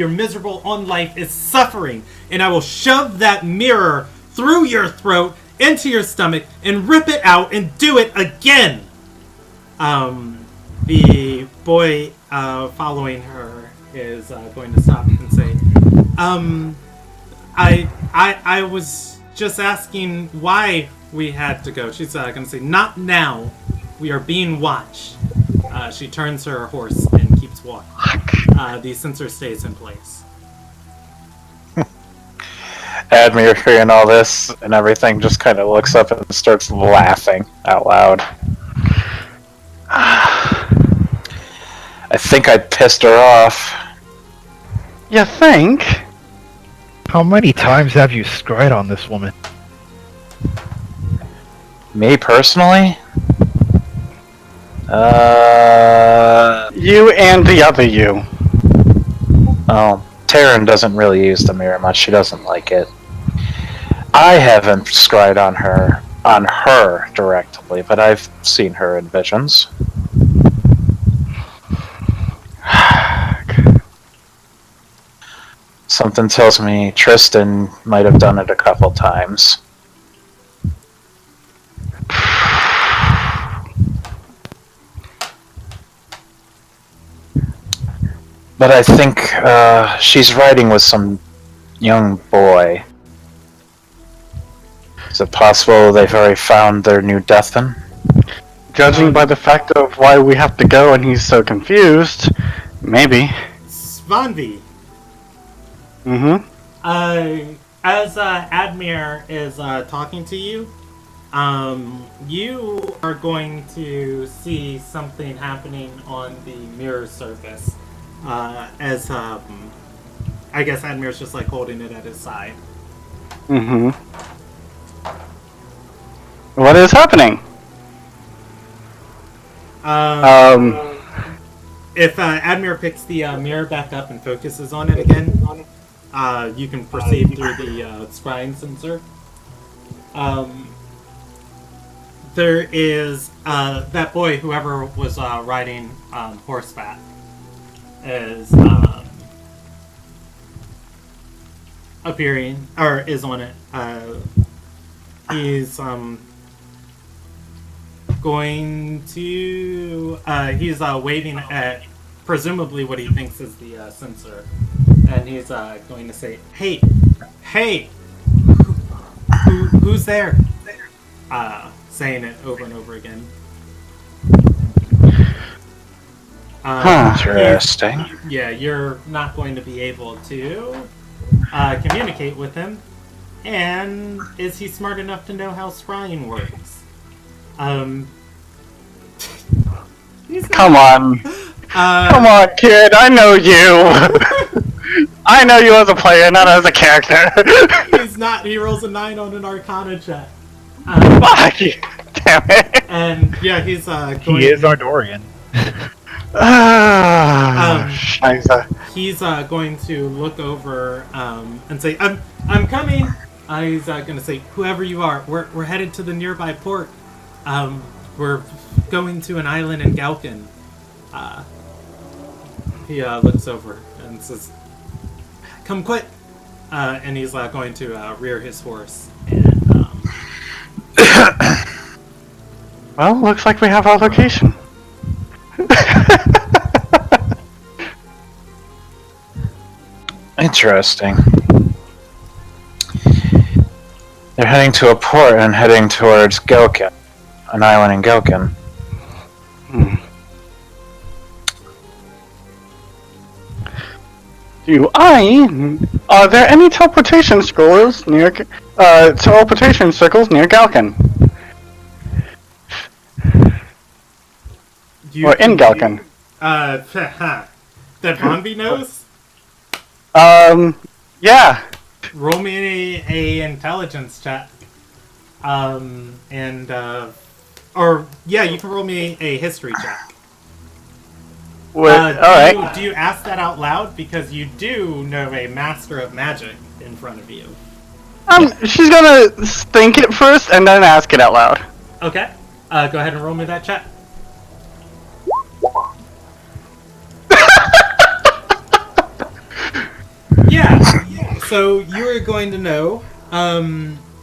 miserable on life is suffering, and I will shove that mirror through your throat, into your stomach, and rip it out, and do it again." The boy following her is going to stop and say, I was just asking why we had to go. She's going to say, "Not now. We are being watched." She turns her horse and keeps walking. The sensor stays in place. Admir, hearing all this and everything, just kind of looks up and starts laughing out loud. I think I pissed her off. You think? How many times have you scryed on this woman? Me personally? You and the other you. Oh, Taryn doesn't really use the mirror much. She doesn't like it. I haven't scryed on her directly, but I've seen her in visions. Something tells me Tristan might have done it a couple times. But I think she's riding with some young boy. Is it possible they've already found their new deathin? Judging by the fact of why we have to go and he's so confused, maybe. Svanvi. Mm-hmm. As Admir is talking to you, you are going to see something happening on the mirror surface. As I guess Admir's just like holding it at his side. Mm-hmm. What is happening? If Admir picks the mirror back up and focuses on it again, you can perceive through the scrying sensor. There is that boy, whoever was riding horseback, is appearing, or is on it. He's going to he's waving at presumably what he thinks is the sensor, and he's going to say, hey, who's there? Saying it over and over again. Interesting. Yeah, you're not going to be able to communicate with him. And is he smart enough to know how scrying works? Come on. Come on, kid. I know you. I know you as a player, not as a character. He's not. He rolls a 9 on an Arcana check. Fuck. Damn it. And yeah, he's going. He is our Dorian. He's going to look over and say, "I'm coming." He's going to say, "Whoever you are, we're headed to the nearby port. We're going to an island in Galkin." He looks over and says, "Come quick!" And he's going to rear his horse. And well, looks like we have our location. Interesting. They're heading to a port and heading towards Gelkin, an island in Gelkin. Are there any teleportation circles near Galkin? Or in Galkin? That Bonby knows? Yeah. Roll me a intelligence check. You can roll me a history check. Alright. Do you ask that out loud? Because you do know a master of magic in front of you. She's gonna think it first and then ask it out loud. Okay. Go ahead and roll me that check. Yeah. So you are going to know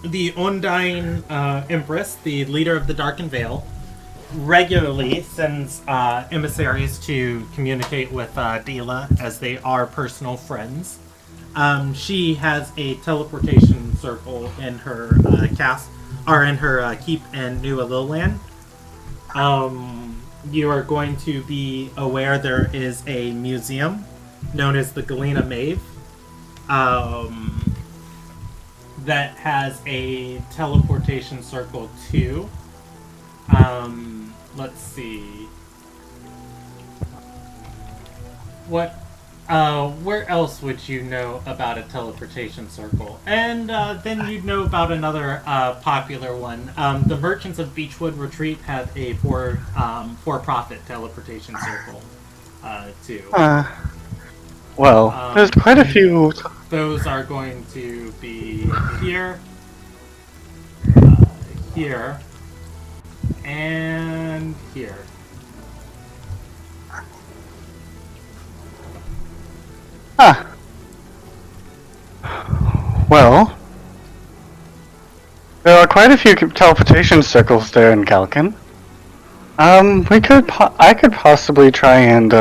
the Undying Empress, the leader of the Darkened Veil, regularly sends emissaries to communicate with Dila, as they are personal friends. She has a teleportation circle in her keep in New Aliland. You are going to be aware there is a museum known as the Galena Mave that has a teleportation circle too. Let's see. Where else would you know about a teleportation circle? And then you'd know about another popular one. The Merchants of Beechwood Retreat have a for-profit teleportation circle too. Well, there's quite a few. Those are going to be here, here, and here. Huh. Well, there are quite a few teleportation circles there in Galkin. I could possibly try and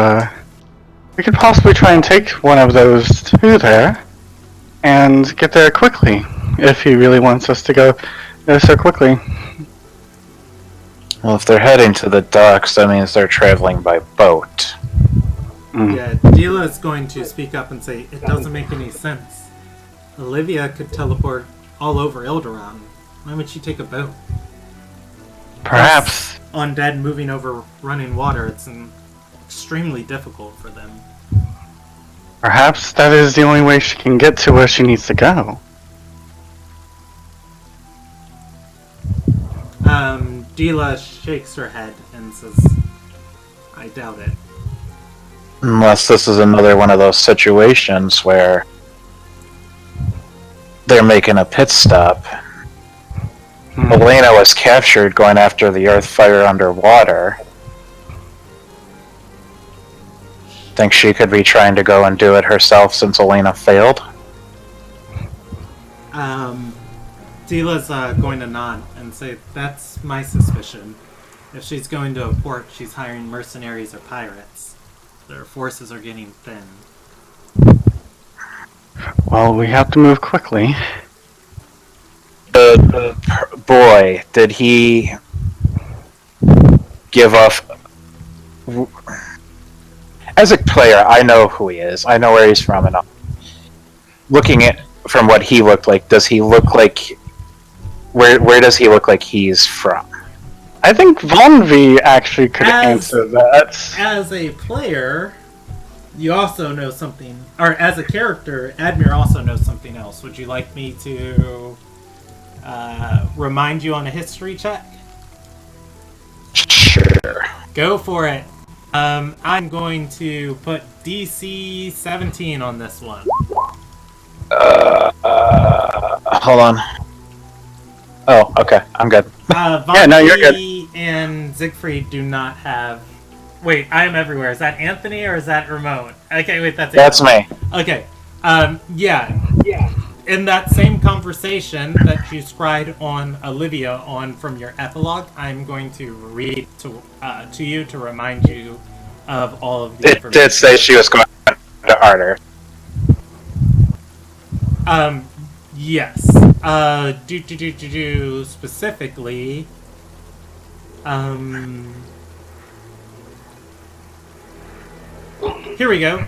take one of those to there and get there quickly, if he really wants us to go there so quickly. Well, if they're heading to the docks, that means they're traveling by boat. Yeah, Dila is going to speak up and say, it doesn't make any sense. Olivia could teleport all over Ilderon. Why would she take a boat? Perhaps. Undead moving over running water, it's extremely difficult for them. Perhaps that is the only way she can get to where she needs to go. Dila shakes her head and says, I doubt it. Unless this is another one of those situations where they're making a pit stop. Elena was captured going after the earth fire underwater. Think she could be trying to go and do it herself since Elena failed? Dila's going to nod and say, that's my suspicion. If she's going to a port, she's hiring mercenaries or pirates. Their forces are getting thin. Well, we have to move quickly. The boy, did he give off... As a player, I know who he is. I know where he's from and all. Looking at from what he looked like, does he look like... Where does he look like he's from? I think Von V actually could answer that. As a player, you also know something... Or as a character, Admir also knows something else. Would you like me to remind you on a history check? Sure. Go for it. I'm going to put DC 17 on this one. Hold on. Oh, okay. I'm good. You're good. And Siegfried do not have... Wait, I am everywhere. Is that Anthony or is that Ramon? Okay, wait, that's me. Okay. Yeah. In that same conversation that you scried on Olivia from your epilogue, I'm going to read to you to remind you of all of the information. It did say she was going to Arter. Yes. Specifically, here we go.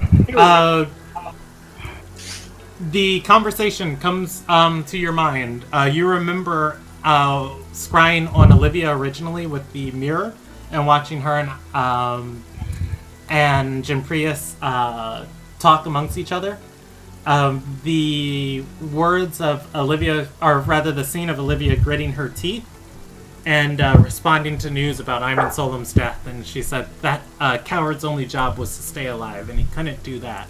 The conversation comes to your mind. You remember scrying on Olivia originally with the mirror and watching her and Jimprius talk amongst each other. The words of Olivia, or rather the scene of Olivia gritting her teeth and responding to news about Iman Solem's death, and she said that coward's only job was to stay alive, and he couldn't do that.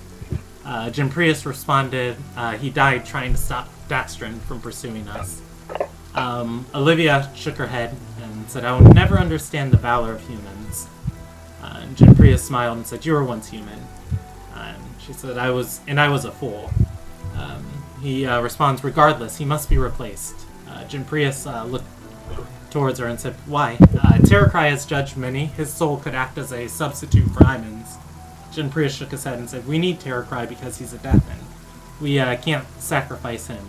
Jimprius responded, he died trying to stop Dastrin from pursuing us. Olivia shook her head and said, I will never understand the valor of humans. And Jimprius smiled and said, you were once human. She said, I was a fool. He responds, regardless, he must be replaced. Jimprius looked towards her and said, why? Terracry has judged many. His soul could act as a substitute for Iman's. Jimprius shook his head and said, we need Terracry because he's a Deathan. We can't sacrifice him.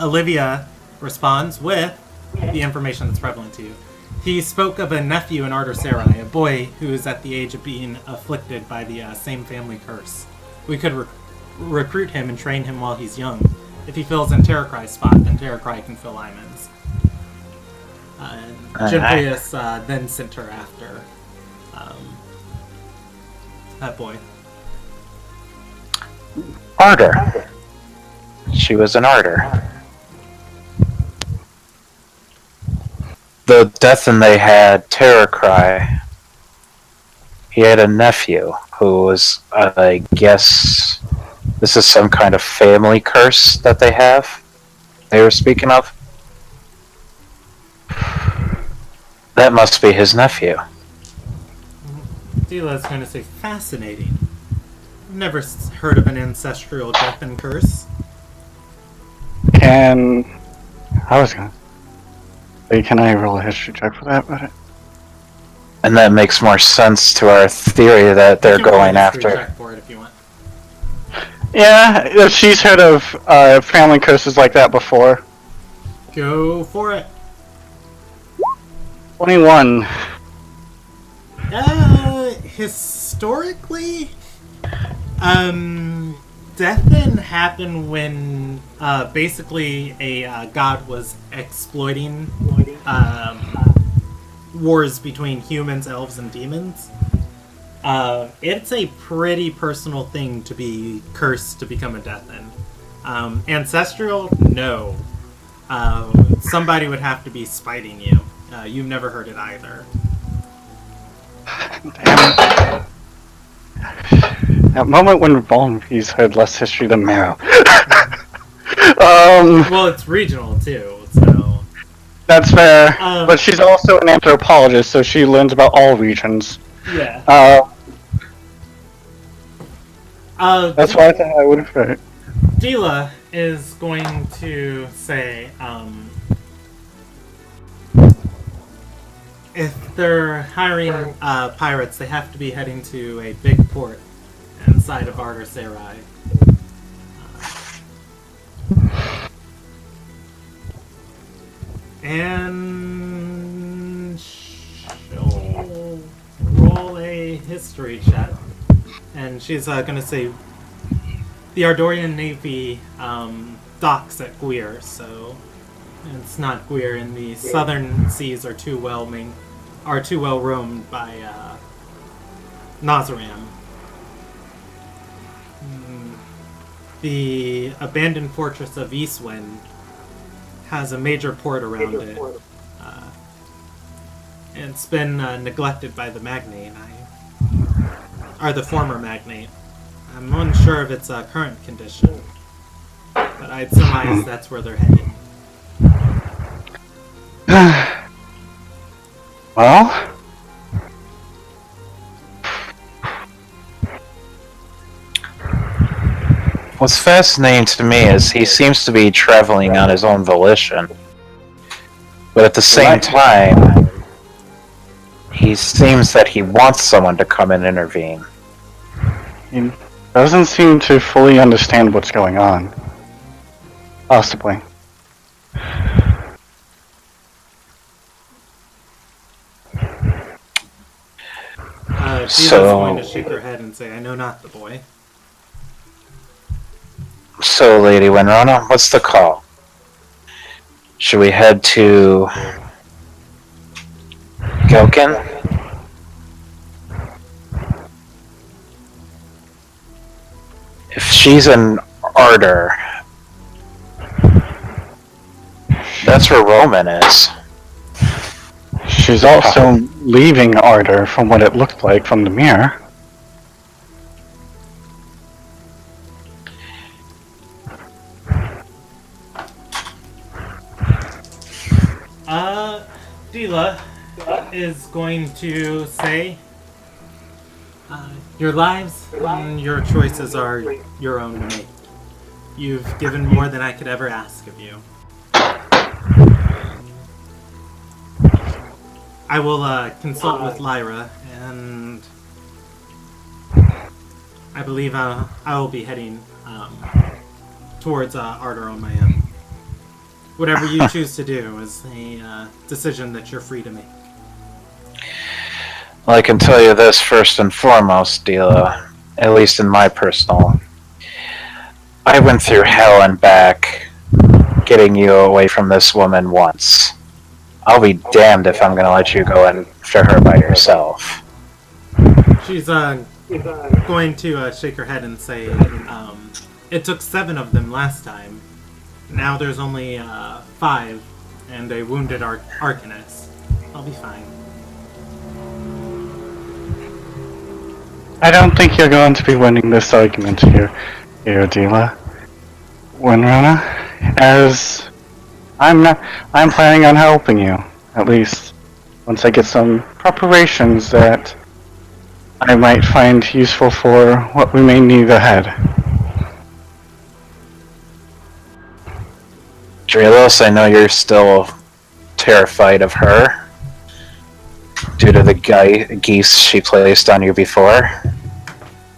Olivia responds with the information that's prevalent to you. He spoke of a nephew in Arter Sarai, a boy who is at the age of being afflicted by the same family curse. We could recruit him and train him while he's young. If he fills in Terracry's spot, then Terracry can fill Iman's. Jimprius then sent her after that boy. Arter. She was an Arter. The Deathan they had, Terracry, he had a nephew who was, I guess, this is some kind of family curse that they have, they were speaking of. That must be his nephew. Dila's going to say, fascinating. I've never heard of an ancestral Deathan curse. Can I roll a history check for that? And that makes more sense to our theory that they're going after. Check for it if you want. Yeah, she's heard of family curses like that before. Go for it. 21. Historically, Deathan happened when basically a god was exploiting wars between humans, elves, and demons. It's a pretty personal thing to be cursed to become a Deathan. Ancestral, no. Somebody would have to be spiting you. You've never heard it either. Damn. That moment when Volunteers had less history than Marrow. Well, it's regional too, so... That's fair, but she's also an anthropologist, so she learns about all regions. Yeah. That's why I thought I would have heard it. Dila is going to say, if they're hiring pirates, they have to be heading to a big port inside of Arter Sarai. And she'll roll a history check. And she's going to say, the Ardorian Navy docks at Gwir, so it's not Gwir, and the southern seas are too well roamed by Nazaram. The abandoned fortress of Eastwind has a major port around it. And it's been neglected by the magnate, or the former magnate. I'm unsure of its current condition, but I'd surmise that's where they're headed. Well, What's fascinating to me is he seems to be traveling on his own volition. But at the same time, he seems that he wants someone to come and intervene. he doesn't seem to fully understand what's going on. Possibly. Diva's going to shake her head and say, I know not the boy. So, Lady Winrona, what's the call? Should we head to Gelkin? If she's an Ardor, that's where Roman is. She's also leaving Ardor from what it looked like from the mirror. Dila is going to say, your lives and your choices are your own to make. You've given more than I could ever ask of you. I will consult with Lyra, and I believe I will be heading towards Ardor on my own. Whatever you choose to do is a decision that you're free to make. Well, I can tell you this first and foremost, Dila, at least in my personal. I went through hell and back getting you away from this woman once. I'll be damned if I'm going to let you go after her by yourself. She's going to shake her head and say, it took 7 of them last time. Now there's only 5, and a wounded Arcanist. I'll be fine. I don't think you're going to be winning this argument here, Dila. Winrona, as I'm planning on helping you, at least once I get some preparations that I might find useful for what we may need ahead. Drelos, I know you're still terrified of her due to the geese she placed on you before.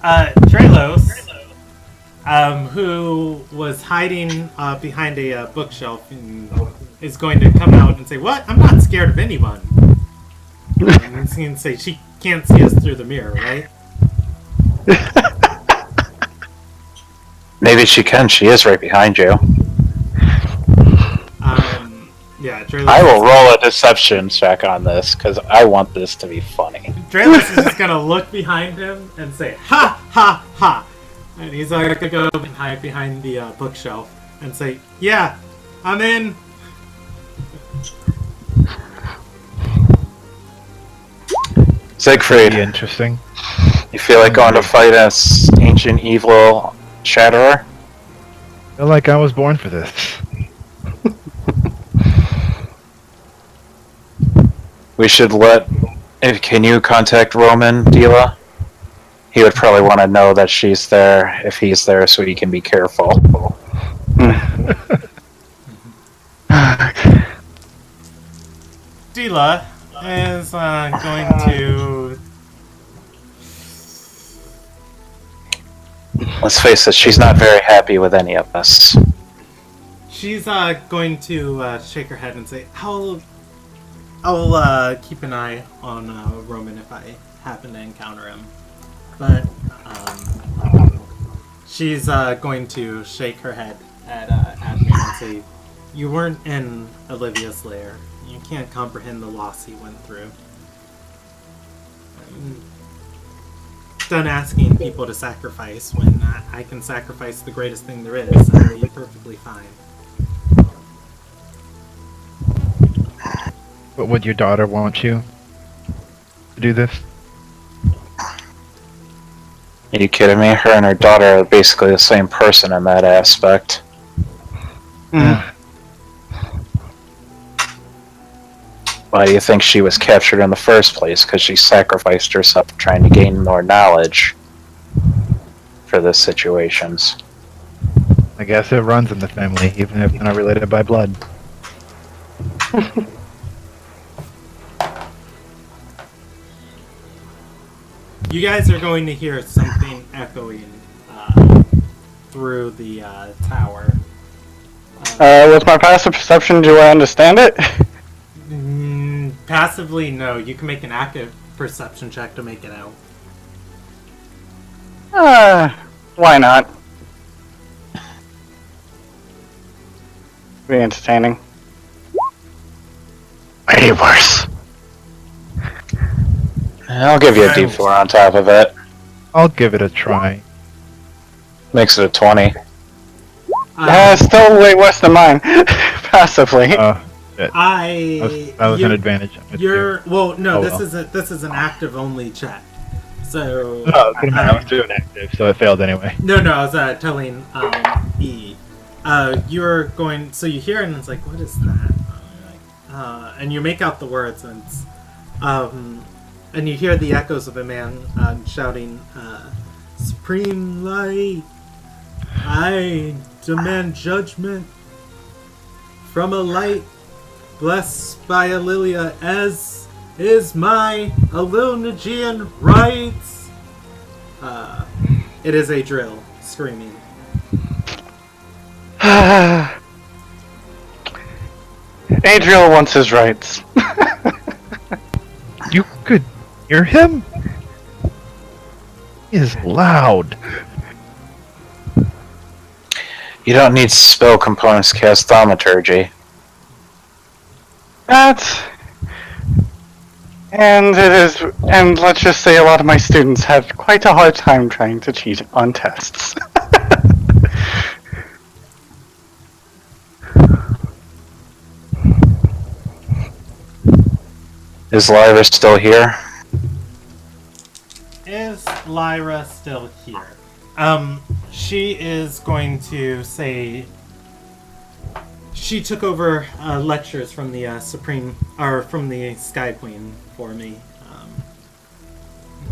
Drelos, who was hiding behind a bookshelf, and is going to come out and say, "What? I'm not scared of anyone." And he's going to say, "She can't see us through the mirror, right?" Maybe she can. She is right behind you. Yeah, Drelos I will roll a deception check on this, because I want this to be funny. Drelos is just going to look behind him and say, "Ha, ha, ha." And he's going to go and hide behind the bookshelf and say, "Yeah, I'm in." Siegfried, Interesting. you feel like going to fight an ancient evil Shatterer? I feel like I was born for this. We should can you contact Roman, Dila? He would probably want to know that she's there, if he's there, so he can be careful. Dila is going to... Let's face it, she's not very happy with any of us. She's going to shake her head and say, I'll keep an eye on Roman if I happen to encounter him. But She's going to shake her head at Admir and say, "You weren't in Olivia's lair. You can't comprehend the loss he went through. I'm done asking people to sacrifice when I can sacrifice the greatest thing there is and be perfectly fine." But would your daughter want you to do this? Are you kidding me? Her and her daughter are basically the same person in that aspect. Why do you think she was captured in the first place? Because she sacrificed herself trying to gain more knowledge for the situations. I guess it runs in the family, even if they're not related by blood. You guys are going to hear something echoing through the tower. With my passive perception, do I understand it? Passively, no. You can make an active perception check to make it out. Why not? Be entertaining. Way worse. I'll give you a D4 on top of it. I'll give it a try. Makes it a 20. Still way worse than mine. Passively. Shit. I That was an advantage. This is an active only check. So I was doing active, so it failed anyway. No, I was telling E. You're going. So you hear it, and it's like, what is that? And you make out the words, and it's, and you hear the echoes of a man shouting, "Supreme light, I demand judgment from a light blessed by Alilia, as is my Alilnagian rights." It is a drill screaming. Adriel wants his rights. You could hear him? He is loud. You don't need spell components to cast thaumaturgy. And let's just say a lot of my students had quite a hard time trying to cheat on tests. Is Lyra still here? Is Lyra still here? She is going to say she took over lectures from the from the Sky Queen for me.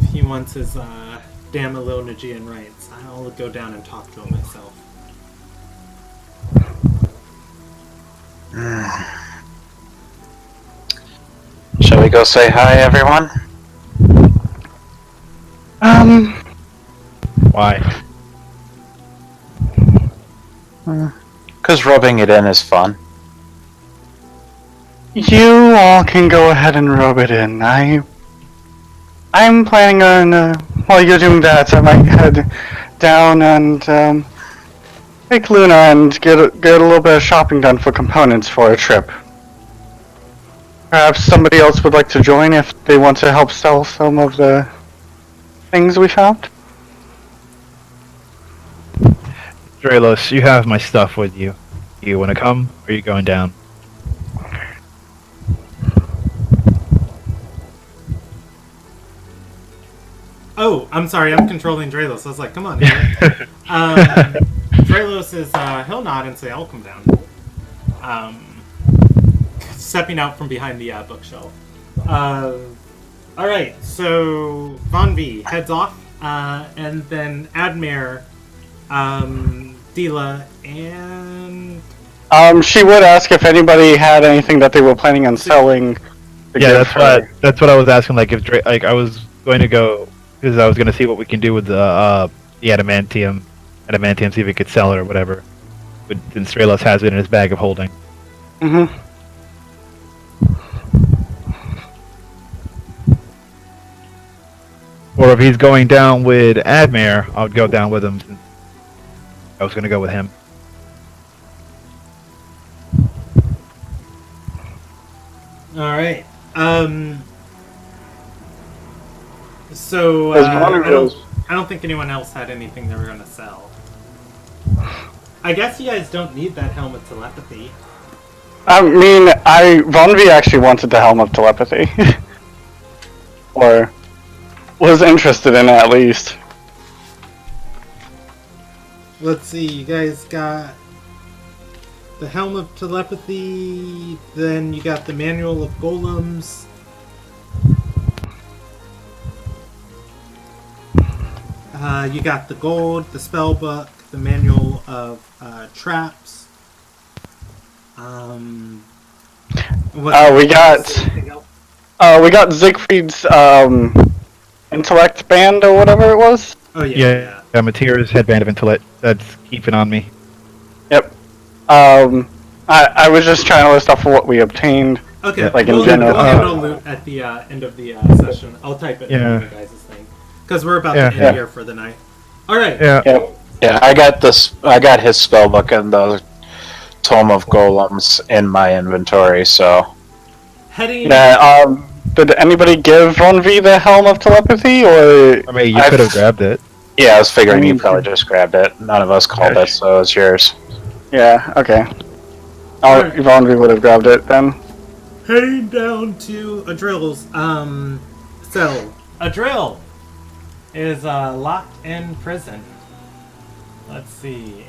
If he wants his damn Alilnagian rights, I'll go down and talk to him myself. Shall we go say hi, everyone? Why? Because rubbing it in is fun. You all can go ahead and rub it in. I'm planning on, while you're doing that, I might head down and take Luna and get a little bit of shopping done for components for a trip. Perhaps somebody else would like to join if they want to help sell some of the things we found. Dralos, you have my stuff with you. You want to come, or are you going down? Oh, I'm sorry, I'm controlling Dralos. I was like, come on, dude. Dralos is, he'll nod and say, I'll come down. Stepping out from behind the bookshelf. Alright, so Von V heads off, and then Admir, Dila, and... She would ask if anybody had anything that they were planning on selling. Yeah, that's what I was asking. Like, if I was going to go, because I was going to see what we can do with the adamantium, see if we could sell it or whatever. But since Stralos has it in his bag of holding. Mm-hmm. Or if he's going down with Admir, I would go down with him. I was gonna go with him. All right. So I don't think anyone else had anything they were gonna sell. I guess you guys don't need that helm of telepathy. I mean, Vonvi actually wanted the helm of telepathy. Or was interested in it, at least. Let's see, you guys got the helm of telepathy, then you got the manual of golems. You got the gold, the spell book, the manual of traps. We got Siegfried's intellect band or whatever it was. Oh yeah. Matira's headband of intellect. That's keeping on me. Yep. I was just trying to list off what we obtained. Okay. Like in general. We'll handle loot at the end of the session. I'll type it in you guys' thing because we're about to end here for the night. All right. Yeah. I got this. I got his spellbook and the Tome of Golems in my inventory. So. Did anybody give Vonvi the helm of telepathy, or? I mean, you could have grabbed it. Yeah, I was figuring you probably just grabbed it. None of us called it, so it's yours. Yeah. Okay. Vonvi would have grabbed it then. Heading down to Adril's cell. Adril is locked in prison. Let's see.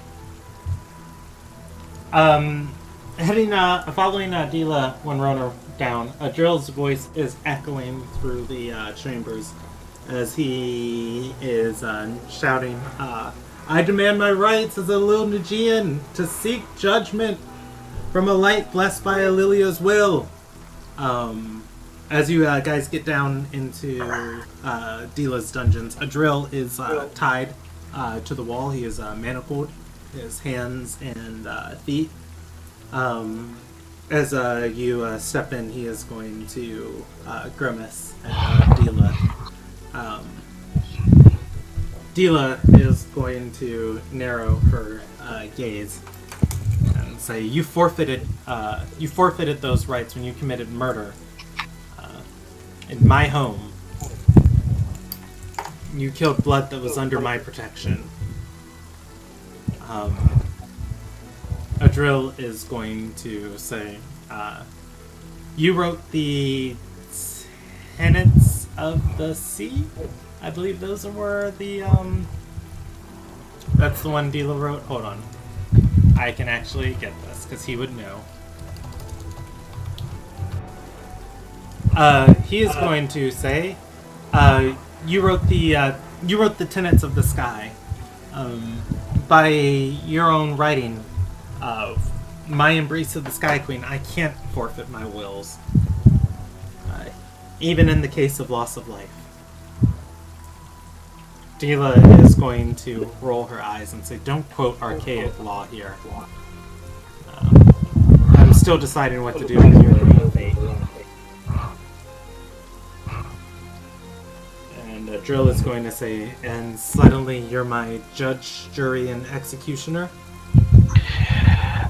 Following Dila when Rona down, Adril's voice is echoing through the chambers as he is shouting, I demand my rights as a little Nagian to seek judgment from a light blessed by Alilia's will. As you guys get down into Dila's dungeons, Adril is tied to the wall. He is manacled, his hands and feet. As you step in, he is going to grimace at Dila. Dila is going to narrow her gaze and say, "You forfeited those rights when you committed murder in my home. You killed blood that was under my protection." Adril is going to say, you wrote the Tenets of the Sea? I believe those were the, that's the one Dila wrote. Hold on. I can actually get this, because he would know. He is going to say, you wrote the Tenets of the Sky. By your own writing, my embrace of the Sky Queen, I can't forfeit my wills. Even in the case of loss of life. Dila is going to roll her eyes and say, don't quote archaic law here. I'm still deciding what to do with your fate. And Drill is going to say, and suddenly you're my judge, jury, and executioner?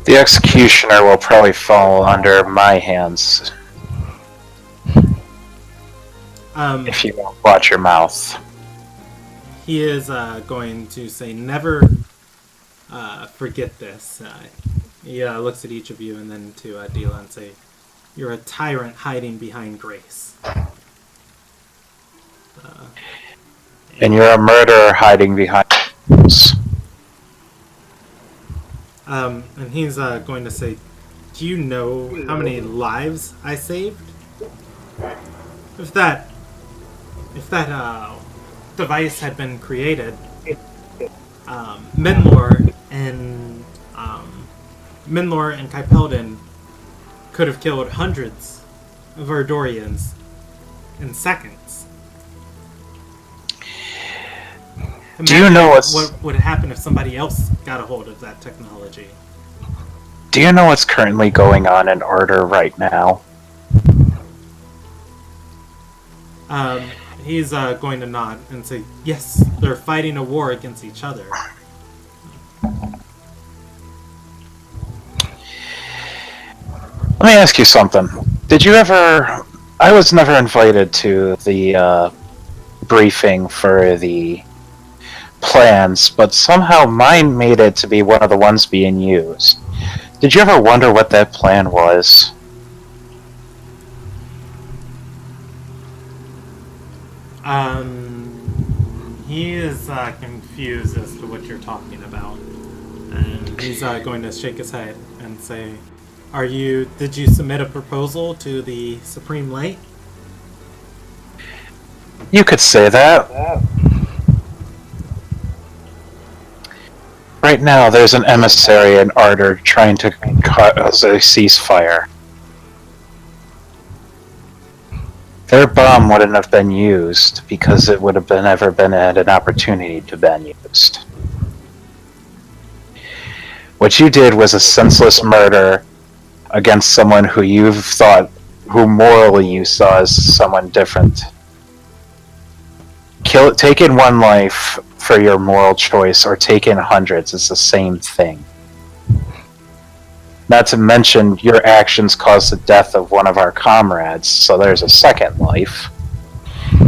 The executioner will probably fall under my hands. If you don't watch your mouth. He is going to say, never forget this. He looks at each of you and then to Dila and say, you're a tyrant hiding behind grace. And you're a murderer hiding behind us. And he's going to say, do you know how many lives I saved? If that device had been created, Minlor and Kaipeldin could have killed hundreds of Ardorians in seconds. Do you know what would happen if somebody else got a hold of that technology? Do you know what's currently going on in Order right now? He's going to nod and say, yes, they're fighting a war against each other. Let me ask you something. Did you ever... I was never invited to the briefing for the plans, but somehow mine made it to be one of the ones being used. Did you ever wonder what that plan was? He is confused as to what you're talking about. And he's going to shake his head and say, did you submit a proposal to the Supreme Light? You could say that. Right now, there's an emissary in Ardor trying to cause a ceasefire. Their bomb wouldn't have been used because it would have never been had an opportunity to been used. What you did was a senseless murder against someone who who morally you saw as someone different. Taking one life for your moral choice or taking hundreds is the same thing. Not to mention, your actions caused the death of one of our comrades, so there's a second life,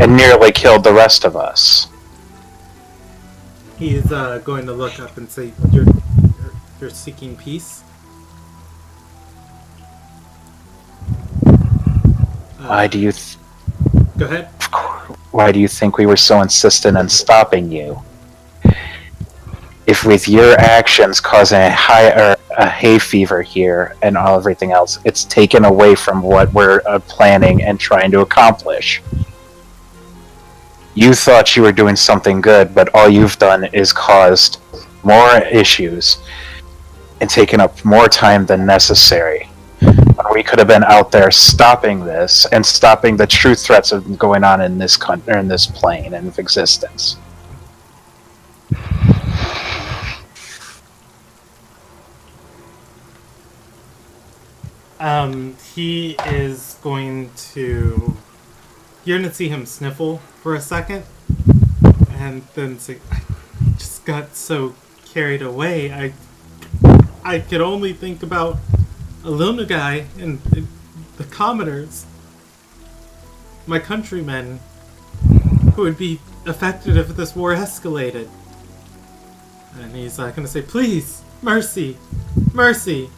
and nearly killed the rest of us. He's going to look up and say, You're seeking peace? Why do you... Go ahead. Why do you think we were so insistent on stopping you? If with your actions causing a hay fever here and everything else, it's taken away from what we're planning and trying to accomplish. You thought you were doing something good, but all you've done is caused more issues and taken up more time than necessary. We could have been out there stopping this and stopping the true threats of going on in this in this plane and of existence. He is going to... You're going to see him sniffle for a second, and then say, I just got so carried away. I could only think about a Luna guy and the commoners, my countrymen, who would be affected if this war escalated. And he's going to say, please, mercy, mercy.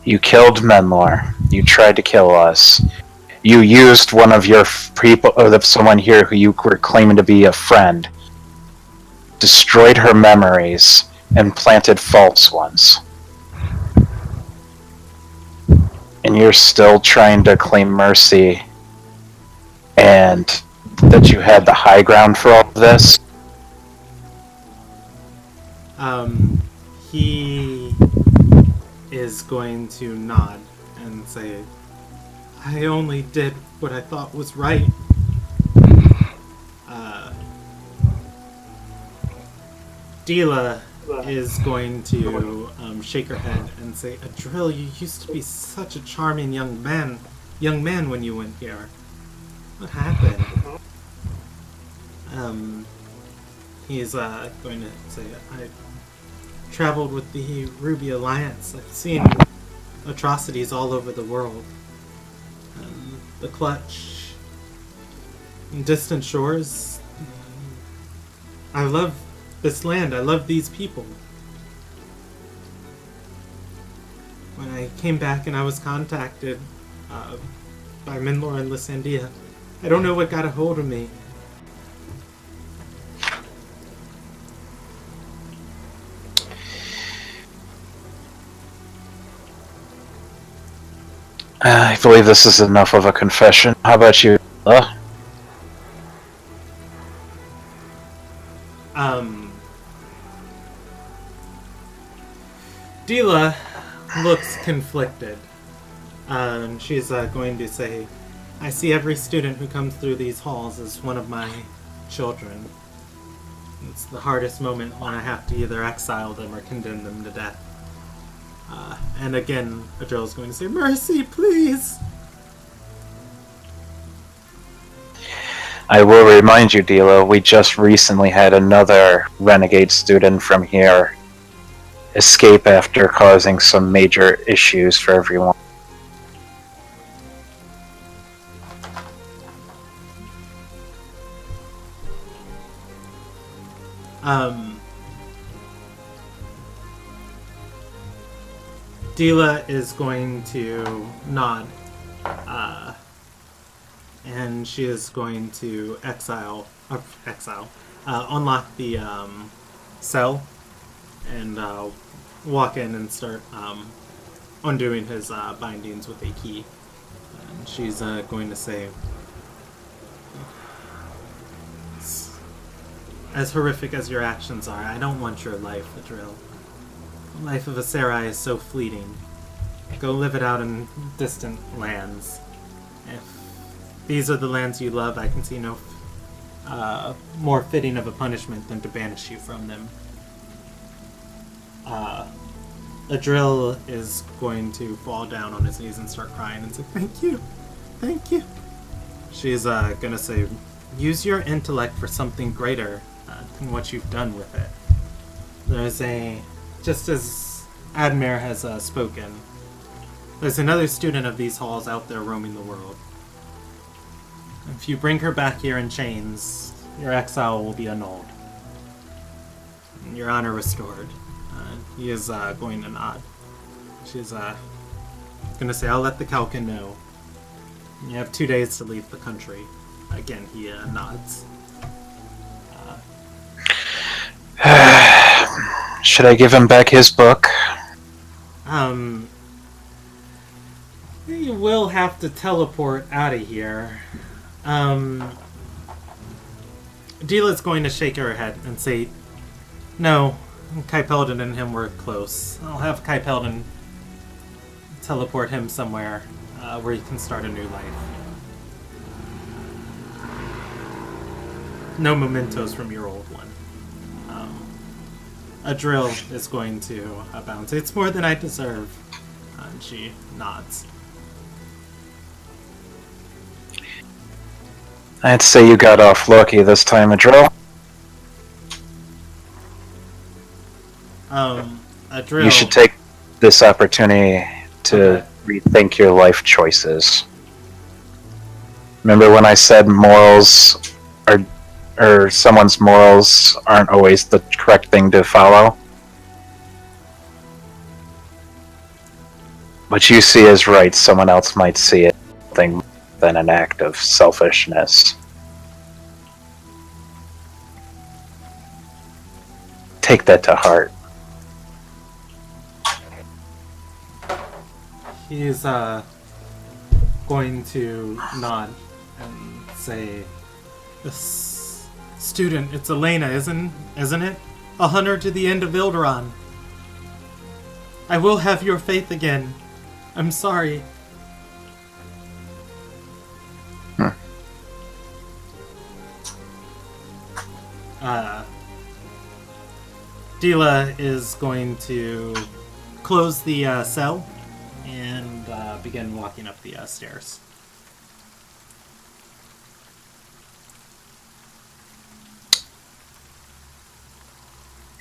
You killed Menlor. You tried to kill us. You used one of your people, someone here who you were claiming to be a friend, destroyed her memories, and planted false ones. And you're still trying to claim mercy and that you had the high ground for all of this? He is going to nod and say, I only did what I thought was right. Dila is going to shake her head and say, Adril, you used to be such a charming young man when you went here. What happened? He's going to say, I traveled with the Ruby Alliance. I've seen atrocities all over the world. The Clutch, distant shores. I love this land. I love these people. When I came back and I was contacted by Menlor and Lysandia, I don't know what got a hold of me. I believe this is enough of a confession. How about you? Dila looks conflicted. She's going to say, I see every student who comes through these halls as one of my children. It's the hardest moment when I have to either exile them or condemn them to death. And again, Adrel's going to say, mercy, please! I will remind you, Dilo, we just recently had another renegade student from here escape after causing some major issues for everyone. Dila is going to nod, and she is going to unlock the cell, and walk in and start undoing his bindings with a key. And she's going to say, "As horrific as your actions are, I don't want your life, Adril. The life of a Sarai is so fleeting. Go live it out in distant lands. If these are the lands you love, I can see no more fitting of a punishment than to banish you from them." Adril is going to fall down on his knees and start crying and say, "Thank you. Thank you." She's going to say, "Use your intellect for something greater than what you've done with it. There's just as Admir has spoken, there's another student of these halls out there roaming the world. If you bring her back here in chains, your exile will be annulled. And your honor restored." He is going to nod. She's going to say, "I'll let the Kalkin know. You have 2 days to leave the country." Again, he nods. Should I give him back his book? You will have to teleport out of here. Dila's going to shake her head and say, "No, Kaipeldon and him were close. I'll have Kaipeldon teleport him somewhere where he can start a new life. No mementos from your old one." Adril is going to bounce. "It's more than I deserve." And she nods. I'd say you got off lucky this time, Adril. Adril... You should take this opportunity to rethink your life choices. Remember when I said morals or someone's morals aren't always the correct thing to follow? What you see as right, someone else might see it something than an act of selfishness. Take that to heart. He's going to nod and say, "This student, it's Elena, isn't it? A hunter to the end of Ilderon. I will have your faith again. I'm sorry." Dila is going to close the cell and begin walking up the stairs.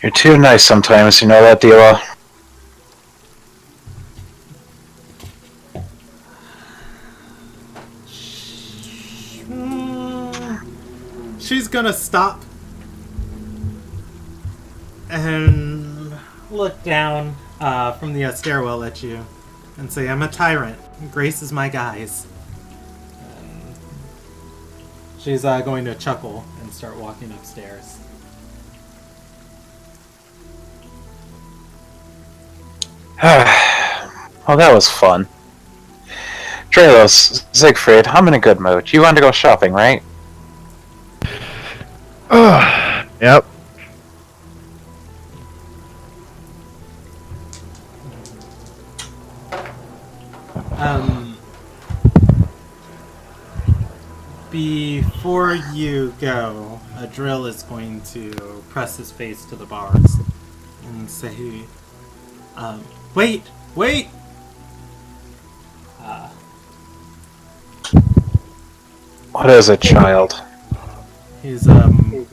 You're too nice sometimes, you know that, Dila? She's gonna stop and look down from the stairwell at you and say, "I'm a tyrant. Grace is my guise." And she's going to chuckle and start walking upstairs. Well, that was fun. Drelos, Siegfried, I'm in a good mood. You want to go shopping, right? Yep. Before you go, Adril is going to press his face to the bars and say, wait! What is it, child? He's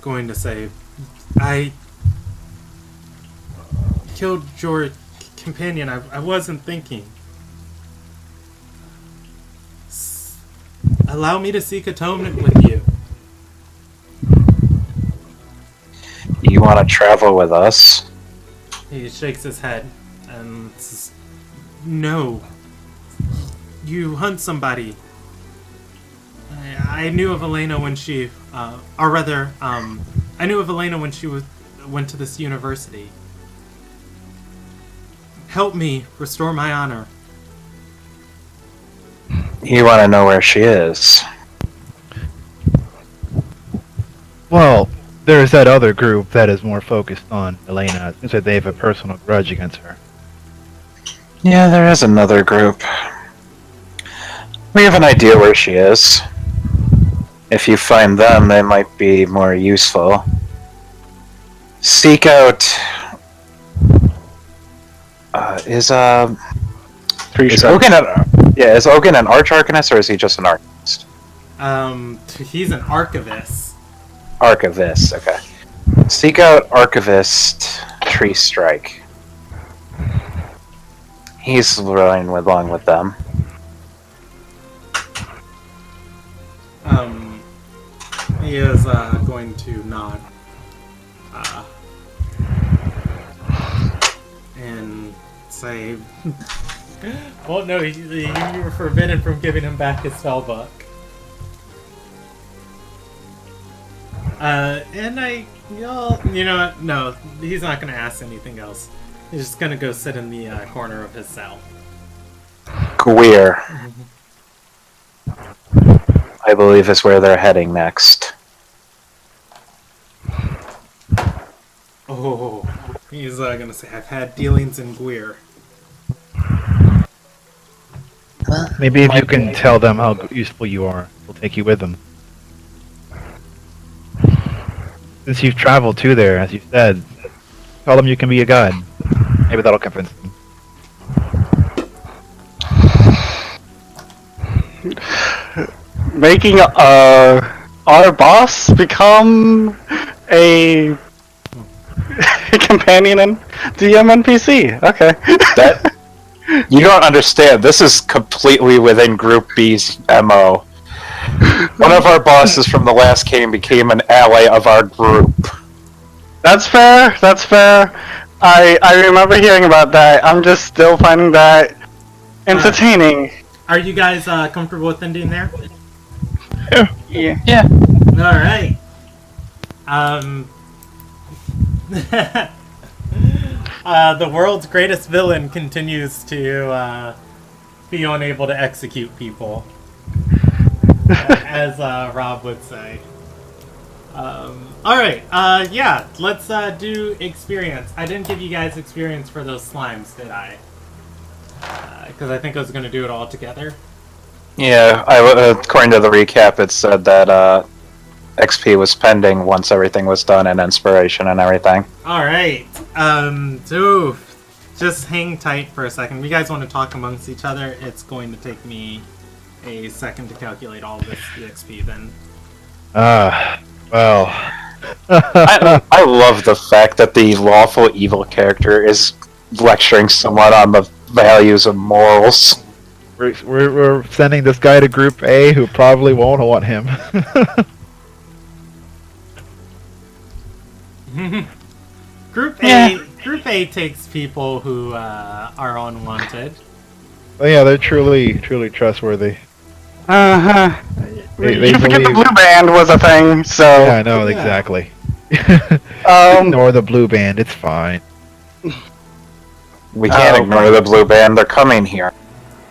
going to say, killed your companion. I wasn't thinking. Allow me to seek atonement with you. You want to travel with us? He shakes his head and says, no. You hunt somebody. I knew of Elena when she, I knew of Elena when she went to this university. Help me restore my honor. You want to know where she is? Well, there's that other group that is more focused on Elena. It seems like they have a personal grudge against her. Yeah, there is another group. We have an idea where she is. If you find them, they might be more useful. Seek out... Is Ogun an arch-arcanist, or is he just an arcanist? He's an archivist. Archivist, okay. Seek out Archivist Tree Strike. He's running along with them. He is going to nod. And say, well, no, you were forbidden from giving him back his spell book. And you know what? No, he's not going to ask anything else. He's just going to go sit in the corner of his cell. Queer. I believe is where they're heading next. Oh, he's going to say, I've had dealings in Gweir. Maybe if you can tell them how useful you are, they'll take you with them. Since you've traveled to there, as you said, tell them you can be a guide. Maybe that'll convince them. Making our boss become a companion and DM NPC. Okay. That you don't understand. This is completely within Group B's MO. One of our bosses from the last game became an ally of our group. That's fair. That's fair. I remember hearing about that. I'm just still finding that entertaining. Are you guys comfortable with ending there? Yeah. Yeah. All right. The world's greatest villain continues to be unable to execute people, as Rob would say. All right. Yeah. Let's do experience. I didn't give you guys experience for those slimes, did I? Because I think I was going to do it all together. Yeah, according to the recap, it said that XP was pending once everything was done, and inspiration and everything. Alright, so just hang tight for a second. If you guys want to talk amongst each other, it's going to take me a second to calculate all of this XP then. Well. I love the fact that the lawful evil character is lecturing someone on the values of morals. We're sending this guy to Group A, who probably won't want him. Group A takes people who are unwanted. Oh yeah, they're truly trustworthy. Uh-huh. They You forget the believe- blue band was a thing, so... Yeah, I know, exactly. Ignore the blue band, it's fine. We can't ignore the blue band, they're coming here.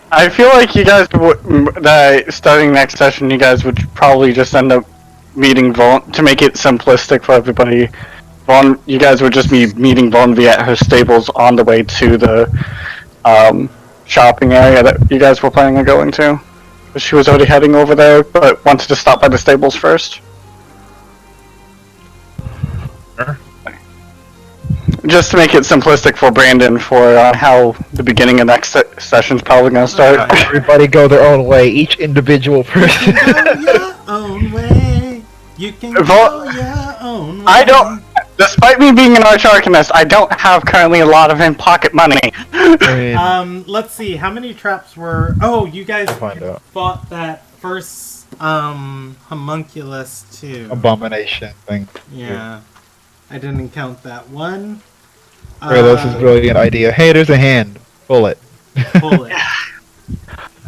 I feel like you guys that starting next session, you guys would probably just end up meeting Vaughn to make it simplistic for everybody. Vaughn, you guys would just be meeting Vaughn at her stables on the way to the shopping area that you guys were planning on going to. She was already heading over there, but wanted to stop by the stables first. Sure. Just to make it simplistic for Brandon for how the beginning of next session's probably going to start. Everybody go their own way, each individual person. Go your own way. You can go your own way. Despite me being an arch-arcanist, I don't have currently a lot of in-pocket money. Let's see, how many traps were... Oh, you guys fought that first, homunculus, too. Abomination thing. Yeah. I didn't count that one. This is a brilliant idea. Hey, there's a hand. Pull it. Pull it.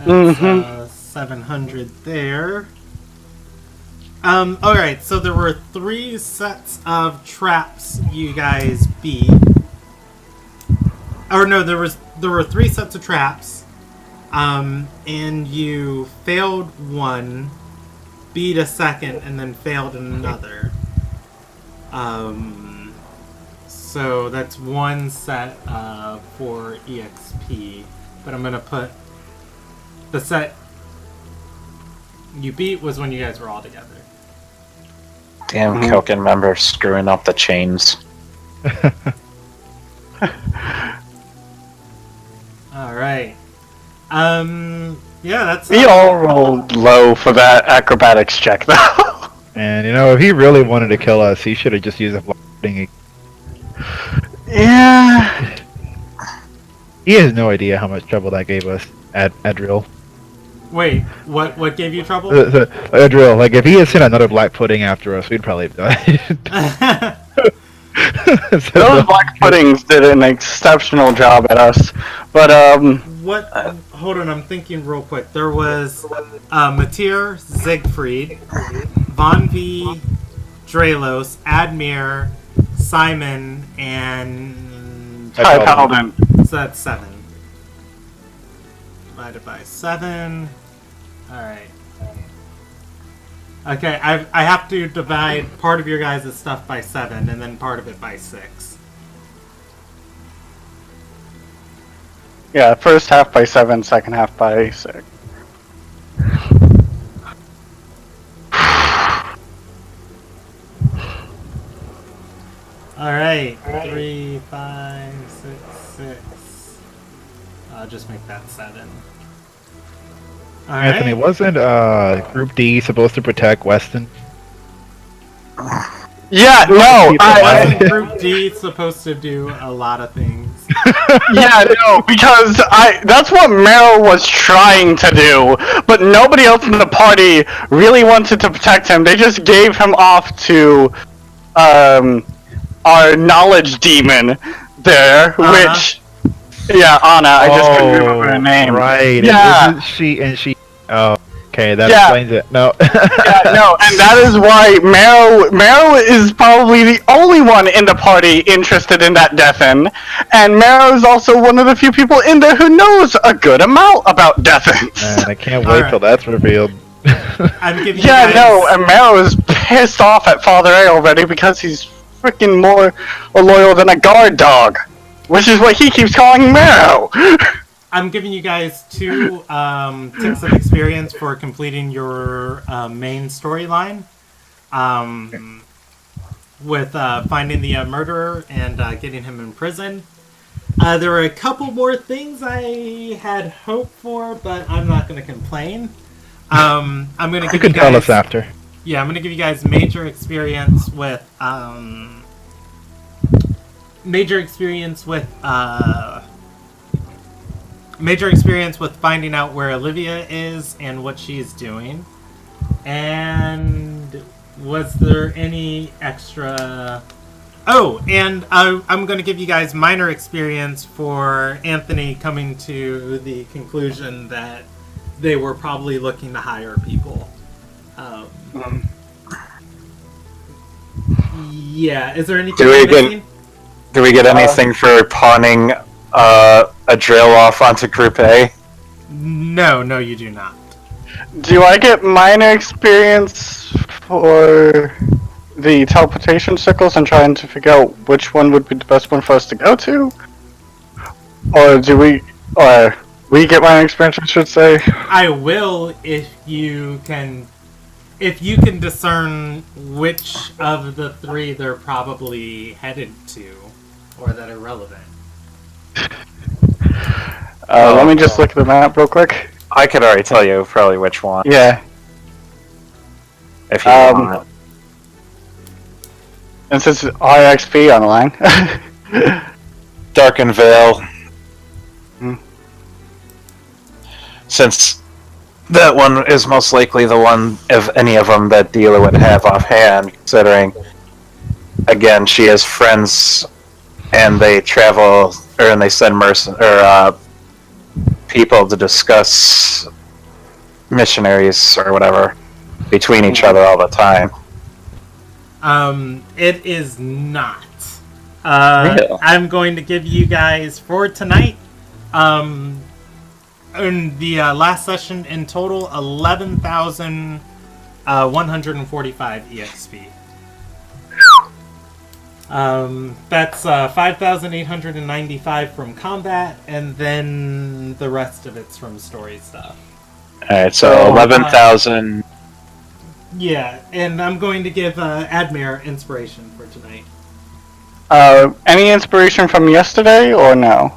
That's, 700 there. Alright, so there were 3 sets of traps you guys beat. Or no, there were 3 sets of traps. And you failed one, beat a second, and then failed another. So that's 1 set for EXP. But I'm gonna put the set you beat was when you guys were all together. Damn Koken member screwing up the chains. Alright. Yeah, that's... We all rolled low for that acrobatics check, though. And, if he really wanted to kill us, he should have just used a blocking. Yeah. He has no idea how much trouble that gave us at Adriel. Wait, what gave you trouble? Adriel, like, if he had sent another black pudding after us, we'd probably have died. Those black puddings did an exceptional job at us. But, hold on, I'm thinking real quick. There was Matir, Siegfried, Von V, Draelos, Admir, Simon, and... Hi, Paladin. So that's 7. Divided by 7. Alright. Okay, I have to divide part of your guys' stuff by 7, and then part of it by 6. Yeah, first half by 7, second half by 6. Alright, 3, 5, 6, 6. I'll just make that 7. Anthony, wasn't Group D supposed to protect Weston? Yeah, no, Wasn't Group D supposed to do a lot of things? Yeah, no, because that's what Meryl was trying to do, but nobody else in the party really wanted to protect him. They just gave him off to our knowledge demon there, which... Yeah, Anna, I just couldn't remember her name. Right, yeah. And she... Oh, okay, that explains it. No. Yeah, no, and that is why Meryl is probably the only one in the party interested in that Deathen, and Meryl is also one of the few people in there who knows a good amount about Deathens. Man, I can't wait till that's revealed. I'm giving Yeah, no, and Meryl is pissed off at Father A already because he's freaking more loyal than a guard dog. Which is what he keeps calling Meryl! I'm giving you guys 2 ticks of experience for completing your main storyline. With finding the murderer and getting him in prison. There were a couple more things I had hoped for, but I'm not going to complain. I'm going to give you guys... tell us after. Yeah, I'm going to give you guys major experience with... Major experience with finding out where Olivia is and what she's doing. And was there any extra... Oh, and I'm going to give you guys minor experience for Anthony coming to the conclusion that they were probably looking to hire people. Yeah, is there anything missing? Do we get anything for pawning a drill off onto Group A? No, you do not. Do I get minor experience for the teleportation circles and trying to figure out which one would be the best one for us to go to? Or do we get minor experience, I should say? I will if you can discern which of the 3 they're probably headed to. Or that are relevant. Let me just look at the map real quick. I could already tell you probably which one. Yeah. If you want. And since IXP on the line. Darken Veil. Since that one is most likely the one of any of them that dealer would have offhand, considering, again, she has friends and they travel, and they send people to discuss missionaries or whatever between each other all the time. It is not. I'm going to give you guys for tonight, in the last session in total, 11,145 EXP. That's 5,895 from combat, and then the rest of it's from story stuff. Alright, so 11,000. Yeah, and I'm going to give Admir inspiration for tonight. Any inspiration from yesterday, or no?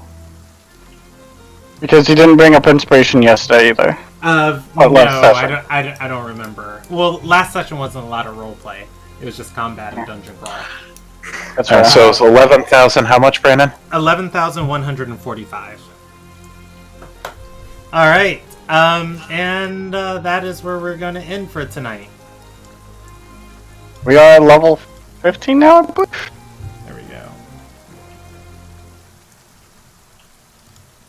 Because you didn't bring up inspiration yesterday either. No, I don't remember. Well, last session wasn't a lot of roleplay. It was just combat and dungeon crawl. That's right. So it's 11,000. How much, Brandon? 11,145. All right, and that is where we're going to end for tonight. We are level 15 now, I believe?